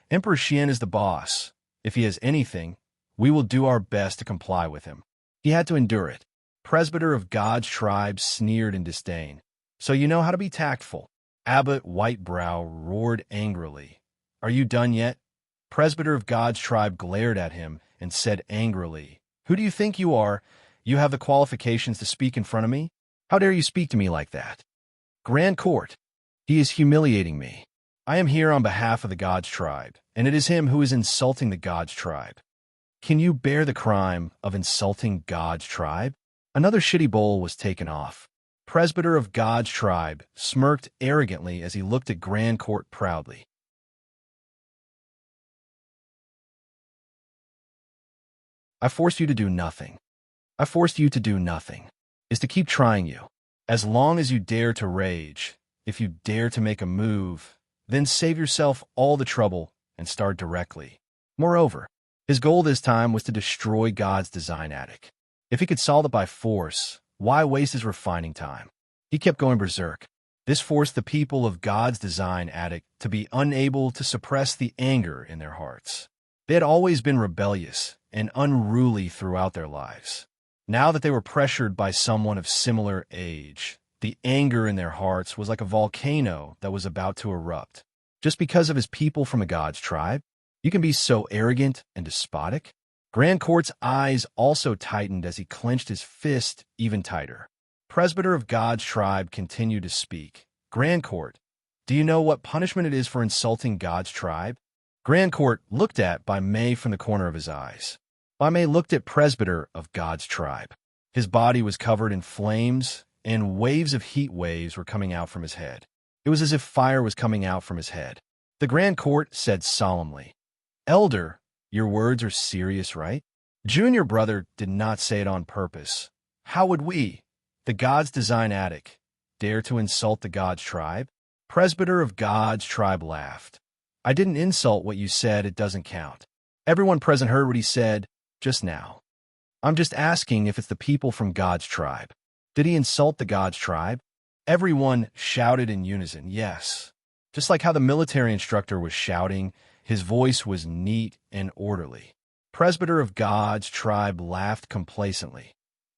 Emperor Xian is the boss. If he has anything, we will do our best to comply with him." He had to endure it. Presbyter of God's tribe sneered in disdain. "So you know how to be tactful." Abbot Whitebrow roared angrily. "Are you done yet?" Presbyter of God's tribe glared at him and said angrily, "Who do you think you are? You have the qualifications to speak in front of me? How dare you speak to me like that?" "Grand Court, he is humiliating me. I am here on behalf of the God's tribe, and it is him who is insulting the God's tribe. Can you bear the crime of insulting God's tribe?" Another shitty bowl was taken off. Presbyter of God's tribe smirked arrogantly as he looked at Grand Court proudly. "I forced you to do nothing. I forced you to do nothing. Is to keep trying you. As long as you dare to rage, if you dare to make a move, then save yourself all the trouble and start directly." Moreover, his goal this time was to destroy God's Design Attic. If he could solve it by force, why waste his refining time? He kept going berserk. This forced the people of God's Design Attic to be unable to suppress the anger in their hearts. They had always been rebellious and unruly throughout their lives. Now that they were pressured by someone of similar age, the anger in their hearts was like a volcano that was about to erupt. Just because of his people from a God's tribe? You can be so arrogant and despotic? Grand Court's eyes also tightened as he clenched his fist even tighter. Presbyter of God's tribe continued to speak. "Grand Court, do you know what punishment it is for insulting God's tribe?" Grand Court looked at Bai Mei from the corner of his eyes. Bai Mei looked at Presbyter of God's tribe. His body was covered in flames, and waves of heat waves were coming out from his head. It was as if fire was coming out from his head. The Grand Court said solemnly, "Elder, your words are serious, right?" Junior brother did not say it on purpose. How would we, the God's design addict, dare to insult the God's tribe? Presbyter of God's tribe laughed. I didn't insult what you said, it doesn't count. Everyone present heard what he said just now. I'm just asking if it's the people from God's tribe. Did he insult the God's tribe? Everyone shouted in unison, yes. Just like how the military instructor was shouting, his voice was neat and orderly. Presbyter of God's tribe laughed complacently.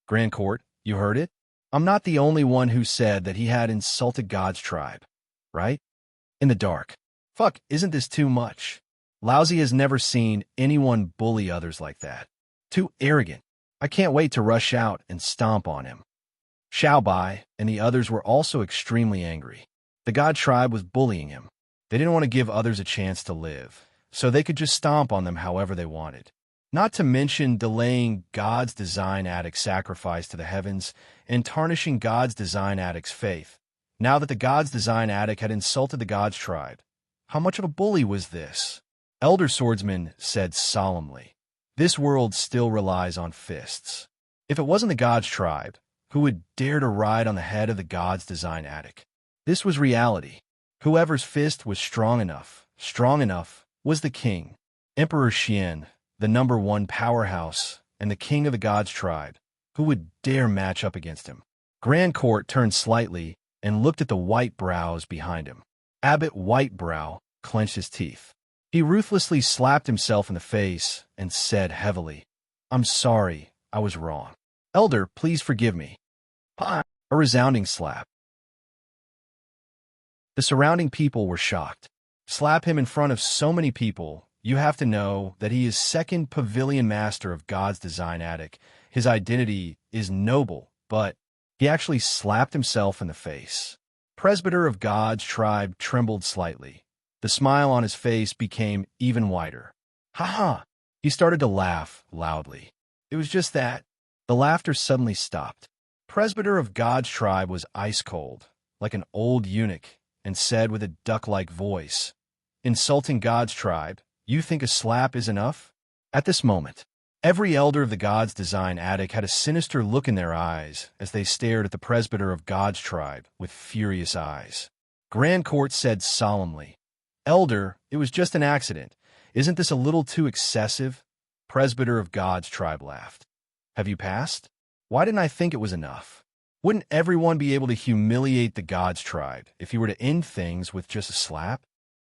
Grand Court, you heard it? I'm not the only one who said that he had insulted God's tribe, right? In the dark. Fuck, isn't this too much? Lousy has never seen anyone bully others like that. Too arrogant. I can't wait to rush out and stomp on him. Xiao Bai and the others were also extremely angry. The God tribe was bullying him. They didn't want to give others a chance to live, so they could just stomp on them however they wanted. Not to mention delaying God's design addict's sacrifice to the heavens and tarnishing God's design addict's faith. Now that the God's design addict had insulted the God's tribe, how much of a bully was this? Elder Swordsman said solemnly, this world still relies on fists. If it wasn't the God's tribe, who would dare to ride on the head of the God's design addict? This was reality. Whoever's fist was strong enough was the king. Emperor Xian, the #1 powerhouse and the king of the God's tribe, who would dare match up against him? Grand Court turned slightly and looked at the white brows behind him. Abbot Whitebrow clenched his teeth. He ruthlessly slapped himself in the face and said heavily, I'm sorry, I was wrong. Elder, please forgive me. A resounding slap. The surrounding people were shocked. Slap him in front of so many people. You have to know that he is second pavilion master of God's design attic. His identity is noble, but he actually slapped himself in the face. Presbyter of God's tribe trembled slightly. The smile on his face became even wider. Ha ha! He started to laugh loudly. It was just that. The laughter suddenly stopped. Presbyter of God's tribe was ice cold, like an old eunuch, and said with a duck-like voice, insulting God's tribe, you think a slap is enough? At this moment, every elder of the God's design attic had a sinister look in their eyes as they stared at the presbyter of God's tribe with furious eyes. Grand Court said solemnly, Elder, it was just an accident. Isn't this a little too excessive? Presbyter of God's tribe laughed. Have you passed? Why didn't I think it was enough? Wouldn't everyone be able to humiliate the God's tribe if you were to end things with just a slap?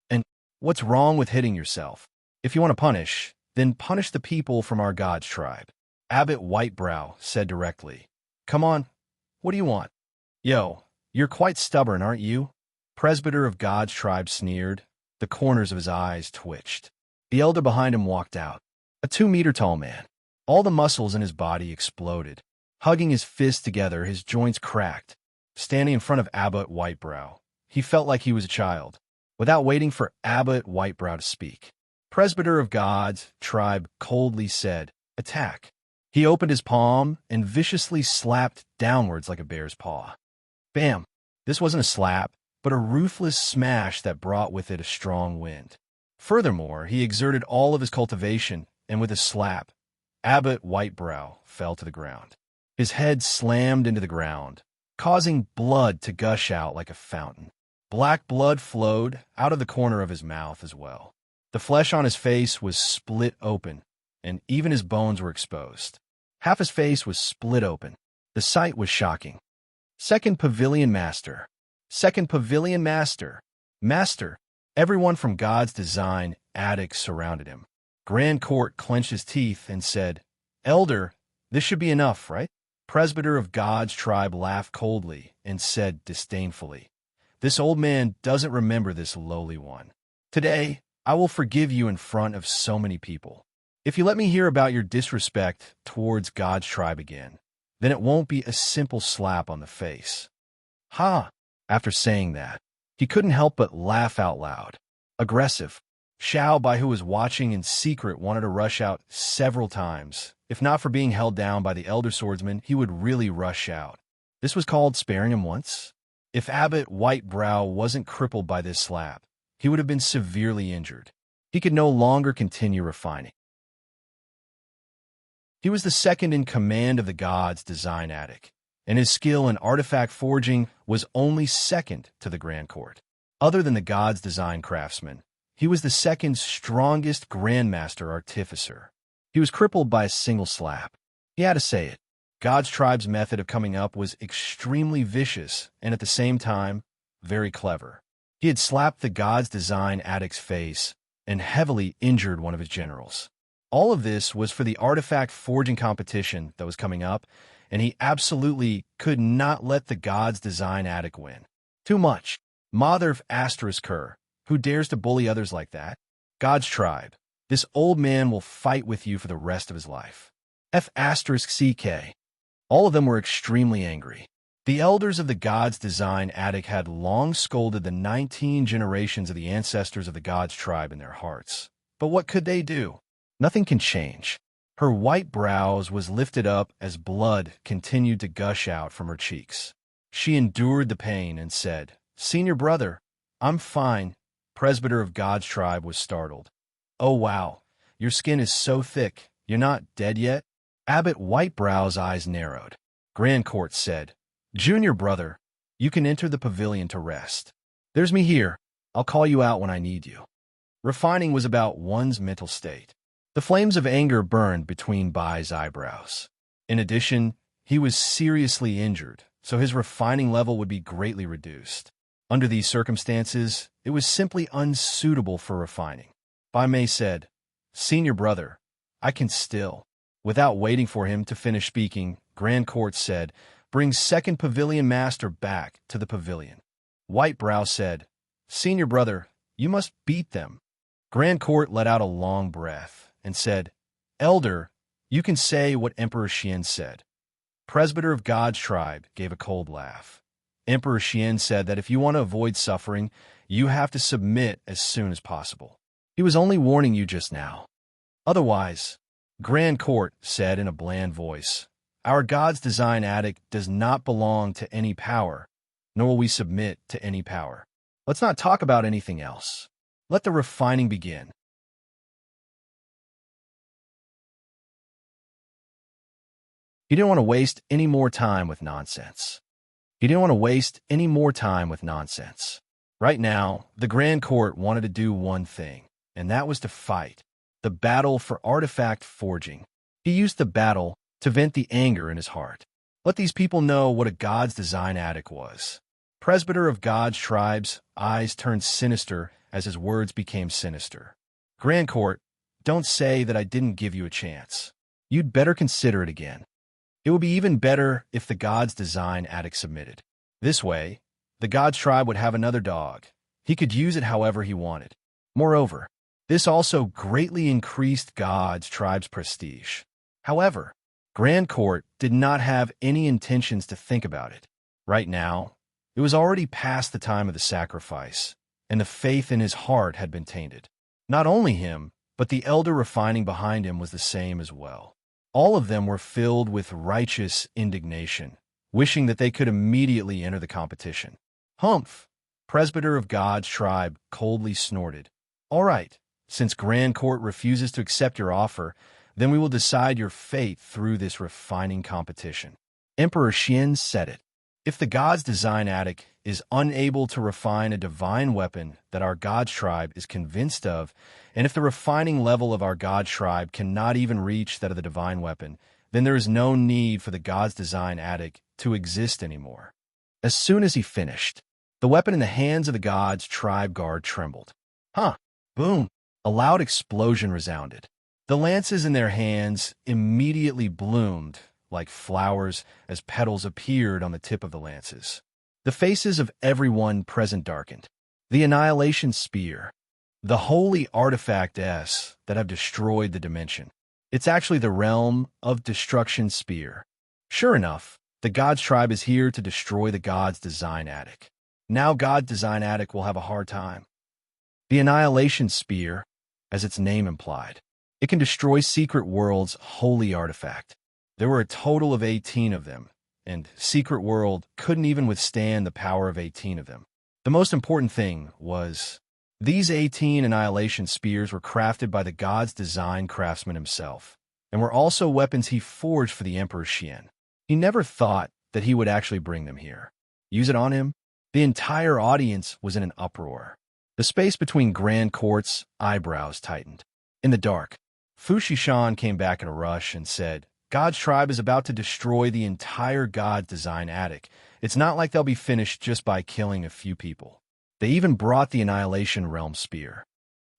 And what's wrong with hitting yourself? If you want to punish, then punish the people from our God's tribe. Abbot Whitebrow said directly. Come on, what do you want? Yo, you're quite stubborn, aren't you? Presbyter of God's tribe sneered. The corners of his eyes twitched. The elder behind him walked out. A 2-meter-tall man. All the muscles in his body exploded. Hugging his fists together, his joints cracked. Standing in front of Abbot Whitebrow, he felt like he was a child. Without waiting for Abbot Whitebrow to speak, Presbyter of God's tribe coldly said, Attack. He opened his palm and viciously slapped downwards like a bear's paw. Bam! This wasn't a slap, but a ruthless smash that brought with it a strong wind. Furthermore, he exerted all of his cultivation, and with a slap, Abbot Whitebrow fell to the ground. His head slammed into the ground, causing blood to gush out like a fountain. Black blood flowed out of the corner of his mouth as well. The flesh on his face was split open, and even his bones were exposed. Half his face was split open. The sight was shocking. Second Pavilion Master. Second Pavilion Master. Master. Everyone from God's design attic surrounded him. Grand Court clenched his teeth and said, Elder, this should be enough, right? Presbyter of God's tribe laughed coldly and said disdainfully, This old man doesn't remember this lowly one. Today, I will forgive you in front of so many people. If you let me hear about your disrespect towards God's tribe again, then it won't be a simple slap on the face. Ha! After saying that, he couldn't help but laugh out loud. Aggressive. Xiao Bai, who was watching in secret, wanted to rush out several times. If not for being held down by the elder swordsman, he would really rush out. This was called sparing him once. If Abbot Whitebrow wasn't crippled by this slap, he would have been severely injured. He could no longer continue refining. He was the second in command of the God's design attic, and his skill in artifact forging was only second to the Grand Court. Other than the God's design craftsman, he was the second strongest Grandmaster artificer. He was crippled by a single slap. He had to say it. God's tribe's method of coming up was extremely vicious and at the same time, very clever. He had slapped the God's design addict's face and heavily injured one of his generals. All of this was for the artifact forging competition that was coming up, and he absolutely could not let the God's design addict win. Too much. Mother of Asterisk-Cur, who dares to bully others like that? God's tribe. This old man will fight with you for the rest of his life. F***CK. All of them were extremely angry. The elders of the God's design attic had long scolded the 19 generations of the ancestors of the God's tribe in their hearts. But what could they do? Nothing can change. Her white brows was lifted up as blood continued to gush out from her cheeks. She endured the pain and said, "Senior brother, I'm fine." Presbyter of God's tribe was startled. "Oh wow, your skin is so thick, you're not dead yet?" Abbot Whitebrow's eyes narrowed. Grand Court said, "Junior brother, you can enter the pavilion to rest. There's me here. I'll call you out when I need you." Refining was about one's mental state. The flames of anger burned between Bai's eyebrows. In addition, he was seriously injured, so his refining level would be greatly reduced. Under these circumstances, it was simply unsuitable for refining. Bai Mei said, "Senior brother, I can still." Without waiting for him to finish speaking, Grand Court said, "Bring second pavilion master back to the pavilion." Whitebrow said, "Senior brother, you must beat them." Grand Court let out a long breath and said, "Elder, you can say what Emperor Xian said." Presbyter of God's tribe gave a cold laugh. Emperor Xian said that if you want to avoid suffering, you have to submit as soon as possible. He was only warning you just now. Otherwise, Grand Court said in a bland voice, "Our God's design attic does not belong to any power, nor will we submit to any power. Let's not talk about anything else. Let the refining begin." He didn't want to waste any more time with nonsense. Right now, the Grand Court wanted to do one thing, and that was to fight. The battle for artifact forging. He used the battle to vent the anger in his heart. Let these people know what a God's design attic was. Presbyter of God's tribe's eyes turned sinister as his words became sinister. Grand Court, don't say that I didn't give you a chance. You'd better consider it again. It would be even better if the God's design attic submitted. This way, the God's tribe would have another dog. He could use it however he wanted. Moreover, this also greatly increased God's tribe's prestige. However, Grand Court did not have any intentions to think about it. Right now, it was already past the time of the sacrifice, and the faith in his heart had been tainted. Not only him, but the elder refining behind him was the same as well. All of them were filled with righteous indignation, wishing that they could immediately enter the competition. "Humph!" Presbyter of God's tribe coldly snorted. "All right, since Grand Court refuses to accept your offer, then we will decide your fate through this refining competition." Emperor Xian said it. If the God's design attic is unable to refine a divine weapon that our God's tribe is convinced of, and if the refining level of our God's tribe cannot even reach that of the divine weapon, then there is no need for the God's design attic to exist anymore. As soon as he finished, the weapon in the hands of the God's tribe guard trembled. Boom! A loud explosion resounded. The lances in their hands immediately bloomed like flowers as petals appeared on the tip of the lances. The faces of everyone present darkened. The annihilation spear. The holy artifacts that have destroyed the dimension. It's actually the realm of destruction spear. Sure enough, the God's tribe is here to destroy the God's design attic. Now God's design attic will have a hard time. The annihilation spear, as its name implied, it can destroy Secret World's holy artifact. There were a total of 18 of them, and Secret World couldn't even withstand the power of 18 of them. The most important thing was, these 18 annihilation spears were crafted by the God's design craftsman himself. and were also weapons he forged for the Emperor Xian. He never thought that he would actually bring them here. Use it on him? The entire audience was in an uproar. The space between Grand Court's eyebrows tightened. In the dark, Fu Shishan came back in a rush and said, God's tribe is about to destroy the entire God design attic. It's not like they'll be finished just by killing a few people. They even brought the Annihilation Realm spear.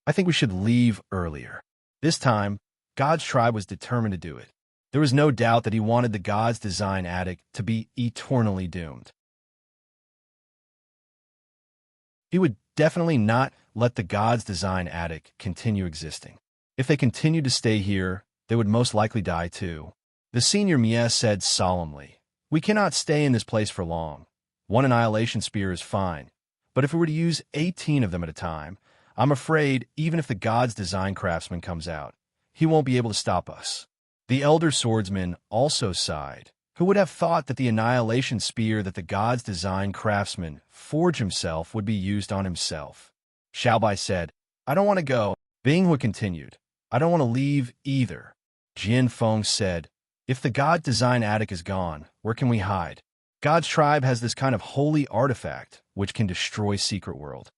I think we should leave earlier. This time, God's tribe was determined to do it. There was no doubt that he wanted the God's design attic to be eternally doomed. He would definitely not let the God's design attic continue existing. If they continued to stay here, they would most likely die too. The senior Mie said solemnly, We cannot stay in this place for long. One annihilation spear is fine, but if we were to use 18 of them at a time, I'm afraid even if the God's design craftsman comes out, he won't be able to stop us. The elder swordsman also sighed. Who would have thought that the annihilation spear that the God's design craftsman forged himself would be used on himself? Xiaobai said, I don't want to go. Binghui continued, I don't want to leave either. Jin Feng said, If the God design attic is gone, where can we hide? God's tribe has this kind of holy artifact which can destroy Secret World.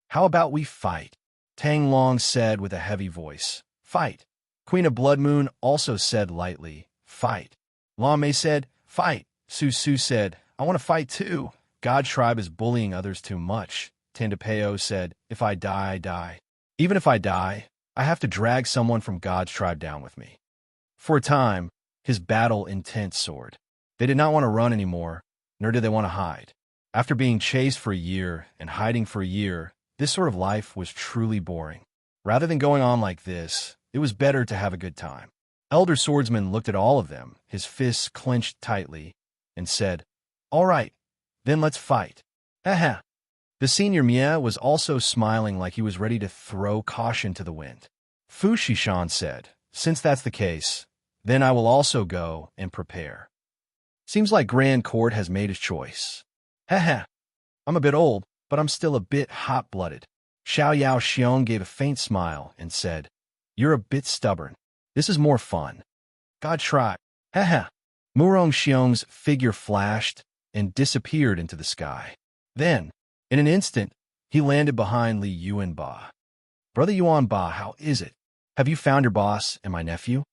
How about we fight? Tang Long said with a heavy voice, Fight. Queen of Blood Moon also said lightly, Fight. Lan Mei said, Fight. Su Su said, I want to fight too. God's tribe is bullying others too much. Tandapeo said, If I die, I die. Even if I die, I have to drag someone from God's tribe down with me. For a time, his battle intent soared. They did not want to run anymore, nor did they want to hide. After being chased for a year and hiding for a year, this sort of life was truly boring. Rather than going on like this, it was better to have a good time. Elder Swordsman looked at all of them, his fists clenched tightly, and said, All right, then let's fight. Haha. The senior Mie was also smiling like he was ready to throw caution to the wind. Fu Shishan said, Since that's the case, then I will also go and prepare. Seems like Grand Court has made his choice. Haha. I'm a bit old, but I'm still a bit hot-blooded. Xiao Yao Xiong gave a faint smile and said, You're a bit stubborn. This is more fun. God tried. Haha. Murong Xiong's figure flashed and disappeared into the sky. Then, in an instant, he landed behind Li Yuanba. Brother Yuanba, how is it? Have you found your boss and my nephew?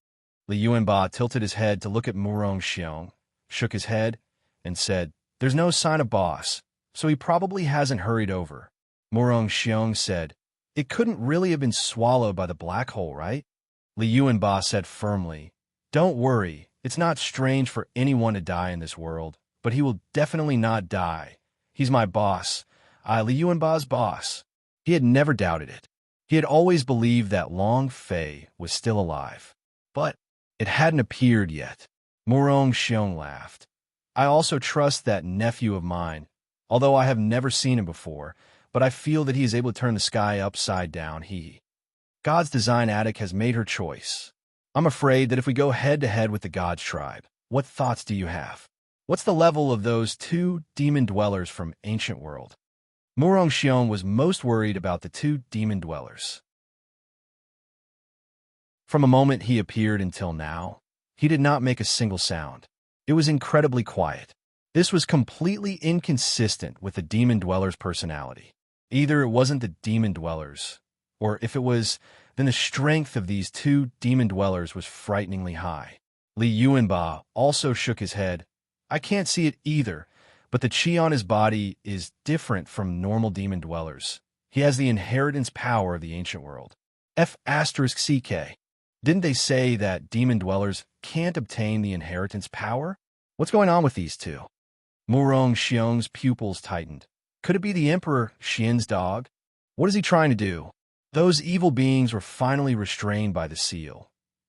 Li Yuanba tilted his head to look at Murong Xiong, shook his head, and said, There's no sign of boss, so he probably hasn't hurried over. Murong Xiong said, It couldn't really have been swallowed by the black hole, right? Li Yuanba said firmly, Don't worry, it's not strange for anyone to die in this world, but he will definitely not die. He's my boss. Li Yuanba's boss. He had never doubted it. He had always believed that Long Fei was still alive. But it hadn't appeared yet. Murong Xiong laughed. I also trust that nephew of mine, although I have never seen him before, but I feel that he is able to turn the sky upside down. God's design attic has made her choice. I'm afraid that if we go head-to-head with the God's tribe, what thoughts do you have? What's the level of those two demon dwellers from ancient world? Murong Xiong was most worried about the two demon dwellers. From a moment he appeared until now, he did not make a single sound. It was incredibly quiet. This was completely inconsistent with the demon dweller's personality. Either it wasn't the demon dwellers, or if it was, then the strength of these two demon dwellers was frighteningly high. Li Yuanba also shook his head. I can't see it either, but the chi on his body is different from normal demon dwellers. He has the inheritance power of the ancient world. F***CK. Didn't they say that demon dwellers can't obtain the inheritance power? What's going on with these two? Murong Xiong's pupils tightened. Could it be the Emperor Xian's dog? What is he trying to do? Those evil beings were finally restrained by the seal.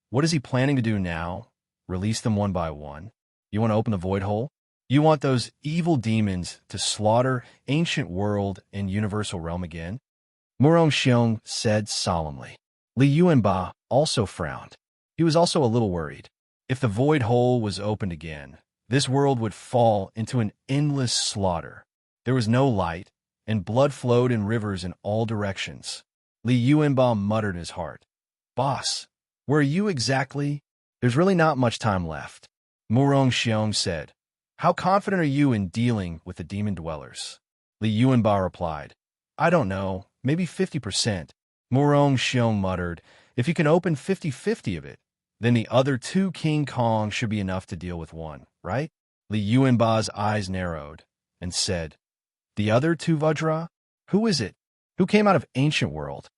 What is he planning to do now? Release them one by one? You want to open the void hole? You want those evil demons to slaughter ancient world and universal realm again? Murong Xiong said solemnly. Li Yuanba also frowned. He was also a little worried. If the void hole was opened again, this world would fall into an endless slaughter. There was no light, and blood flowed in rivers in all directions. Li Yuanba muttered in his heart, Boss, where are you exactly? There's really not much time left. Murong Xiong said. How confident are you in dealing with the demon dwellers? Li Yuanba replied. I don't know, maybe 50%. Murong Xiong muttered. If you can open 50-50 of it, then the other two King Kong should be enough to deal with one, right? Li Yuanba's eyes narrowed and said, The other two Vajra? Who is it? Who came out of ancient world?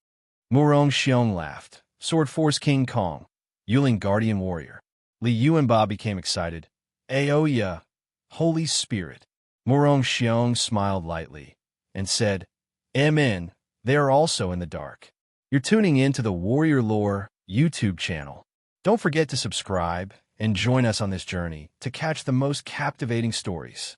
Murong Xiong laughed. Sword Force King Kong. Yuling Guardian Warrior. Li Yuanba became excited. Aoya, Holy Spirit. Murong Xiong smiled lightly and said, Amen, they are also in the dark. You're tuning in to the Warrior Lore YouTube channel. Don't forget to subscribe and join us on this journey to catch the most captivating stories.